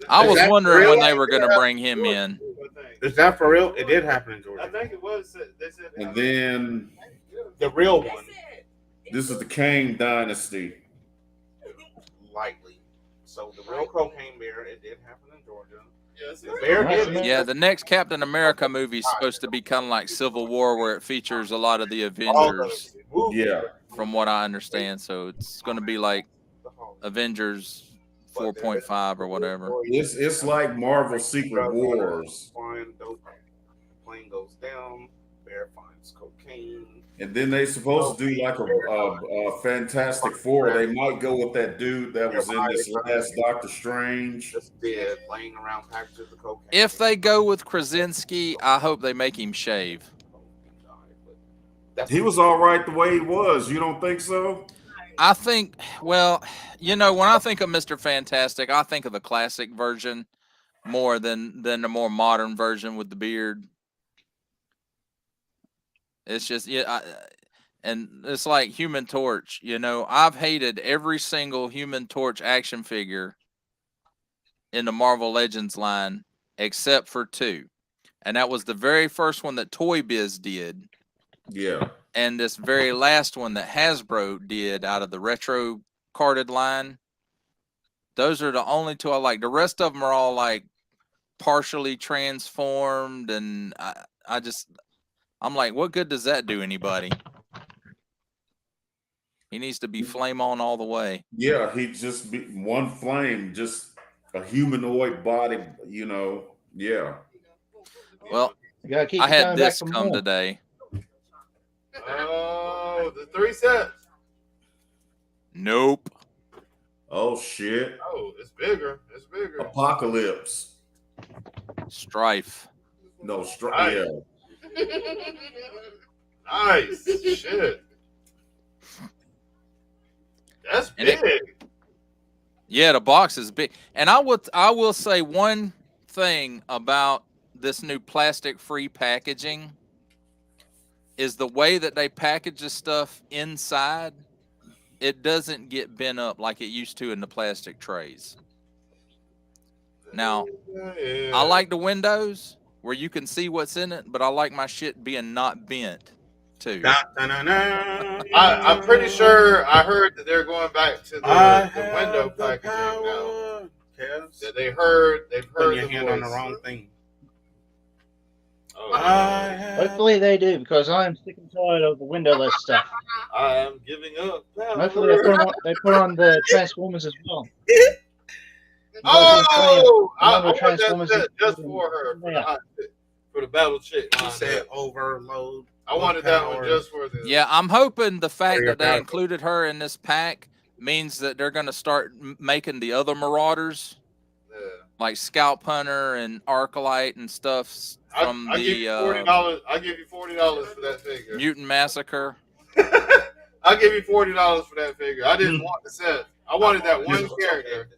I was that wondering real? when they were going to bring him in. Is that for real? It did happen in Georgia. I think it was. They said. And then The real one. this is the Kang Dynasty. Lightly. So the real cocaine bear, it did happen in Georgia. Yes, The bear did. Yeah, the next Captain America movie is supposed to be kind of like Civil War, where it features a lot of the Avengers, Yeah. from what I understand. So it's going to be like Avengers 4.5 or whatever. It's like Marvel Secret Wars. Plane goes down. Bear finds cocaine. And then they supposed to do like a Fantastic Four. They might go with that dude that was in this last Doctor Strange. Just dead, laying around packages of cocaine. If they go with Krasinski, I hope they make him shave. He was all right the way he was. You don't think so? I think, well, you know, when I think of Mr. Fantastic, I think of the classic version more than the more modern version with the beard. It's just, yeah, and it's like Human Torch. You know, I've hated every single Human Torch action figure in the Marvel Legends line except for two. And that was the very first one that Toy Biz did. Yeah. And this very last one that Hasbro did out of the retro carded line. Those are the only two I like. The rest of them are all like partially transformed. And I'm like, what good does that do anybody? He needs to be flame on all the way. Yeah, he'd just be one flame, just a humanoid body, you know. Yeah. Well, I had this come today. Oh, the 3 sets. Nope. Oh shit. Oh, it's bigger. It's bigger. Apocalypse. Strife. No, Strife. Yeah. Nice. Shit. That's big. Yeah, the box is big. And I will say one thing about this new plastic-free packaging is the way that they package the stuff inside. It doesn't get bent up like it used to in the plastic trays. Now, I like the windows where you can see what's in it, but I like my shit being not bent. too. I'm pretty sure I heard that they're going back to the window packaging now. That they've heard Putting your the hand voice. on the wrong thing. Hopefully they do, because I am sick and tired of the windowless stuff. I am giving up. Hopefully they put on the Transformers as well. Oh, I want Transformers that just for her, for the battle chick. She said overload. I wanted that one just for the. Yeah, I'm hoping the fact that they included her in this pack means that they're going to start making the other Marauders, like Scalp Hunter and Arclight and stuff from I'll give you $40. I'll give you $40 for that figure. Mutant Massacre. I'll give you $40 for that figure. I didn't want the set. I wanted that one character.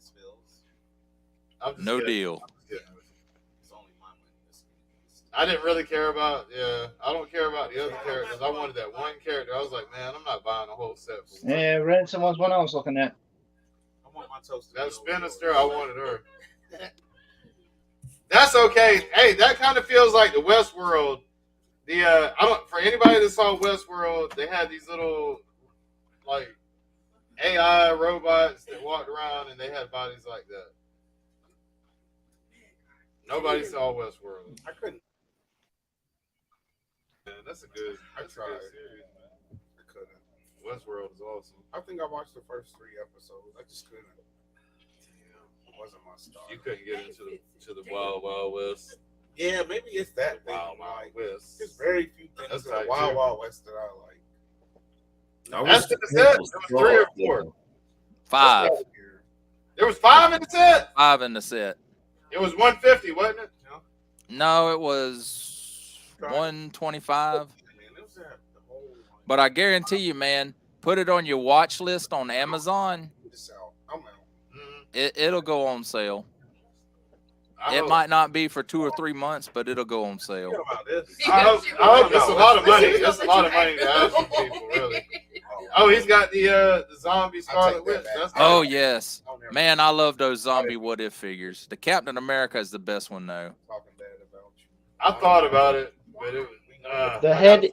No deal. I didn't really care about. I don't care about the other characters. I wanted that one character. I was like, man, I'm not buying a whole set. Yeah, Ransom was one I was looking at. I want my toast. That Spinister, I wanted her. That's okay. Hey, that kind of feels like the Westworld. For anybody that saw Westworld, they had these little like AI robots that walked around and they had bodies like that. Nobody saw Westworld. I couldn't. Man, that's a good series, man. I couldn't. Westworld is awesome. I think I watched the first 3 episodes. I just couldn't. It wasn't my style. You couldn't get into the Wild Wild West. Yeah, maybe it's that thing. Wild Wild West. There's very few things in the Wild Wild West that I like. That's in the set. There was 3 or 4. 5. There was 5 in the set. 5 in the set. It was 150, wasn't it? No, it was 125. But I guarantee you, man, put it on your watch list on Amazon. It'll go on sale. It might not be for 2 or 3 months, but it'll go on sale. I hope it's a lot of money. That's a lot of money to ask for people, really. Oh, he's got the zombie Scarlet Witch. Oh, yes. Man, I love those zombie what if figures. The Captain America is the best one, though. I thought about it, but it was. The head is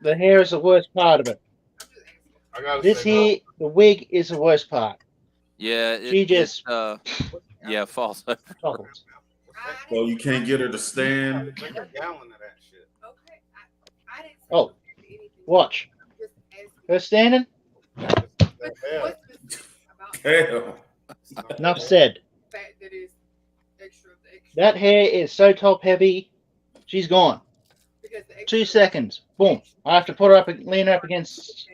the hair is the worst part of it. This here, the wig is the worst part. Yeah, she just falls over. So you can't get her to stand. Oh, watch. Her standing. Damn. Enough said. That hair is so top heavy. She's gone. 2 seconds. Boom. I have to put her up, lean her up against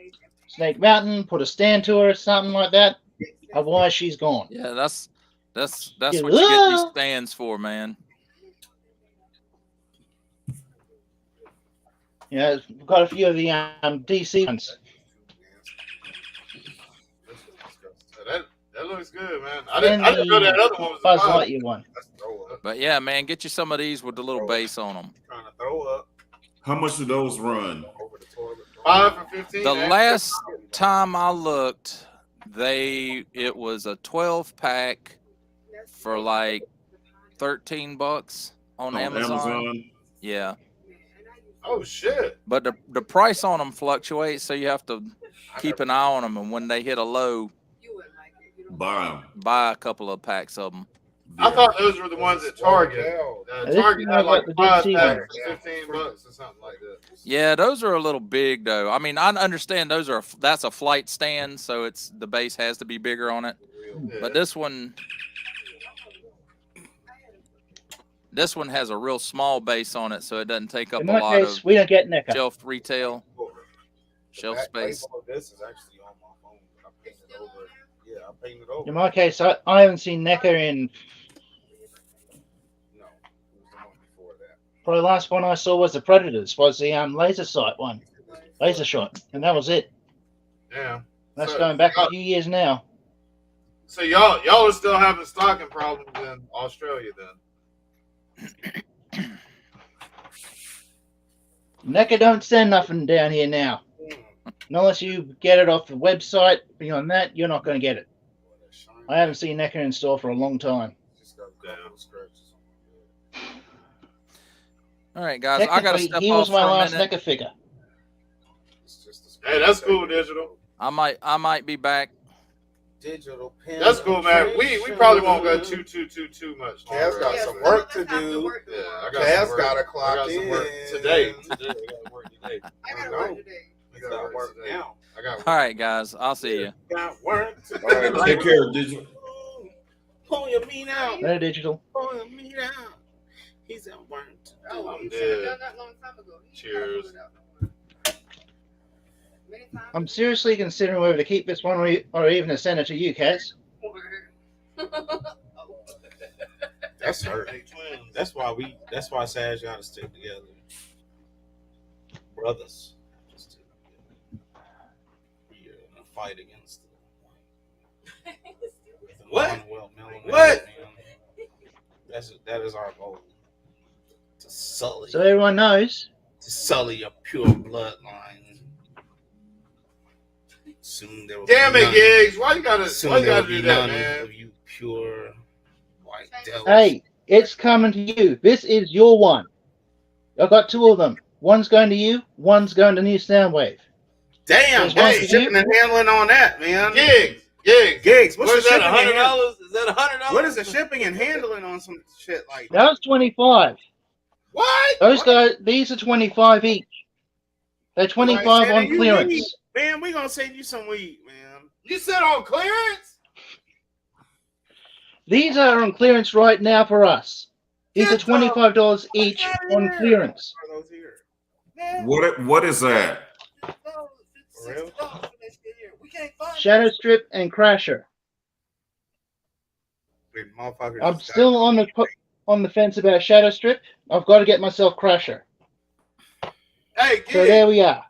Snake Mountain, put a stand to her, something like that. Otherwise, she's gone. Yeah, that's what you get these stands for, man. Yeah, we've got a few of the DC ones. That looks good, man. I didn't know that other one was Buzz Lightyear one. But yeah, man, get you some of these with the little base on them. Trying to throw up. How much do those run? 5 for 15. The last time I looked, it was a 12-pack for like $13 on Amazon. Yeah. Oh shit! But the price on them fluctuates, so you have to keep an eye on them. And when they hit a low, buy a couple of packs of them. I thought those were the ones at Target. Target had like 5 packs, $15 or something like that. Yeah, those are a little big though. I mean, I understand that's a flight stand, so the base has to be bigger on it. But this one has a real small base on it, so it doesn't take up a lot of we don't get NECA. shelf space. This is actually on my phone. I painted over. Yeah, I painted over. In my case, I haven't seen NECA in. No, it was the one before that. Probably the last one I saw was the Predators. Was the laser sight one, laser shot, and that was it. Yeah, that's going back a few years now. So y'all are still having stocking problems in Australia then. NECA don't send nothing down here now. Unless you get it off the website. Beyond that, you're not going to get it. I haven't seen NECA in store for a long time. All right, guys, I got to step he off was my for a last minute. NECA figure. It's just Hey, that's cool, Digital. I might be back. Digital pen. That's cool, man. We probably won't go too much. Kaz got some work to do. Yeah, I Kaz got to clock I got some in. work today. I got to work today. I gotta work today. I got to work now. I got work. All right, guys. I'll see you. Got work to do. All right, take care, Digital. Pull your meat out. Hey, Digital. Pull your meat out. He's at work to do. Oh, I'm you dead. should have done that long time ago. Cheers. I'm seriously considering whether to keep this one or even to send it to you, Kaz. That's hurt. That's why Sag gotta stick together. Brothers. Just to be in a fight against them. What? What? That is our goal. To sully. So everyone knows. To sully your pure bloodline. Soon there will Damn be it, none. Giggs. Why you gotta do that, None man? of you pure white devils. Hey, it's coming to you. This is your one. I've got two of them. One's going to you. One's going to New Soundwave. Damn, There's one hey, for shipping you. and handling on that, man. Giggs. What's What the is that? shipping and $100? Is that $100? What is the shipping and handling on some shit like that? That was 25. What? Those guys. These are 25 each. They're 25 on clearance. Man, we gonna save you some weed, man. You said on clearance? These are on clearance right now for us. These are $25 each on clearance. What is that? Shadow Strip and Crasher. I'm still on the fence about Shadow Strip. I've got to get myself Crasher. Hey, so there we are.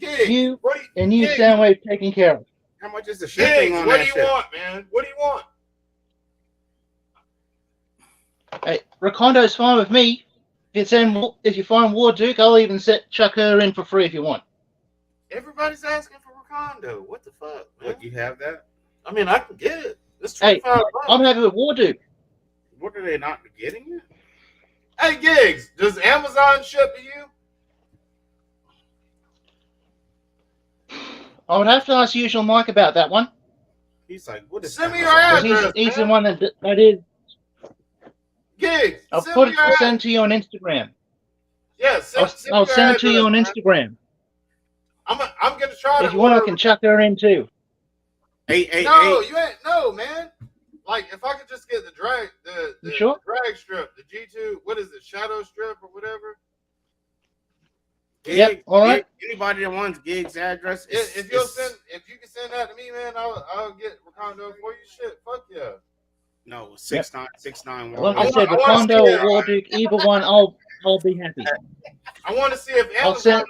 Giggs, You and New Soundwave taken care of. How much is the shipping on what that do you shit? want, man? What do you want? Hey, Rakondo's fine with me. If you find War Duke, I'll even chuck her in for free if you want. Everybody's asking for Rakondo. What the fuck? What, you have that? I mean, I can get it. It's Hey, $25. I'm happy with War Duke. What are they not getting it? Hey, Giggs, does Amazon ship to you? I would have to ask Usual Mike about that one. He's like, what is Send me your Amazon? address. He's the one that is. Giggs, I'll send send to you on Instagram. Yes, I'll send it to you on Instagram. I'm gonna try to. If you want, I can chuck her in too. Hey, you ain't. No, man. Like, if I could just get the drag, the sure? drag strip, the G2, what is it, Shadow Strip or whatever? Yep. All right. Anybody that wants Giggs' address, If you can send that to me, man, I'll get Rakondo for you. Shit, fuck yeah. No, 691. Like I said, Rakondo or War Duke, either one, I'll be happy. I want to see if Amazon.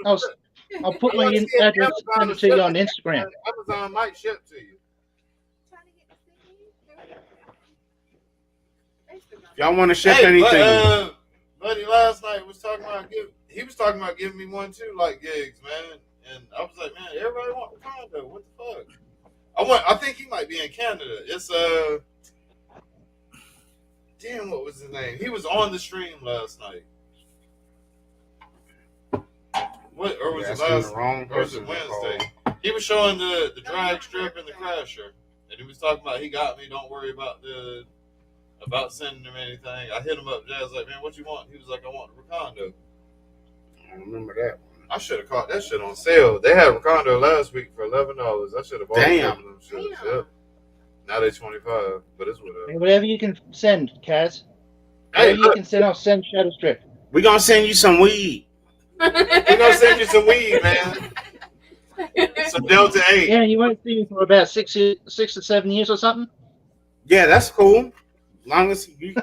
I'll put my address and send it to you on Instagram. Amazon might ship to you. If y'all want to ship anything. Buddy last night was talking about giving me one too, like Giggs, man. And I was like, man, everybody want Rakondo. What the fuck? I think he might be in Canada. It's damn, what was his name? He was on the stream last night. What, or was it last? Or was it Wednesday? He was showing the drag strip and the crasher, and he was talking about he got me. Don't worry about sending him anything. I hit him up. Jazz like, man, what you want? He was like, I want the Rakondo. I remember that one. I should have caught that shit on sale. They had Rakondo last week for $11. I should have bought them shit. Yep. Now they $25, but it's whatever. Hey, whatever you can send, Kaz. Hey, you can send, I'll send Shadow Strip. We're gonna send you some weed. We're gonna send you some weed, man. Some Delta 8. Yeah, you won't see me for about 6 to 7 years or something. Yeah, that's cool. As long as you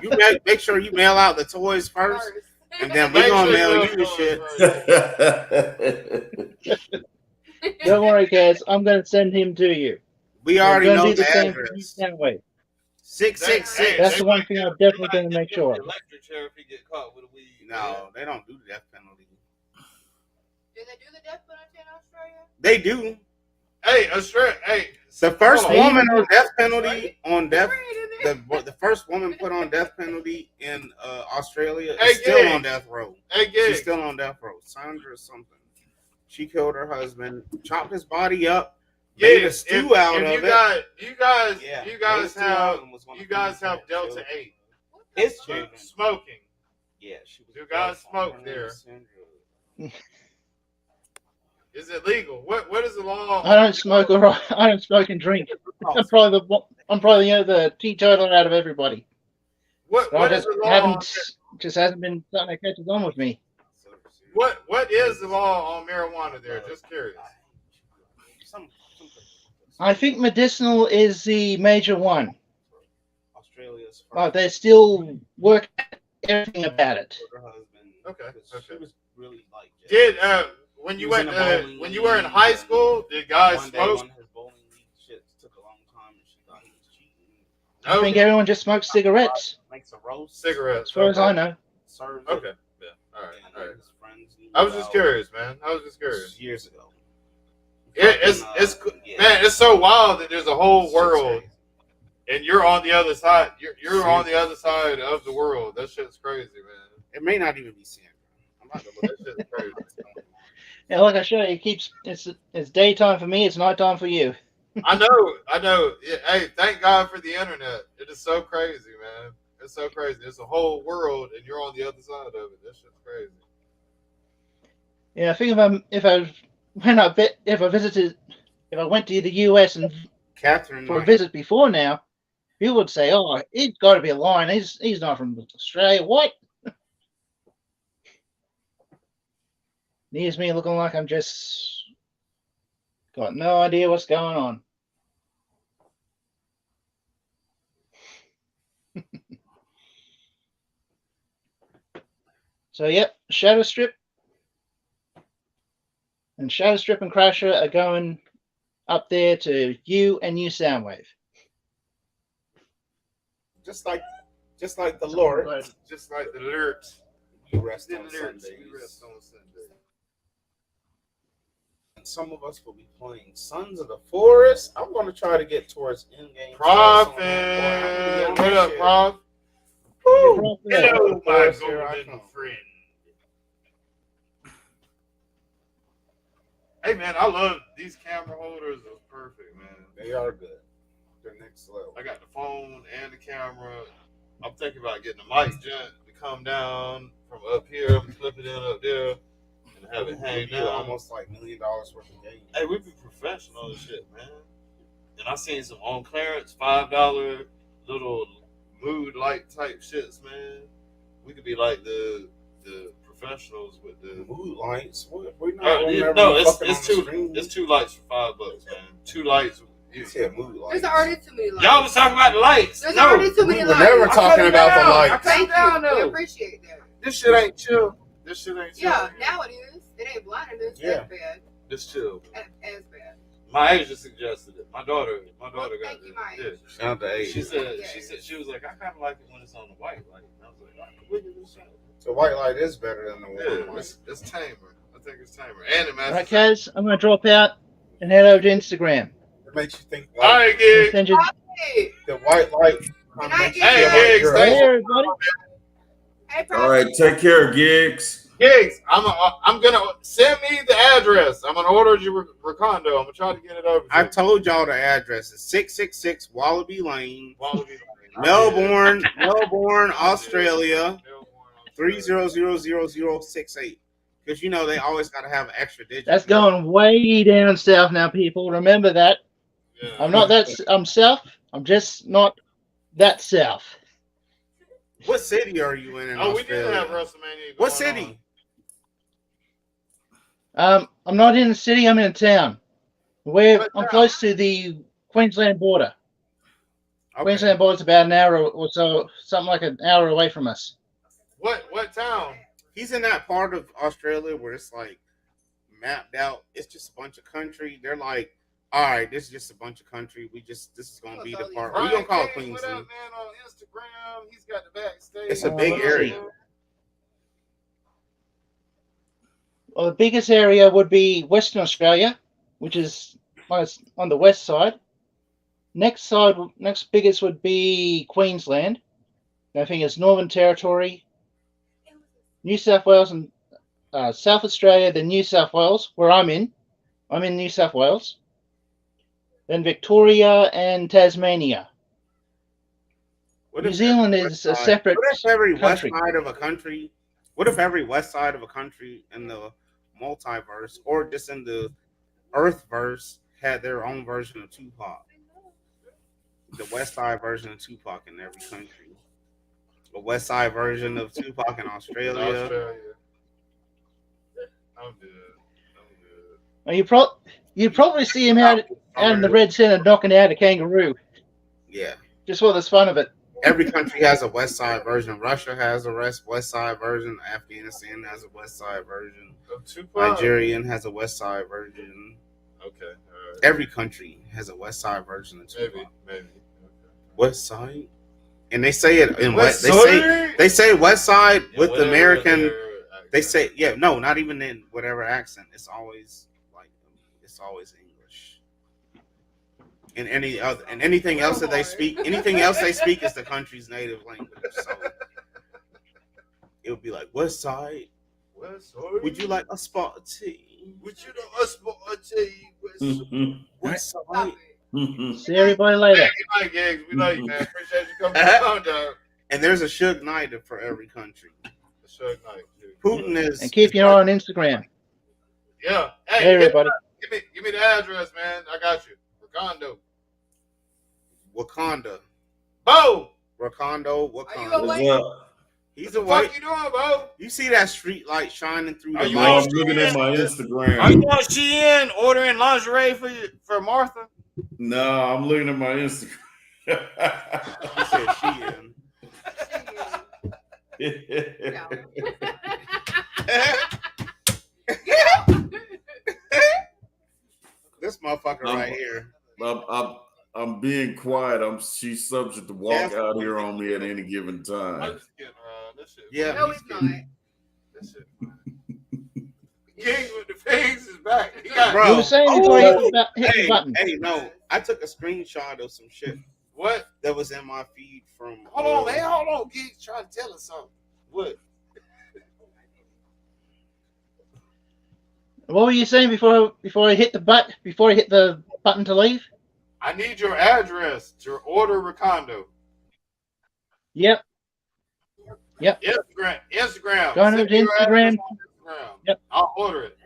make sure you mail out the toys first, and then we're gonna mail you the shit. Don't worry, Kaz. I'm gonna send him to you. We already know do the the same address. 666. That's the one thing I'm definitely gonna make sure. Electric chair if he get caught with a weed. No, they don't do the death penalty. Do they do the death penalty in Australia? They do. Hey, Australia. Hey, the first woman on death penalty the first woman put on death penalty in Australia is still on death row. Hey, she's still on death row. Sandra something. She killed her husband, chopped his body up, made a stew out of it. You guys have Delta 8. His children smoking. Yeah, she was. You guys smoke there. Is it legal? What is the law? I don't smoke or I don't smoke and drink. I'm probably the teetotaler out of everybody. What is the law? Just hasn't been something that catches on with me. What is the law on marijuana there? Just curious. I think medicinal is the major one. Australia's. But they still work everything about it. Okay. She was really like. Did when you were in high school, did guys smoke? I think everyone just smokes cigarettes. Makes a roast. Cigarettes. As far as I know. Okay. Yeah. All right. I was just curious, man. Years ago. It's so wild that there's a whole world, and you're on the other side. You're on the other side of the world. That shit's crazy, man. It may not even be Sandra. I'm not gonna That shit's crazy. Yeah, like I showed you, it's daytime for me. It's nighttime for you. I know. Hey, thank God for the internet. It is so crazy, man. It's so crazy. It's a whole world, and you're on the other side of it. That shit's crazy. Yeah, I think if I went to the US and Catherine for a visit before now, people would say, "Oh, he's got to be lying. He's not from Australia." What? Here's me looking like I'm just got no idea what's going on. So, yep, Shadow Strip and Crasher are going up there to you and New Soundwave. Just like the Lord. Just like the lyrics. You rest on Sundays. And some of us will be playing Sons of the Forest. I'm going to try to get towards in-game. Prophet. What up, Prof? Hello, my golden friend. Hey, man, I love these camera holders. They're perfect, man. They are good. They're next level. I got the phone and the camera. I'm thinking about getting a mic jack to come down from up here, flip it in up there, and have it hang down. Almost like $1 million worth of games. Hey, we be professional and shit, man. And I seen some on clearance $5 little mood light type shits, man. We could be like the professionals with the mood lights. We're not. It's two lights for $5, man. 2 lights. You said mood lights. There's already too many lights. Y'all was talking about the lights. There's already too many lights. We're never talking about the lights. Thank you. We appreciate that. This shit ain't chill. Yeah, now it is. It ain't blinding us. Yeah. That's bad. This chill. As bad. My agent suggested it. My daughter got it. Shout to She said she was like, I kind of like it when it's on the white light. And I was like, look at this shit. The white light is better than the warm light. It's tamer. I think it's tamer. And it matches. All right, guys, I'm going to drop out and head over to Instagram. It makes you think. All right, Gigs. The white light. Hey, Gigs. Hey, everybody. All right, take care, Gigs. Gigs, I'm gonna send me the address. I'm gonna order you Recondo. I'm gonna try to get it over. I told y'all the address is 666 Wallaby Lane, Melbourne, Australia, 300068. Because you know they always got to have an extra digit. That's going way down south now, people. Remember that. Yeah. I'm not that. I'm south. I'm just not that south. What city are you in Australia? We did have WrestleMania. What city? I'm not in the city. I'm in a town. I'm close to the Queensland border. Okay. Queensland border's about an hour or so, something like an hour away from us. What town? He's in that part of Australia where it's like mapped out. It's just a bunch of country. They're like, all right, this is just a bunch of country. This is gonna be the part. We're gonna call it Queensland. What up, man? On Instagram, he's got the backstage. It's a big area. Well, the biggest area would be Western Australia, which is on the west side. Next biggest would be Queensland. I think it's Northern Territory, New South Wales, and South Australia, then New South Wales, where I'm in. I'm in New South Wales. Then Victoria and Tasmania. New Zealand is a separate What if every country. west side of a country? What if every west side of a country in the multiverse or just in the Earthverse had their own version of Tupac? The west side version of Tupac in every country. The west side version of Tupac in Australia. I'm good. Well, you'd probably see him out in the red centre knocking out a kangaroo. Yeah. Just for the fun of it. Every country has a west side version. Russia has a west side version. Afghanistan has a west side version. Nigerian has a west side version. Okay. All right. Every country has a west side version of Tupac. Maybe. Okay. West side, and they say it in west. They say west side with the American. They say not even in whatever accent. It's always English. And anything else that they speak, is the country's native language. So it would be like West Side. Would you like a spot of tea? Would you like a spot of tea? West Side. See everybody later. Good night, Gigs. We like you, man. Appreciate you coming down, dog. And there's a Suge Knight for every country. A Suge Knight. Putin is. And keep your eye on Instagram. Yeah. Hey everybody. Give me the address, man. I got you. Wakanda. Bo. Wakanda. He's a what you doing, Bo? You see that street light shining through the I'm looking at my Instagram. Are you on Shein ordering lingerie for Martha? No, I'm looking at my Instagram. He said Shein. This motherfucker right here. I'm being quiet. She's subject to walk out here on me at any given time. I'm just getting around. This shit. Yeah. No, it's not. This shit. King with the pigs is back. He got Bro. You were saying before you hit the button. Hey, no. I took a screenshot of some shit. What? That was in my feed from. Hold on, man. Hold on. Geeks trying to tell us something. What? What were you saying before I hit the button to leave? I need your address to order Recondo. Yep. Instagram. Go on to Instagram. Yep. I'll order it.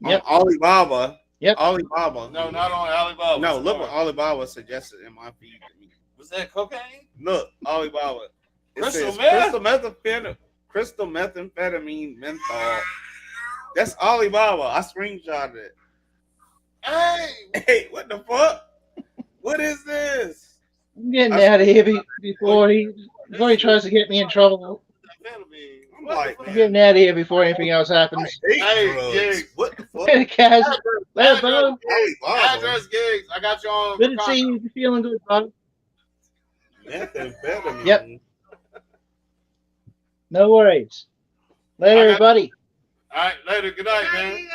Yep. On Alibaba. Yep. Alibaba. No, not on Alibaba. No, look what Alibaba suggested in my feed to me. Was that cocaine? Look, Alibaba. It Crystal says crystal methamphetamine menthol. That's Alibaba. I screenshotted it. Hey, what the fuck? What is this? I'm getting out of here before he tries to get me in trouble. I'm like, I'm getting out of here before anything else happens. Hey, what the fuck? Hey, Kaz. Let go. Address Gigs. I got you on. Good to see you. You're feeling good, bud. Methamphetamine. Yep. No worries. Later, everybody. All right, later. Good night, man.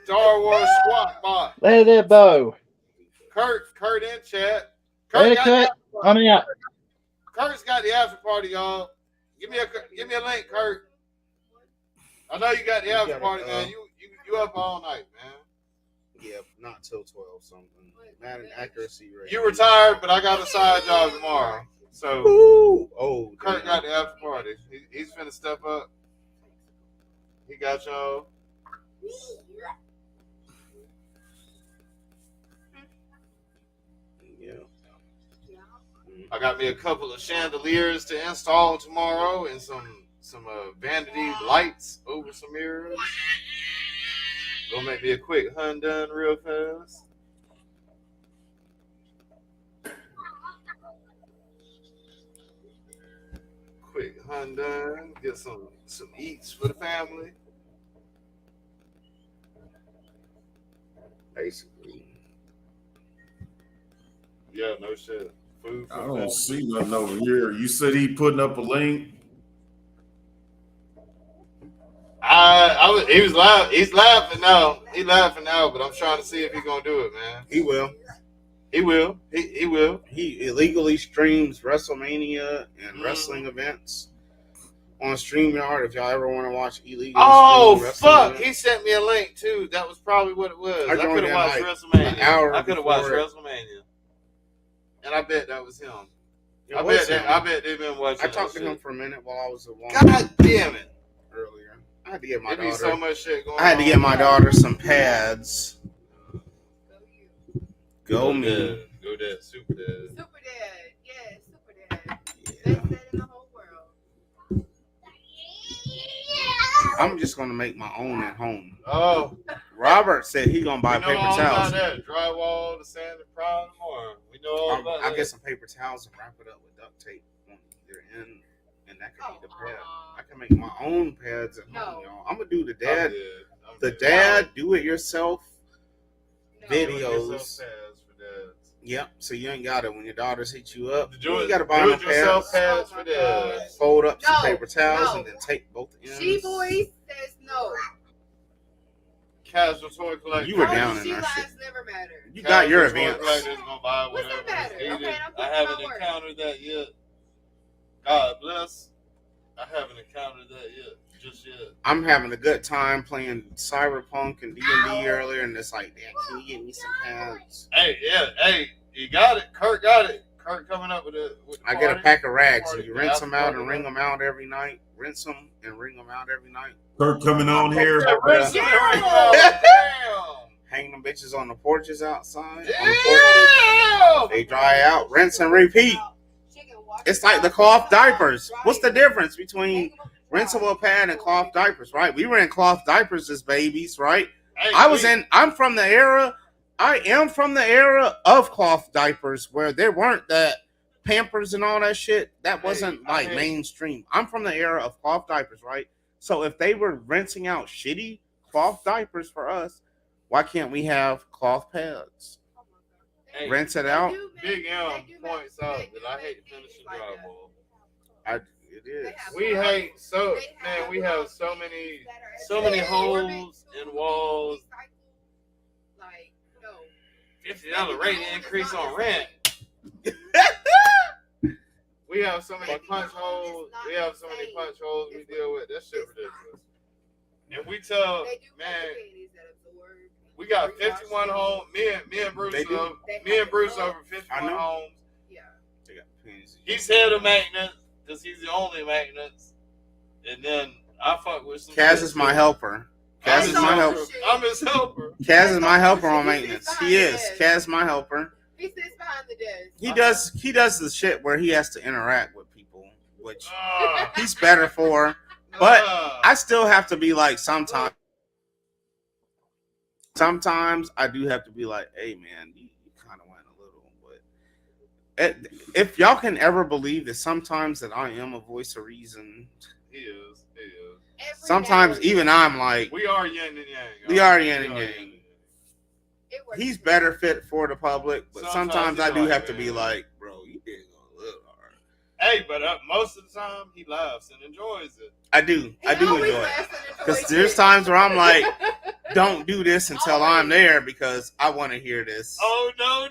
Star Wars Squat Bot. Later there, Bo. Kurt in chat. Later, Kurt. I'm out. Kurt's got the after party, y'all. Give me a link, Kurt. I know you got the after party, man. You up all night, man. Yeah, not till 12 something. Not an accuracy rate. You retired, but I got a side job tomorrow. So Kurt got the after party. He's finna step up. He got y'all. Yeah. I got me a couple of chandeliers to install tomorrow and some vanity lights over some mirrors. Gonna make me a quick hunt done real fast. Quick hunt done. Get some eats for the family. Basically. Yeah, no shit. Food for I the don't family. see nothing over here. You said he putting up a link. He was laughing. He's laughing now. He's laughing now, but I'm trying to see if he's gonna do it, man. He will. He will. He will. He illegally streams WrestleMania and wrestling events on StreamYard if y'all ever want to watch illegal. Oh fuck! He sent me a link too. That was probably what it was. I could have watched WrestleMania. I could have watched WrestleMania, and I bet that was him. I bet they've been watching. I talked to him for a minute while I was at Walmart. God damn it! Earlier, I had to get my daughter. So much shit going on. I had to get my daughter some pads. Go me. Go dad. Super dad. Super dad. Yeah, super dad. Best dad in the whole world. I'm just gonna make my own at home. Oh. Robert said he gonna buy paper all towels. About that. Drywall, the sand, and pride, and more. We know all about that. I'll get some paper towels and wrap it up with duct tape on either end, and that can be the pad. I can make my own pads at home, y'all. I'm gonna do the dad, do it yourself videos. Yep. So you ain't got it when your daughters hit you up. You gotta buy them pads for dads. Fold up some paper towels and then tape both ends. She boy says no. Casual toy collector. You were down in that shit. Never matter. You got your events. Gonna buy whatever is needed. Okay, I haven't encountered that yet. God bless. I haven't encountered that yet. Just yet. I'm having a good time playing Cyberpunk and D&D earlier, and it's like, damn, can you get me some pads? Hey, you got it. Kurt got it. Kurt coming up with it. I get a pack of rags, and you rinse them out and wring them out every night. Rinse them and wring them out every night. Kurt coming on here. Hang them bitches on the porches outside. They dry out. Rinse and repeat. It's like the cloth diapers. What's the difference between rinsable pad and cloth diapers, right? We were in cloth diapers as babies, right? I am from the era of cloth diapers where there weren't that Pampers and all that shit. That wasn't like mainstream. I'm from the era of cloth diapers, right? So if they were rinsing out shitty cloth diapers for us, why can't we have cloth pads? Rinse it out. Big M points out that I hate finishing drywall. It is. We have so many holes in walls. $50 rate increase on rent. We have so many punch holes. We deal with. That shit ridiculous. If we tell we got 51 homes. Me and Bruce over 51 homes. Yeah. He's head of maintenance because he's the only maintenance. And then I fuck with some. Kaz is my helper. Kaz is my helper. I'm his helper. Kaz is my helper on maintenance. He is. Kaz my helper. He sits behind the desk. He does the shit where he has to interact with people, which he's better for. But I still have to be like sometimes I do have to be like, hey man, you kind of went a little. But if y'all can ever believe that sometimes that I am a voice of reason. He is. Sometimes even I'm like, we are yin and yang. We are yin and yang. He's better fit for the public, but sometimes I do have to be like, bro, you did go a little hard. Hey, but most of the time he laughs and enjoys it. I do enjoy it. Because there's times where I'm like, don't do this until I'm there because I want to hear this. Oh, no.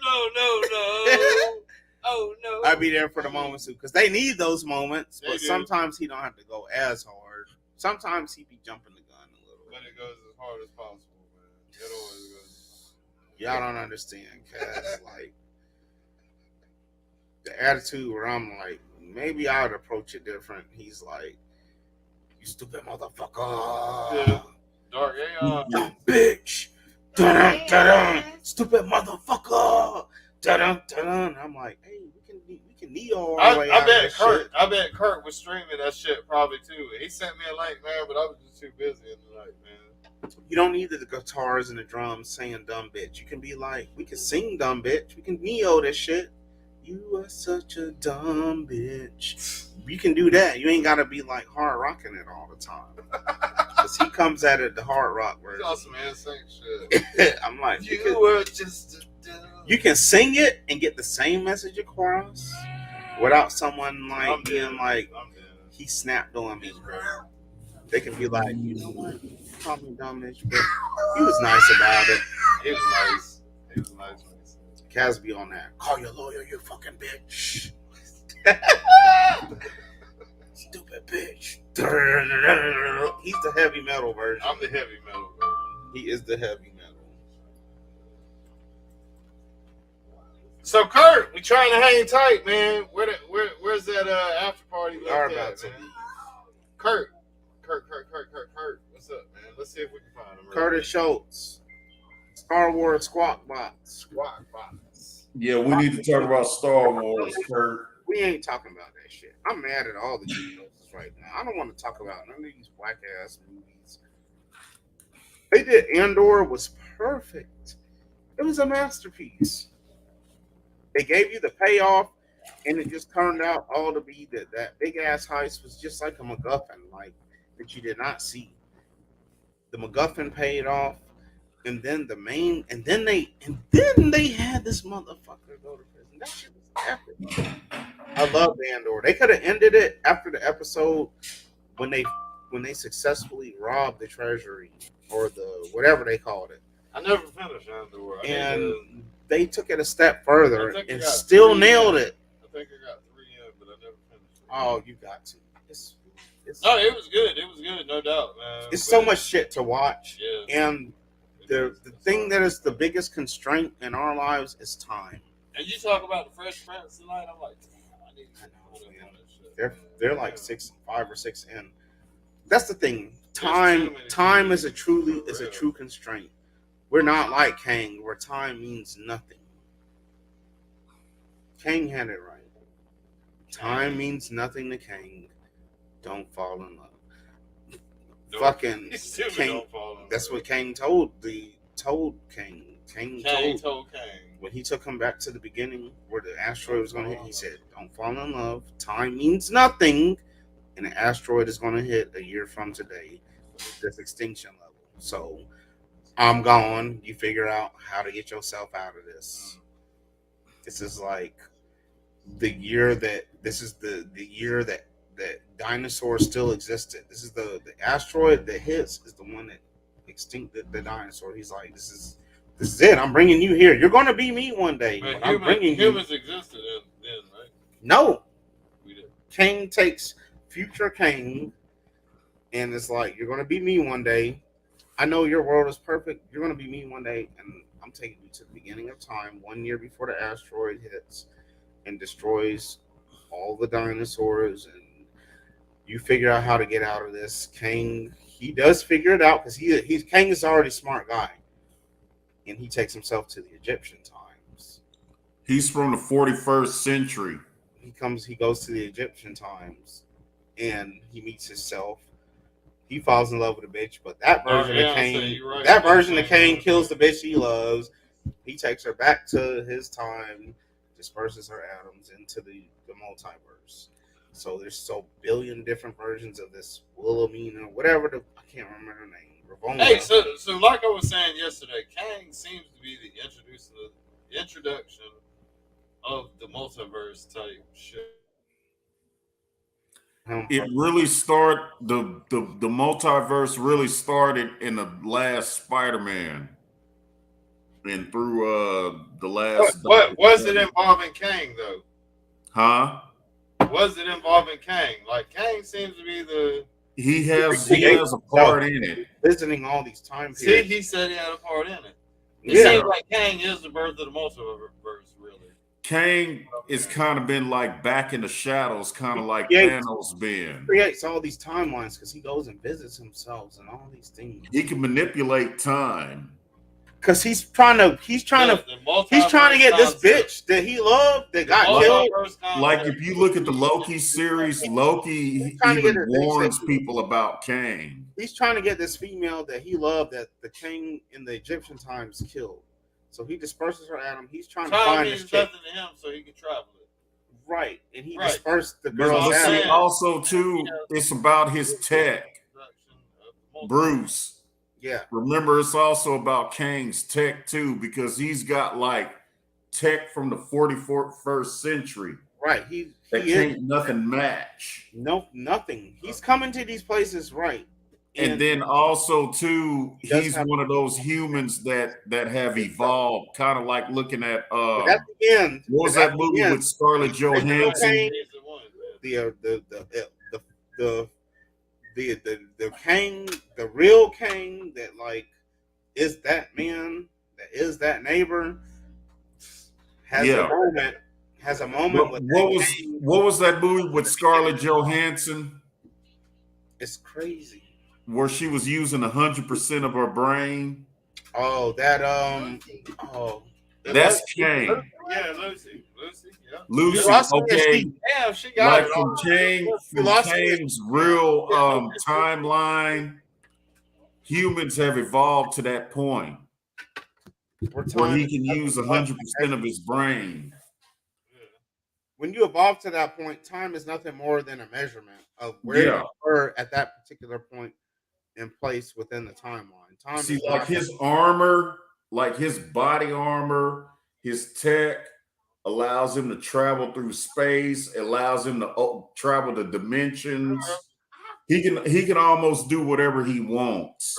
Oh, no. I'll be there for the moments too. Because they need those moments, but sometimes he don't have to go as hard. Sometimes he be jumping the gun a little. But it goes as hard as possible, man. It always goes. Y'all don't understand, Kaz. Like, the attitude where I'm like, maybe I would approach it different. He's like, you stupid motherfucker. Yeah. Dark AI. You bitch. Dun dun. Stupid motherfucker. Dun dun. I'm like, hey, we can Neo our way out of this shit. I bet Kurt was streaming that shit probably too. He sent me a link, man, but I was just too busy in the night, man. You don't need the guitars and the drums saying dumb bitch. You can be like, we can sing dumb bitch. We can Neo this shit. You are such a dumb bitch. You can do that. You ain't got to be like hard rocking it all the time. Because he comes at it the hard rock version. That's some insane shit. I'm like, you were just a dumb. You can sing it and get the same message across without someone like being like, he snapped on me. They can be like, you know what? You called me dumb bitch, but he was nice about it. It was nice. Kaz be on that. Call your lawyer, you fucking bitch. Stupid stupid bitch. He's the heavy metal version. I'm the heavy metal version. He is the heavy metal. So Kurt, we trying to hang tight, man. Where's that after party? We are about to man? Kurt. What's up, man? Let's see if we can find him. Curtis Schultz, Star Wars Squawk Box. Yeah, we need to talk about Star Wars, Kurt. We ain't talking about that shit. I'm mad at all the videos right now. I don't want to talk about none of these whack ass movies. They did Andor was perfect. It was a masterpiece. They gave you the payoff, and it just turned out all to be that big ass heist was just like a MacGuffin, like that you did not see. The MacGuffin paid off, and then they had this motherfucker go to prison. That shit was epic. I love Andor. They could have ended it after the episode when they successfully robbed the treasury or the whatever they called it. I never finished Andor. And they took it a step further and still nailed it. I think I got 3 in, but I never finished it. Oh, you got to. No, it was good. It was good, no doubt, man. It's so much shit to watch. Yeah. And the thing that is the biggest constraint in our lives is time. And you talk about the Fresh Prince tonight, I'm like, I need to know. They're like 5 or 6 in. That's the thing. Time is a true constraint. We're not like Kang, where time means nothing. Kang had it right. Time means nothing to Kang. Don't fall in love. Fucking Kang. That's what Kang told Kang. Kang told Kang when he took him back to the beginning where the asteroid was going to hit. He said, "Don't fall in love. Time means nothing, and the asteroid is going to hit a year from today. This extinction level. So I'm gone. You figure out how to get yourself out of this. This is like the year that dinosaurs still existed. This is the asteroid that hits is the one that extincted the dinosaur. He's like, this is it. I'm bringing you here. You're going to be me one day. But I'm bringing humans existed then, right? No. We did. Kang takes future Kang, and it's like, you're going to be me one day. I know your world is perfect. You're going to be me one day, and I'm taking you to the beginning of time, 1 year before the asteroid hits and destroys all the dinosaurs, and you figure out how to get out of this. Kang, he does figure it out because Kang is already a smart guy, and he takes himself to the Egyptian times. He's from the 41st century. He goes to the Egyptian times, and he meets himself. He falls in love with a bitch, but that version of Kang, Kang kills the bitch he loves. He takes her back to his time, disperses her atoms into the multiverse. So there's so billion different versions of this Wilhelmina, whatever I can't remember her name. Ravonna. Hey, so like I was saying yesterday, Kang seems to be the introduction of the multiverse type shit. It really the multiverse really started in the last Spider-Man and through the last. What was it involving Kang though? Huh? Was it involving Kang? Like Kang seems to be the. He has a part in it. Visiting all these time See, periods. he said he had a part in it. It seems like Kang is the birth of the multiverse, really. Kang is kind of been like back in the shadows, kind of like Thanos been. Creates all these timelines because he goes and visits himself and all these things. He can manipulate time. Because he's trying to get this bitch that he loved that got killed. Like if you look at the Loki series, Loki even warns people about Kang. He's trying to get this female that he loved that the king in the Egyptian times killed. So he disperses her atom. He's trying to find this chick. Nothing to him, so he can travel it. Right, and he dispersed the girl's atom. Also, too, it's about his tech. Bruce. Yeah. Remember, it's also about Kang's tech too, because he's got like tech from the 41st century. Right. That can't nothing match. No, nothing. He's coming to these places, right? And then also too, he's one of those humans that have evolved, kind of like looking at at the end. What was that movie with Scarlett Johansson? The the Kang, the real Kang that like is that man, that is that neighbor, has a moment with what was that movie with Scarlett Johansson? It's crazy. Where she was using 100% of her brain. Oh, that that's Kang. Yeah, Lucy. Yeah. Lucy, okay. Damn, she got like from Kang's real timeline, humans have evolved to that point where he can use 100% of his brain. When you evolve to that point, time is nothing more than a measurement of where you were at that particular point in place within the timeline. Time See, like his armor, like his body armor, his tech allows him to travel through space, allows him to travel the dimensions. He can almost do whatever he wants.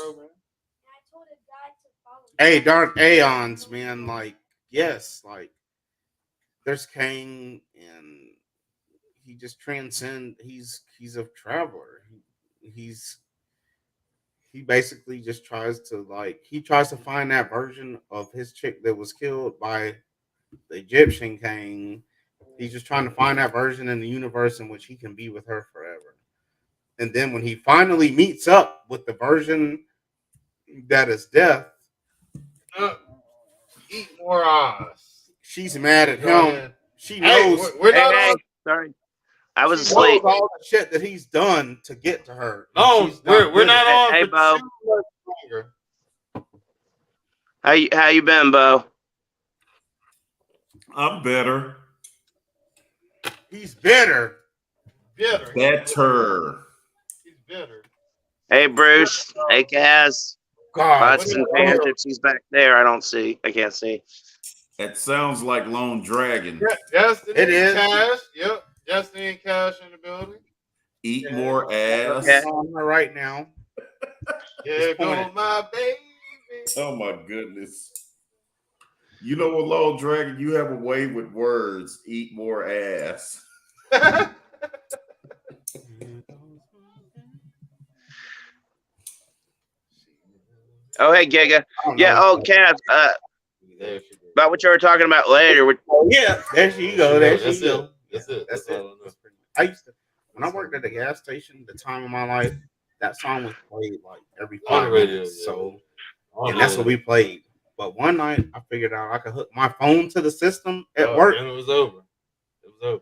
Hey, Dark Aeons, man, like, yes, like there's Kang and he just transcends. He's a traveler. He basically just tries to find that version of his chick that was killed by the Egyptian Kang. He's just trying to find that version in the universe in which he can be with her forever. And then when he finally meets up with the version that is death, eat more ass. She's mad at him. She knows. We're not. Sorry, I was she asleep. knows all the shit that he's done to get to her. No, we're not on. Hey, Bo. How you been, Bo? I'm better. He's better. Better. He's better. Hey, Bruce. Hey, Kaz. God, and Panthers. He's back there. I can't see. That sounds like Lone Dragon. Justin It is. Cash. Yep. Justin and Cash in the building. Eat more ass. Yeah. On her right now. Yeah, go my baby. Oh my goodness. You know what, Lone Dragon? You have a way with words. Eat more ass. Oh, hey, Giga. Yeah, Kaz. About what you were talking about later. Yeah, there she go. There she go. That's it. That's it. I used to, when I worked at a gas station, the time of my life, that song was played like every 5 minutes. So, and that's what we played. But one night, I figured out I could hook my phone to the system at work. And it was over.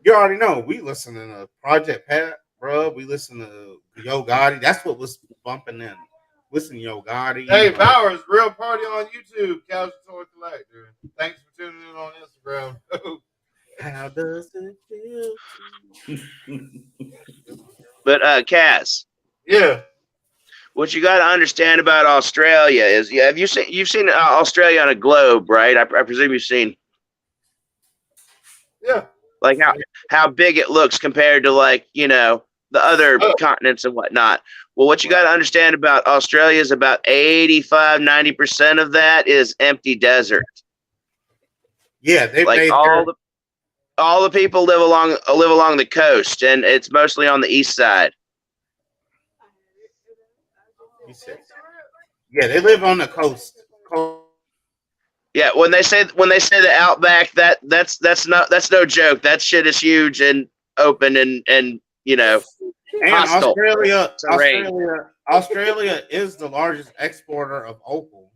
You already know. We listening to Project Pat, bro. We listen to Yo Gotti. That's what was bumping in. Listen to Yo Gotti. Hey, Bowers, real party on YouTube. Casual Toy Collector. Thanks for tuning in on Instagram. How does it feel? But Kaz. Yeah. What you got to understand about Australia is, you've seen Australia on a globe, right? I presume you've seen. Yeah. Like how big it looks compared to the other continents and whatnot. Well, what you got to understand about Australia is about 85-90% of that is empty desert. Yeah, they like all the people live along the coast, and it's mostly on the east side. Yeah, they live on the coast. Yeah, when they say the outback, that's no joke. That shit is huge and open and And hostile. Australia is the largest exporter of opal.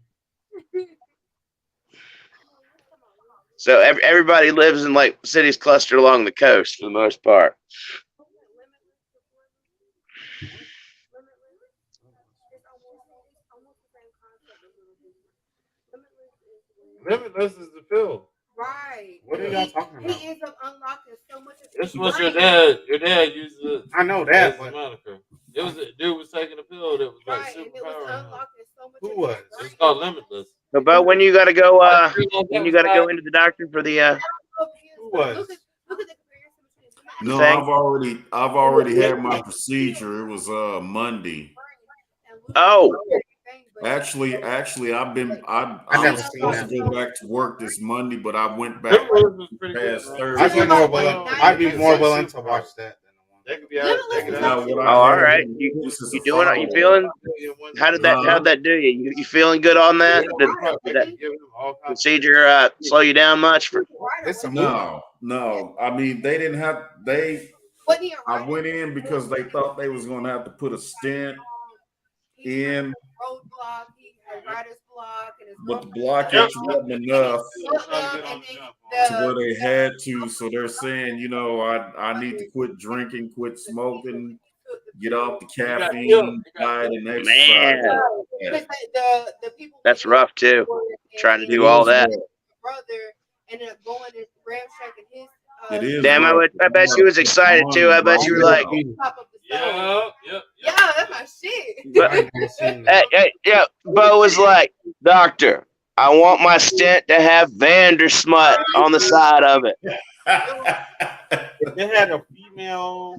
So everybody lives in like cities clustered along the coast for the most part. Limitless is the film. Right. What are y'all talking about? He ends up unlocking so much of This his was brain. your dad used it. I know that, as but moniker. It was a dude was taking a pill that was like Right, and it was superpower. unlocking so much who of was? his It's called Limitless. So, but when you got to go, into the doctor for the Who was? Look at the comparison between No, Thing. I've already had my procedure. It was Monday. Oh. Actually, I'm supposed to go back to work this Monday, but I went back past Thursday. I'd be more willing to watch that than the one. They could be out. Oh, all right. You doing? Are you feeling? How did that do you? You feeling good on that? Did that procedure slow you down much? No. I mean, they didn't have I went in because they thought they was going to have to put a stent in. Roadblock, he had writer's block, and his but the blockage wasn't enough to where they had to. So they're saying, I need to quit drinking, quit smoking, get off the caffeine, diet, and exercise. Man, that's rough too. Trying to do all that. Brother ended up going and ramshacking his. It is. Damn, I bet she was excited too. I bet you were like, yeah, that's my shit. But, Bo was like, Doctor, I want my stent to have Vandersmut on the side of it. If they had a female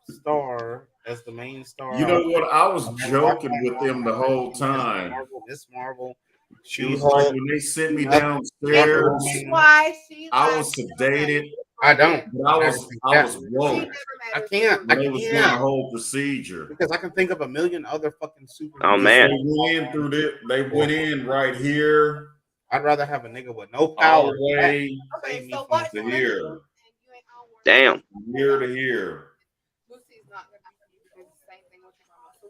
star as the main star, you know what? I was joking with them the whole time. Miss Marvel. She was like, when they sent me downstairs, I was sedated. I don't. I was woke. I can't. They was doing a whole procedure because I can think of a million other fucking super. Oh man, they went in right here. I'd rather have a nigga with no power. All the way to here. Damn. Here to here.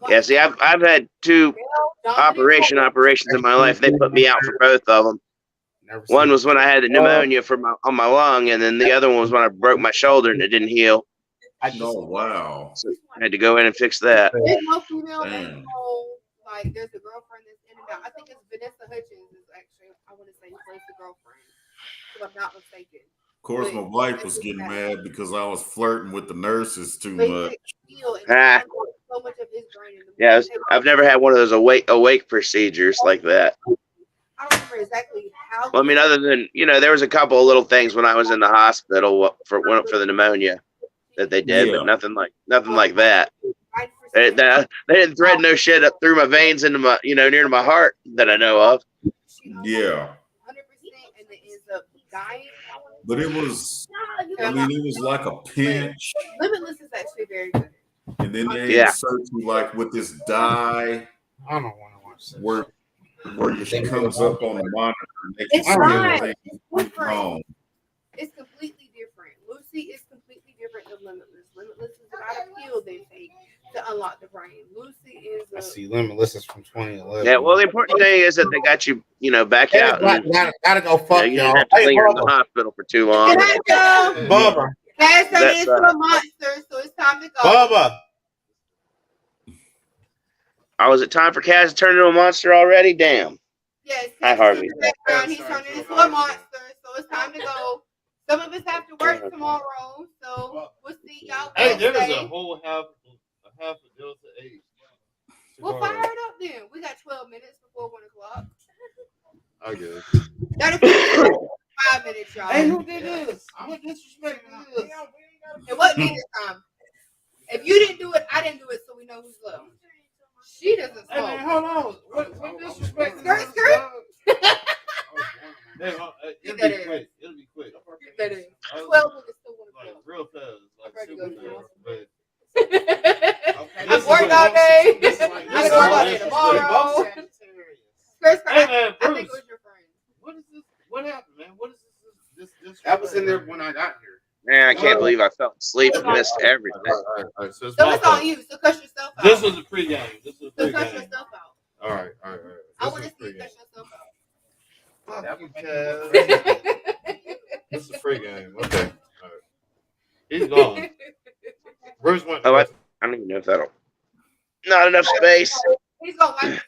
Yeah, see, I've had two operations in my life. They put me out for both of them. One was when I had the pneumonia on my lung, and then the other one was when I broke my shoulder and it didn't heal. Oh wow! So I had to go in and fix that. There's no female like there's a girlfriend that's in and out. I think it's Vanessa Hutchins is actually I want to say plays the girlfriend, if I'm not mistaken. Of course, my wife was getting mad because I was flirting with the nurses too much. Yeah, I've never had one of those awake procedures like that. I don't remember exactly how. Well, I mean, other than there was a couple of little things when I was in the hospital for the pneumonia that they did, but nothing like that. They didn't thread no shit up through my veins into my near to my heart that I know of. Yeah. 100% and it ends up dying. But it was, it was like a pinch. Limitless is actually very good. And then they insert you like with this dye. I don't want to watch this. Where she comes up on the monitor. It's not. It's completely different. Lucy is completely different than Limitless. Limitless is about a pill they take to unlock the brain. Lucy is. I see Limitless is from 2011. Yeah, well, the important thing is that they got you, back out. Gotta go fuck you didn't have to linger in the hospital for too long. Bubba. Cass turned into a monster, so it's time to go. Bubba. Oh, is it time for Cass to turn into a monster already? Damn. Yes. Hi, Harvey. He's turning into a monster, so it's time to go. Some of us have to work tomorrow, so we'll see y'all. Hey, there is a whole half a Delta 8. We'll fire it up then. We got 12 minutes before 1 o'clock. I guess. 5 minutes, y'all. Hey, who did this? What disrespect is this? It wasn't me this time. If you didn't do it, I didn't do it, so we know who's left. She doesn't smoke. Hey, man, hold on. What disrespect? Skirt. It'll be quick. It'll be quick. 12 minutes still want to go. Real fast. Like super fast. I'm working all day. I'm going to work all day tomorrow. Skirt. Hey, man, I think it was your friend. What is this? What happened, man? What is this? That was in there when I got here. Man, I can't believe I fell asleep and missed everything. All right, so it's on you. So cuss yourself out. This was a pregame. So cuss yourself out. All right. I want to see you cuss yourself out. This is a free game. Okay. All right. He's gone. Bruce went. Oh, I don't even know if that'll. Not enough space. He's gonna wipe his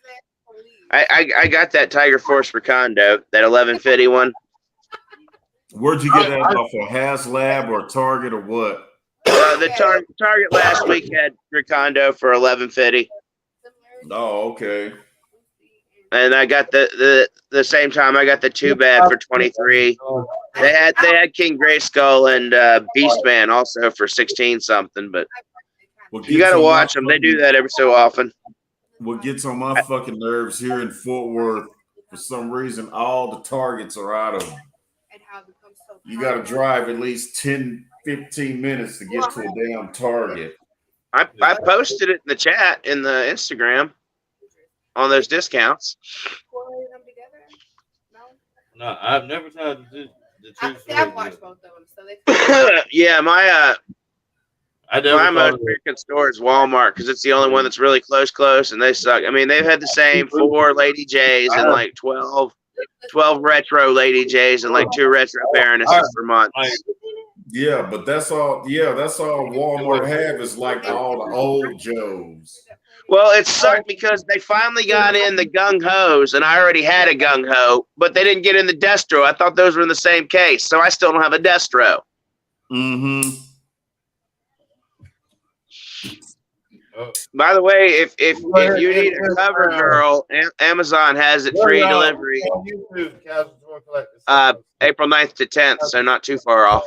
ass. I got that Tiger Force for condo, that 1150 one. Where'd you get that off of HasLab or Target or what? The Target last week had Recondo for 1150. Oh, okay. And I got the same time I got the 2 bad for 23. They had King Grayskull and Beastman also for 16 something, but you got to watch them. They do that every so often. What gets on my fucking nerves here in Fort Worth, for some reason, all the Targets are out of You got to drive at least 10, 15 minutes to get to a damn Target. I posted it in the chat in the Instagram on those discounts. No, I've never tried the I've watched both of them, so they. Yeah, my never most frequent store is Walmart because it's the only one that's really close, and they suck. I mean, they've had the same 4 Lady J's and like 12 retro Lady J's and like 2 retro Baronesses per month. Yeah, but that's all. Yeah, that's all Walmart have is like all the old Joes. Well, it sucked because they finally got in the gung hos, and I already had a gung ho, but they didn't get in the Destro. I thought those were in the same case, so I still don't have a Destro. Mm-hmm. By the way, if you need a cover girl, Amazon has it free delivery. April 9th to 10th, so not too far off.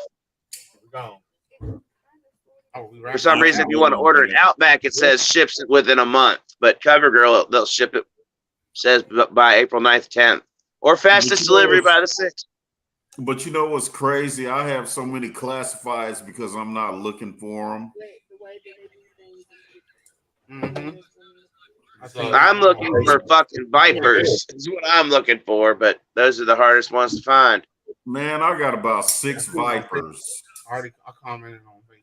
For some reason, if you want to order it Outback, it says ships it within a month. But CoverGirl, they'll ship it, says by April 9th, 10th. Or fastest delivery by the 6th. But you know what's crazy? I have so many classifieds because I'm not looking for them. Mm-hmm. I'm looking for fucking Vipers. That's what I'm looking for, but those are the hardest ones to find. Man, I got about 6 Vipers. I commented on Facebook.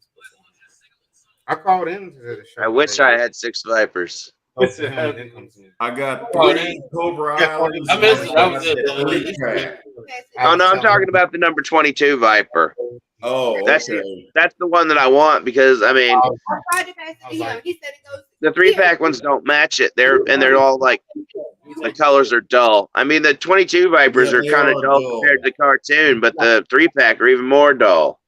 I called into the show. I wish I had 6 Vipers. I got 3 Cobra Islands. I missed it. Oh no, I'm talking about the number 22 Viper. Oh, that's the one that I want because I mean, the 3-pack ones don't match it. They're all like the colors are dull. I mean, the 22 Vipers are kind of dull compared to the cartoon, but the 3-pack are even more dull.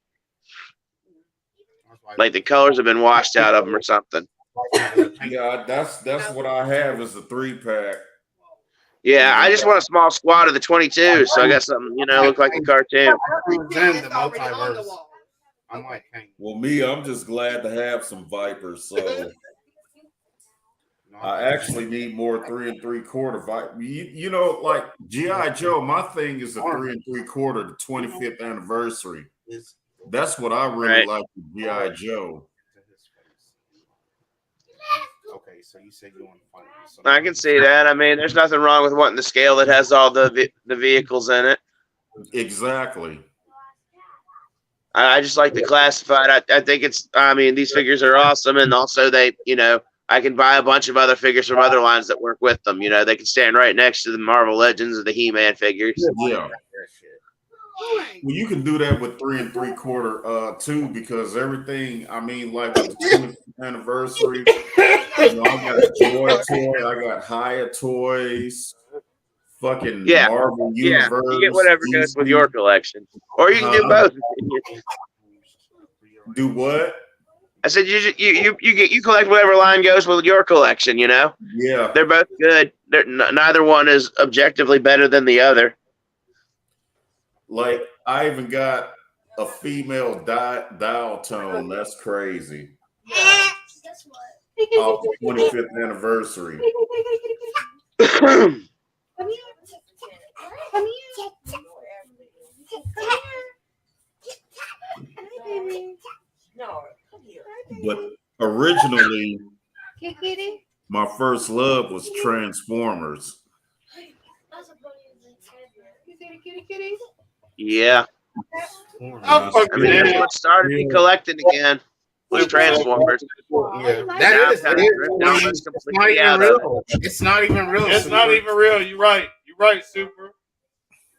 Like the colors have been washed out of them or something. Yeah, that's what I have is a 3-pack. Yeah, I just want a small squad of the 22, so I got something, look like a cartoon. Well, I'm just glad to have some Vipers. So I actually need more 3 3/4 Viper. You know, like G.I. Joe, my thing is the 3 3/4, the 25th anniversary. That's what I really like with G.I. Joe. Okay, so you said you want to find me. I can see that. I mean, there's nothing wrong with wanting the scale that has all the vehicles in it. Exactly. I just like the classified. I think these figures are awesome, and also they, I can buy a bunch of other figures from other lines that work with them. They can stand right next to the Marvel Legends or the He-Man figures. Yeah. Well, you can do that with 3 3/4 too, because everything. I mean, like with the 20th anniversary, I got a Joy toy, I got Haya toys, fucking Marvel Universe. You get whatever goes with your collection, or you can do both. Do what? I said you collect whatever line goes with your collection. Yeah, they're both good. Neither one is objectively better than the other. Like, I even got a female dial tone. That's crazy. Off the 25th anniversary. But originally, my first love was Transformers. Yeah. I mean, that's what started me collecting again. Was Transformers. Yeah. It's not even real. It's not even real. It's not even real. You're right. You're right, Super.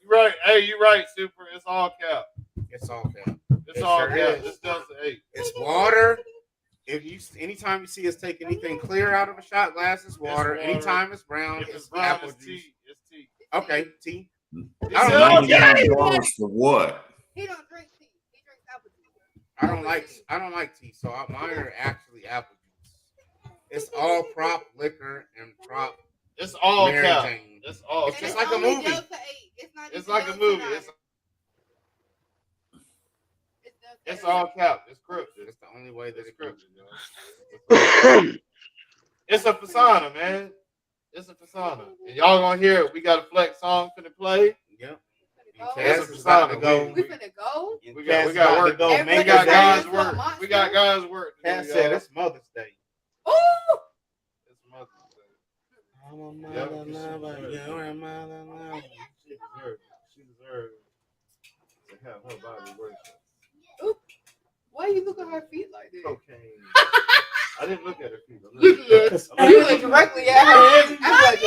You're right. Hey, you're right, Super. It's all cap. It's all cap. It's all cap. This does the It's water. Anytime you see us take anything clear out of a shot glass, it's water. Anytime it's brown, it's apple juice. It's tea. Okay, tea. I don't know for what. He don't drink tea. He drinks apple juice. I don't like tea, so mine are actually apple juice. It's all prop liquor and prop. It's all Mary cap. Jane. It's all. It's just like a movie. It's like a movie. It's all cap. It's scripted. It's the only way that it's scripted. It's a persona, man. It's a persona. And y'all gonna hear it. We got a flex song finna play. Yeah. Cass is about to go. We finna go. We got work. We got guys work. We got guys work. Cass said it's Mother's Day. Ooh. It's Mother's Day. I'm a mother lover. You're a mother lover. She deserves to have her body worship. Ooh. Why you look at her feet like that? Cocaine. I didn't look at her feet. You look directly at her. I'm like,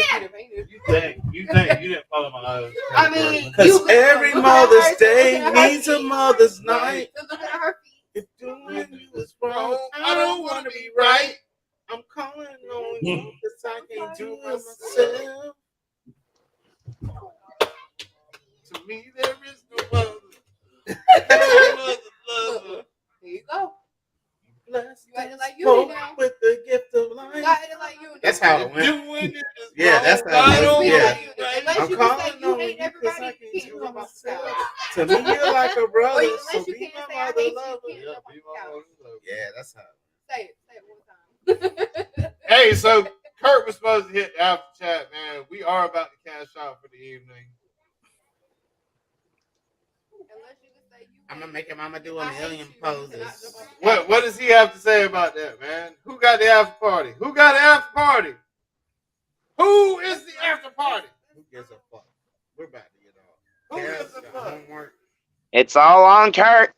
you think you didn't follow my eyes? I mean, because every Mother's Day needs a Mother's Night. Look at her feet. If doing you is wrong, I don't want to be right. I'm calling on you because I can't do it myself. To me, there is no mother. There you go. Blessed you acting like you now. With the gift of life. You acting like you. That's how it went. Yeah, that's how it went. Yeah. Unless you can say you hate everybody, you can't talk about myself. To me, you're like a brother. Unless you can't say I hate you, yeah, that's how. Say it one time. Hey, so Kurt was supposed to hit the after chat, man. We are about to cash out for the evening. I'm gonna make your mama do a million poses. What does he have to say about that, man? Who got the after party? Who got the after party? Who is the after party? Who gives a fuck? We're about to get off. Who gives a fuck? Homework. It's all on Kurt.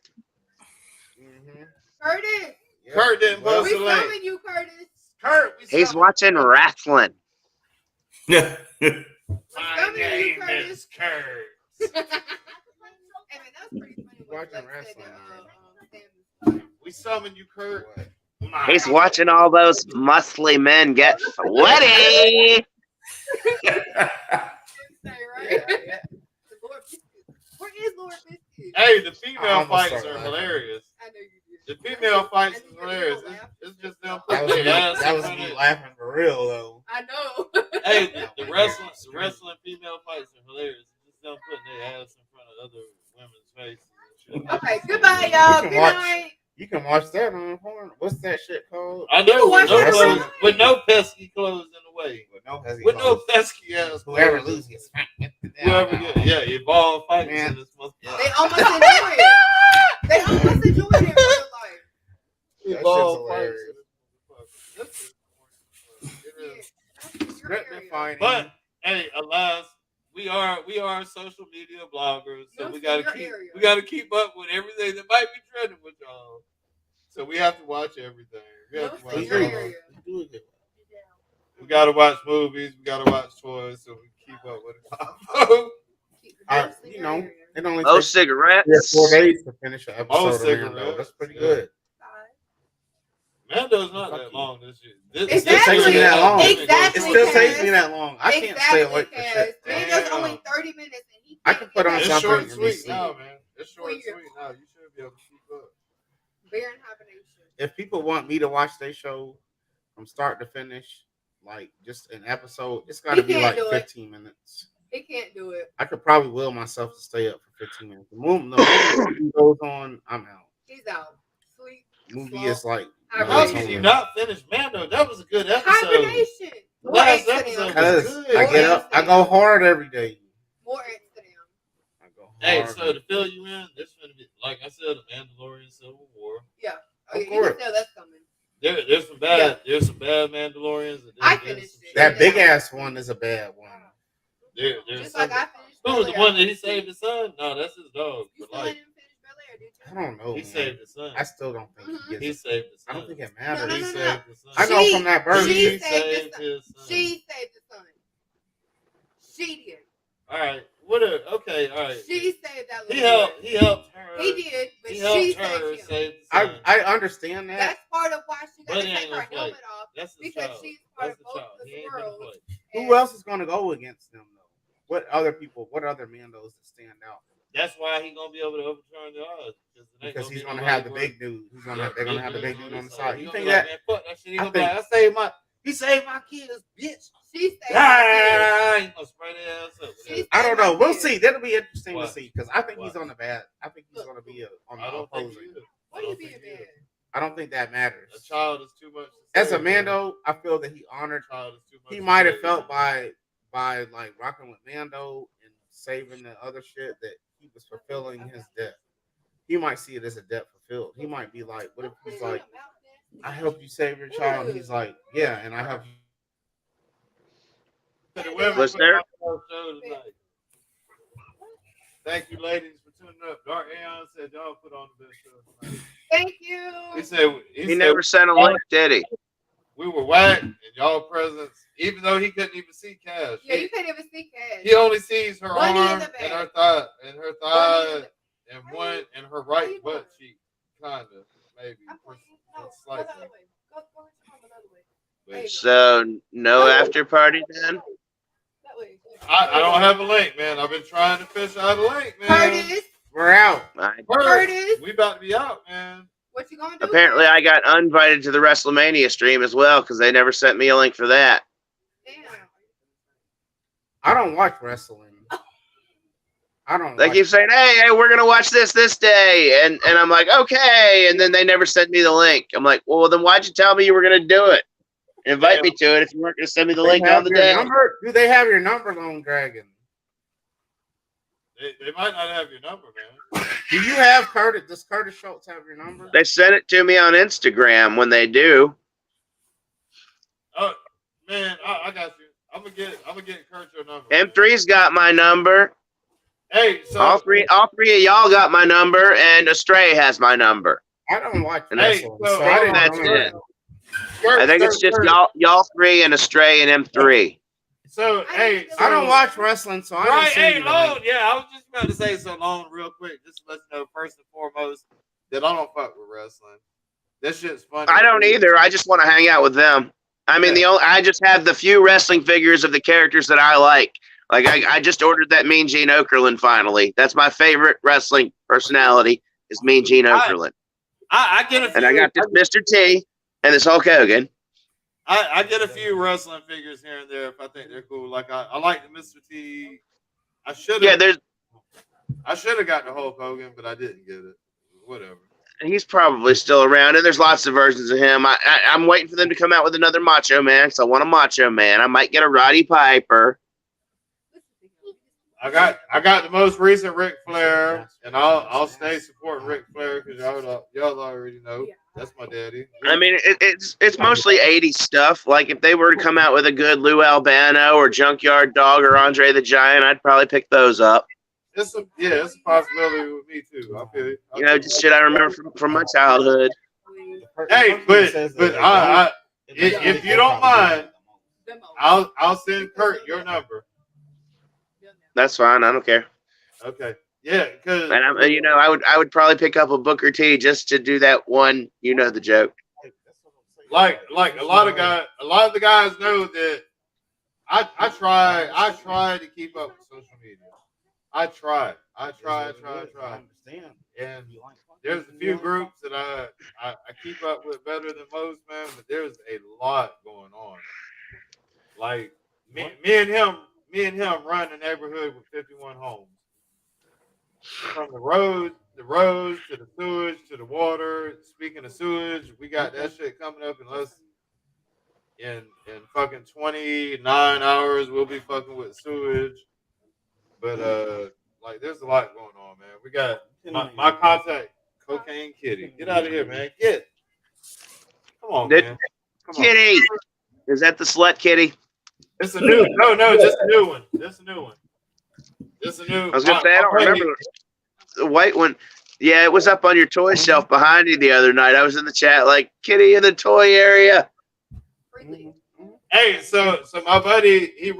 Curtis. Yep. Kurt didn't post We the link. coming, you Curtis. Kurt, He's watching wrestling. My coming, name you Curtis. is Kurt. Hey, man, that was pretty funny. Watching wrestling. We summon you, Kurt. He's watching all those muscly men get sweaty. Where is Lord Biscuit? Hey, the female fights are hilarious. I know you did. The female fights is hilarious. It's just them putting their ass That in was front me of- laughing for real though. I know. Hey, the wrestling female fights are hilarious. It's just them putting their ass in front of other women's faces and shit. Okay, goodbye, y'all. Good night. You can watch that on porn. What's that shit called? I know watch that with no pesky clothes in the way. With no pesky ass. Whoever clothes. loses. Whoever gets, yeah, evolved fights in this motherfucker. They almost enjoy it. They almost enjoy it in real life. Evolved fights. But hey, alas, we are social media bloggers, so we gotta keep up with everything that might be trending with y'all. So we have to watch everything. We have to watch we gotta watch movies. We gotta watch toys, so we keep up with it. You know, it only Oh, takes cigarettes. 4 days to finish an Oh, episode of Mando. cigarettes. That's pretty good. Mando's not that long this year. It still takes me that long. Exactly, It still Cass. takes me that long. I can't stay awake for shit. Mando's only 30 minutes, and he I can put on It's something short and and be sweet asleep. now, man. It's short and sweet now. You should be able to keep up. Baron hibernation. If people want me to watch their show from start to finish, like just an episode, it's got to be like 15 minutes. He can't do it. I could probably will myself to stay up for 15 minutes. The movie goes on, I'm out. He's out. Sleep. Movie is like. How can you not finish Mando? That was a good episode. Hibernation. The last episode Because was good. I get up, I go hard every day. More Amsterdam. I go Hey, hard. so to fill you in, this is gonna be like I said, the Mandalorian Civil War. Yeah. Of You course. can tell that's coming. There's some bad Mandalorians. And I finished it. That big ass one is a bad one. There's Just like I finished. who was the Bel-Air. one that he saved his son? No, that's his dog. You But still let like him finish Bel-Air, did you? I don't know. he man. saved his son. I still don't think he He gets it. saved his I son. don't think it matters. No, He no, no, saved his son. I know from that bird. She He saved saved his his son. She saved the son. She did. All right. Okay. All right. She saved that little He boy. helped her. He did, but He she helped saved her him. save the son. I understand that. That's part of why she got But to he take ain't her gonna play. helmet off That's the because child. she's part That's of the both child. of He the ain't gonna world. play. Who else is going to go against them though? What other people? What other Mandos that stand out? That's why he's gonna be able to overturn the odds Because he's going going to to have the big dude. He's going to. They're going to have the big dude on the side. You think that? Man, fuck that shit. He I gonna be like, think- he saved my kids, bitch. She saved Ah, he gonna spray their ass up. She I don't know. We'll see. That'll be interesting What? to see because I think What? he's on the bad. I think he's going to be on I the don't think opposing. he is. Why are you being bad? I don't think that matters. A child is too much. To As a save, man. Mando, I feel that he honored. A child is too much. He to might have save. felt by like rocking with Mando and saving the other shit, that he was fulfilling his debt. He might see it as a debt fulfilled. He might be like, what if he's like, I help you save your child? And he's like, yeah, and I help you. Was there? Thank you, ladies, for tuning up. Dark Aeon said y'all put on the best show tonight. Thank you. He Never sent a link, did he? We were whack and y'all presents, even though he couldn't even see Cash. Yeah, you couldn't even see Cash. He only sees her Bunny arm and her thigh, and one and her right butt cheek, kinda, maybe, slightly. So no after party then? I don't have a link, man. I've been trying to fish out a link, man. Curtis. We're out. Curtis. We about to be out, man. What you gonna do? Apparently, I got uninvited to the WrestleMania stream as well because they never sent me a link for that. I don't watch wrestling. I don't. They keep saying, "Hey, we're gonna watch this day," and I'm like, "Okay," and then they never send me the link. I'm like, "Well, then why'd you tell me you were gonna do it? Invite me to it if you weren't gonna send me the link on the day." Do they have your number, Lone Dragon? They might not have your number, man. Do you have Curtis? Does Curtis Schultz have your number? They sent it to me on Instagram when they do. Oh man, I got you. I'm gonna get Kurt your number. M3's got my number. Hey, so all three of y'all got my number, and Astray has my number. I don't watch wrestling, so I think that's it. I think it's just y'all three and Astray and M3. So hey, I don't watch wrestling, so I don't see hey, you Lone, yeah, I was just about to say so, Lone, real quick, just to let you know first and foremost that I don't fuck with wrestling. That shit's funny. I don't either. I just want to hang out with them. I mean, I just have the few wrestling figures of the characters that I like. Like I just ordered that Mean Gene Okerlund finally. That's my favorite wrestling personality is Mean Gene Okerlund. I get a few, and I got this Mr. T and this Hulk Hogan. I get a few wrestling figures here and there if I think they're cool. Like I like the Mr. T. I should have got the Hulk Hogan, but I didn't get it. Whatever. He's probably still around, and there's lots of versions of him. I'm waiting for them to come out with another Macho Man, because I want a Macho Man. I might get a Roddy Piper. I got the most recent Ric Flair, and I'll stay supporting Ric Flair because y'all already know that's my daddy. I mean, it's mostly 80s stuff. Like if they were to come out with a good Lou Albano or Junkyard Dog or Andre the Giant, I'd probably pick those up. It's a possibility with me too. I feel it. You know, just shit I remember from my childhood. Hey, but if you don't mind, I'll send Kurt your number. That's fine. I don't care. Okay. Yeah, because and I would probably pick up a Booker T just to do that one. You know the joke. Like a lot of the guys know that I try to keep up with social media. I try. And there's a few groups that I keep up with better than most, man. But there's a lot going on. Like me and him run the neighborhood with 51 homes. From the roads to the sewage to the water. Speaking of sewage, we got that shit coming up in fucking 29 hours. We'll be fucking with sewage. But like there's a lot going on, man. We got my contact, Cocaine Kitty. Get out of here, man. Get. Come on, man. Come Kitty. On. Is that the slut kitty? It's a new just a new one. Just a new one. Just a new. I was gonna say I don't remember the white one. Yeah, it was up on your toy shelf behind you the other night. I was in the chat like Kitty in the toy area. Hey, so my buddy, he's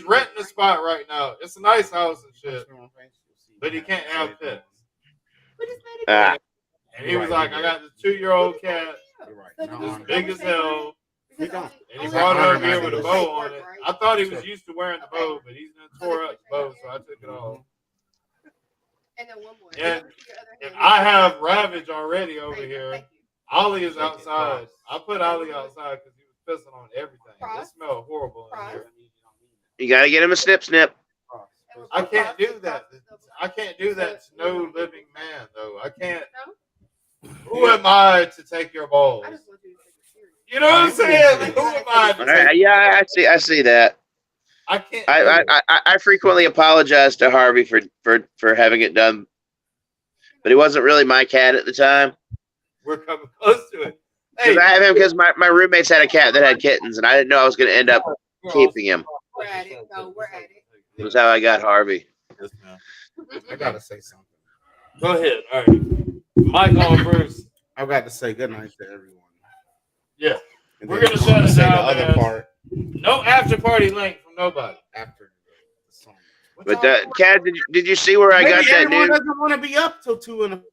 renting a spot right now. It's a nice house and shit, but he can't have pets. And he was like, I got this 2-year-old cat, this big as hell. And he brought it over here with a bow on it. I thought he was used to wearing the bow, but he's gonna tore up the bow, so I took it off. And I have Ravage already over here. Ollie is outside. I put Ollie outside because he was pissing on everything. It smelled horrible in here. You gotta get him a snip. I can't do that. I can't do that to no living man, though. I can't. Who am I to take your balls? You know what I'm saying? Like, who am I? Yeah, I see that. I can't. I frequently apologize to Harvey for having it done, but he wasn't really my cat at the time. We're coming close to it. Because I have him because my roommates had a cat that had kittens, and I didn't know I was going to end up keeping him. We're at it. No, we're at it. It was how I got Harvey. Yes, ma'am. I gotta say something. Go ahead. All right. Mike on first. I've got to say good night to everyone. Yeah. And We're then gonna shut it say down. the other Man. part No after party link from nobody. after the song. But Cat, did you see where I got that everyone new doesn't want to be up till 2 in the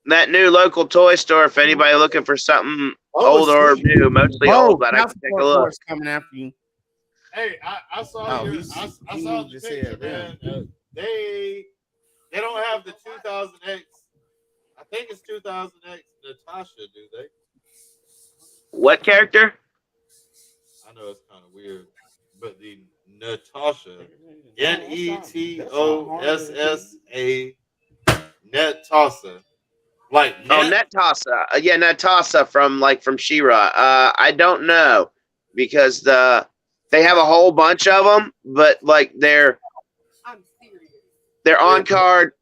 that new local toy store? If anybody looking for something old or new, mostly old, but I can take a look. Coming after you. Hey, I saw your, I saw the just picture, said, man. They don't have the 2000X. I think it's 2000X Natasha, do they? What character? I know it's kind of weird, but the Natasha, Netossa, Natasha, like Netassa. Yeah, Netassa from She-Ra. I don't know because they have a whole bunch of them, but like they're on card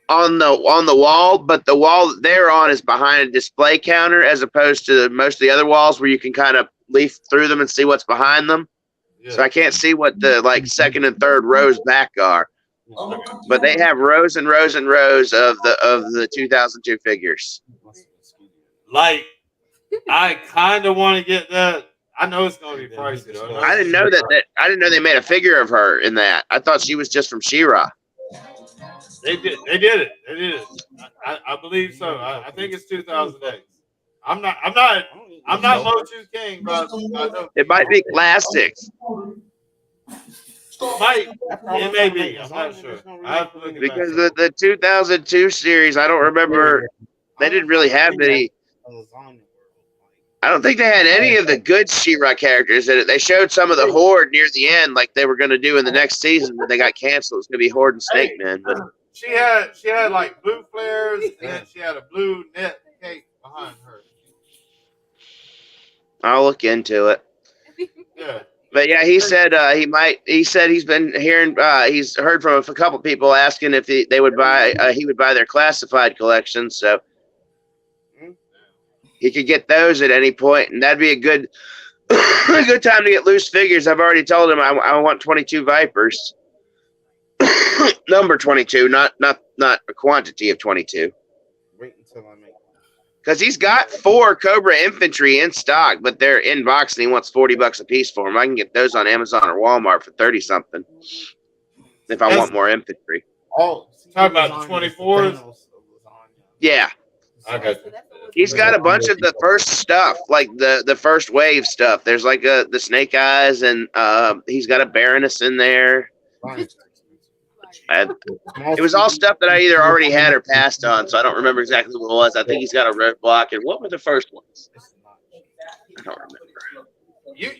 on the wall, but the wall that they're on is behind a display counter, as opposed to most of the other walls where you can kind of leaf through them and see what's behind them. Yeah. So I can't see what the like second and third rows back are. But they have rows and rows and rows of the 2002 figures. Like, I kind of want to get that. I know it's going to be pricey though. I didn't know that. I didn't know they made a figure of her in that. I thought she was just from She-Ra. They did it. I believe so. I think it's 2008. I'm not Motu King, but I know it might be classics. It may be. I'm not sure. I have to look at because the 2002 series, I don't remember. They didn't really have any. I don't think they had any of the good She-Ra characters in it. They showed some of the Horde near the end, like they were going to do in the next season, but they got canceled. It's going to be Horde and Snake Man. But she had like blue flares, and then she had a blue net cape behind her. I'll look into it. Yeah. But yeah, he said he said he's been hearing he's heard from a couple people asking if they would buy he would buy their classified collection, so he could get those at any point, and that'd be a good a good time to get loose figures. I've already told him I want 22 Vipers. Number 22, not a quantity of 22. Wait until I make. Because he's got 4 Cobra Infantry in stock, but they're in box and he wants $40 a piece for them. I can get those on Amazon or Walmart for 30 something if I want more infantry. Oh, talk about the 24s. Yeah. Okay. He's got a bunch of the first stuff, like the first wave stuff. There's like the Snake Eyes, and he's got a Baroness in there. It was all stuff that I either already had or passed on, so I don't remember exactly what it was. I think he's got a roadblock. And what were the first ones? I don't remember. He's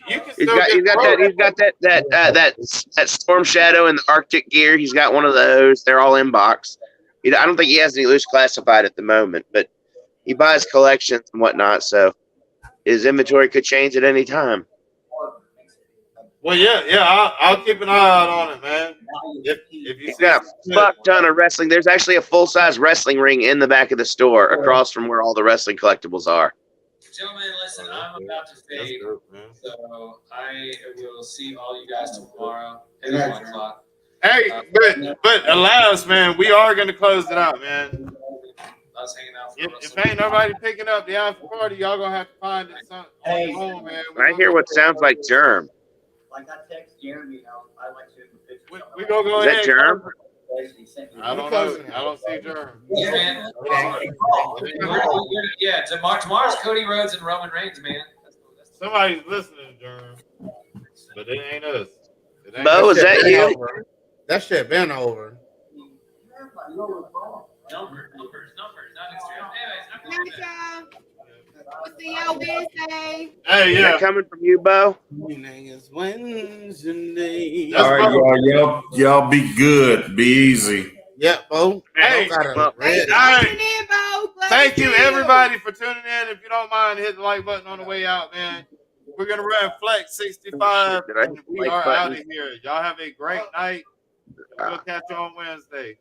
got that Storm Shadow and the Arctic gear. He's got one of those. They're all in box. I don't think he has any loose classified at the moment, but he buys collections and whatnot, so his inventory could change at any time. Well, yeah, I'll keep an eye out on it, man. If you He's got a fuck ton of wrestling. There's actually a full-size wrestling ring in the back of the store across from where all the wrestling collectibles are. Gentlemen, listen, I'm about to fade, so I will see all you guys tomorrow at 1 o'clock. Hey, but alas, man, we are going to close it out, man. I was hanging out for if ain't nobody picking up the after party, y'all going to have to find it on home, man. I hear what sounds like Germ. Like I text Jeremy, I like to picture. We gonna go Is ahead. that Germ? I don't know. I don't see Germ. Yeah, man. Yeah, tomorrow's Cody Rhodes and Roman Reigns, man. Somebody's listening, Germ, but it ain't us. Bo, is that you? Over. That shit been over. Numbers, not Instagram. Anyways, We'll see y'all Wednesday. Hey, Is that coming from you, Bo? It's Wednesday. All right, y'all be good. Be easy. Yep, Bo. Hey, thank you everybody for tuning in. If you don't mind, hit the like button on the way out, man. We're gonna run Flex 65. Did I hit And the we like are button? out of here. Y'all have a great night. We'll catch you on Wednesday.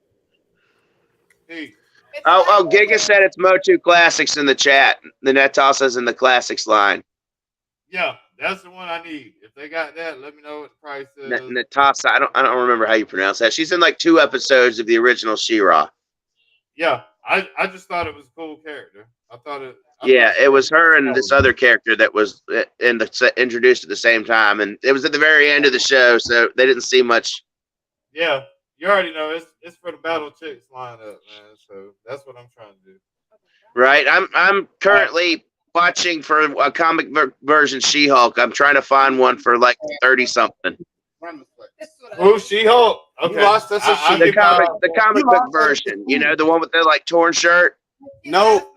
Peace. Oh, Giga said it's Motu Classics in the chat. The net tosses in the classics line. Yeah, that's the one I need. If they got that, let me know what the price is. Natasa, I don't remember how you pronounce that. She's in like 2 episodes of the original She-Ra. Yeah, I just thought it was a cool character. I thought it was her and this other character that was introduced at the same time, and it was at the very end of the show, so they didn't see much. Yeah, you already know it's for the Battle Chicks lineup, man. So that's what I'm trying to do. Right, I'm currently watching for a comic version She-Hulk. I'm trying to find one for like 30 something. Who's She-Hulk? Okay. The comic book version. You know, the one with the like torn shirt. No,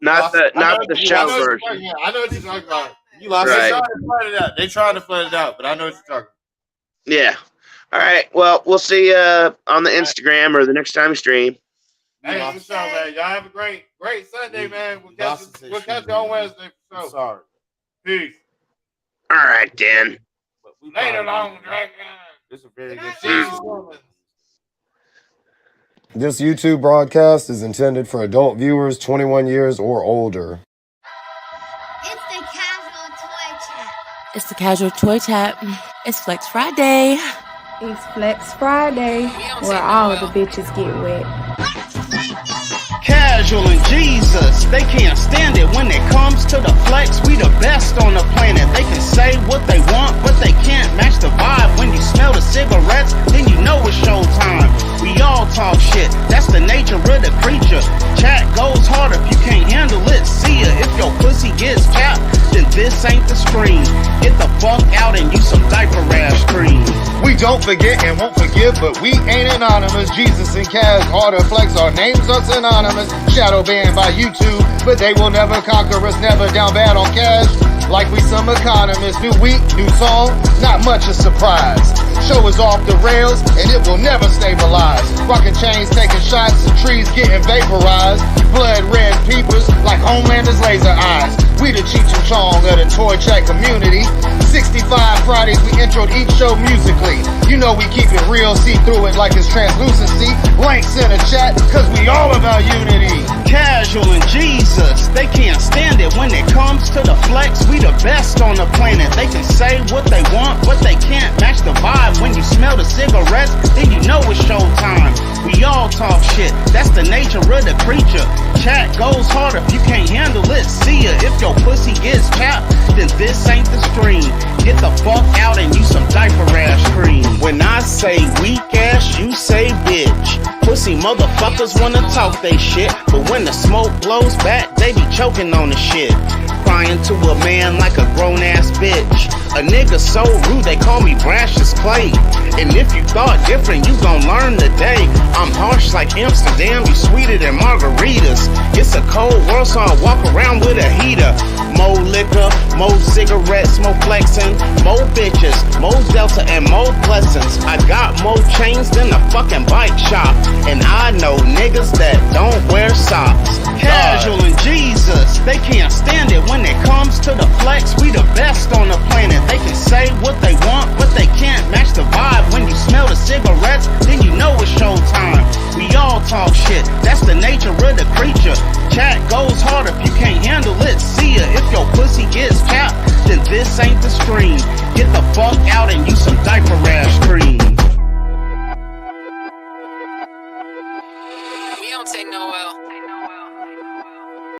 not the show version. I know what you're talking about. You lost. Right. They trying to flood it out, but I know what you're talking about. Yeah. All right. Well, we'll see you on the Instagram or the next time we stream. Hey, for sure, man. Y'all have a great Sunday, man. We'll catch you on Wednesday for sure. Sorry. Peace. All right, then. Later, long dragon. This is a very good season. This YouTube broadcast is intended for adult viewers 21 years or older. It's the Casual Toy Chat. It's Flex Friday. It's Flex Friday, where all the bitches get wet. Casual and Jesus, they can't stand it when it comes to the flex. We the best on the planet. They can say what they want, but they can't match the vibe. When you smell the cigarettes, then you know it's showtime. We all talk shit, that's the nature of the creature. Chat goes hard if you can't handle it. See ya, if your pussy gets tapped, then this ain't the screen. Get the fuck out and use some diaper rash cream. We don't forget and won't forgive, but we ain't anonymous. Jesus and Kaz, Harder Flex, our names are synonymous. Shadow banned by YouTube, but they will never conquer us. Never down bad on cash, like we some economists. New week, new song, not much a surprise. Show is off the rails, and it will never stabilize. Rocking chains, taking shots, and trees getting vaporized. Blood red peepers, like Homelander's laser eyes. We the Cheech and Chong of the Toy Chat community. 65 Fridays, we introed each show musically. You know we keep it real, see through it like it's translucency. Links in the chat, cause we all about unity. Casual and Jesus, they can't stand it when it comes to the flex. We the best on the planet. They can say what they want, but they can't match the vibe. When you smell the cigarettes, then you know it's showtime. We all talk shit, that's the nature of the creature. Chat goes hard if you can't handle it. See ya, if your pussy gets chapped, then this ain't the stream. Get the fuck out and use some diaper rash cream. When I say weak ass, you say bitch. Pussy motherfuckers wanna talk they shit, but when the smoke blows back, they be choking on the shit. Crying to a man like a grown ass bitch. A nigga so rude, they call me brash as clay. And if you thought different, you gon' learn today. I'm harsh like Amsterdam, you sweeter than margaritas. It's a cold world, so I walk around with a heater. More liquor, more cigarettes, more flexing, more bitches, more Delta and more blessings. I got more chains than a fucking bike shop. And I know niggas that don't wear socks. Casual and Jesus, they can't stand it when it comes to the flex. We the best on the planet. They can say what they want, but they can't match the vibe. When you smell the cigarettes, then you know it's showtime. We all talk shit, that's the nature of the creature. Chat goes hard if you can't handle it. See ya, if your pussy gets tapped, then this ain't the stream. Get the fuck out and use some diaper rash cream. We don't take no L.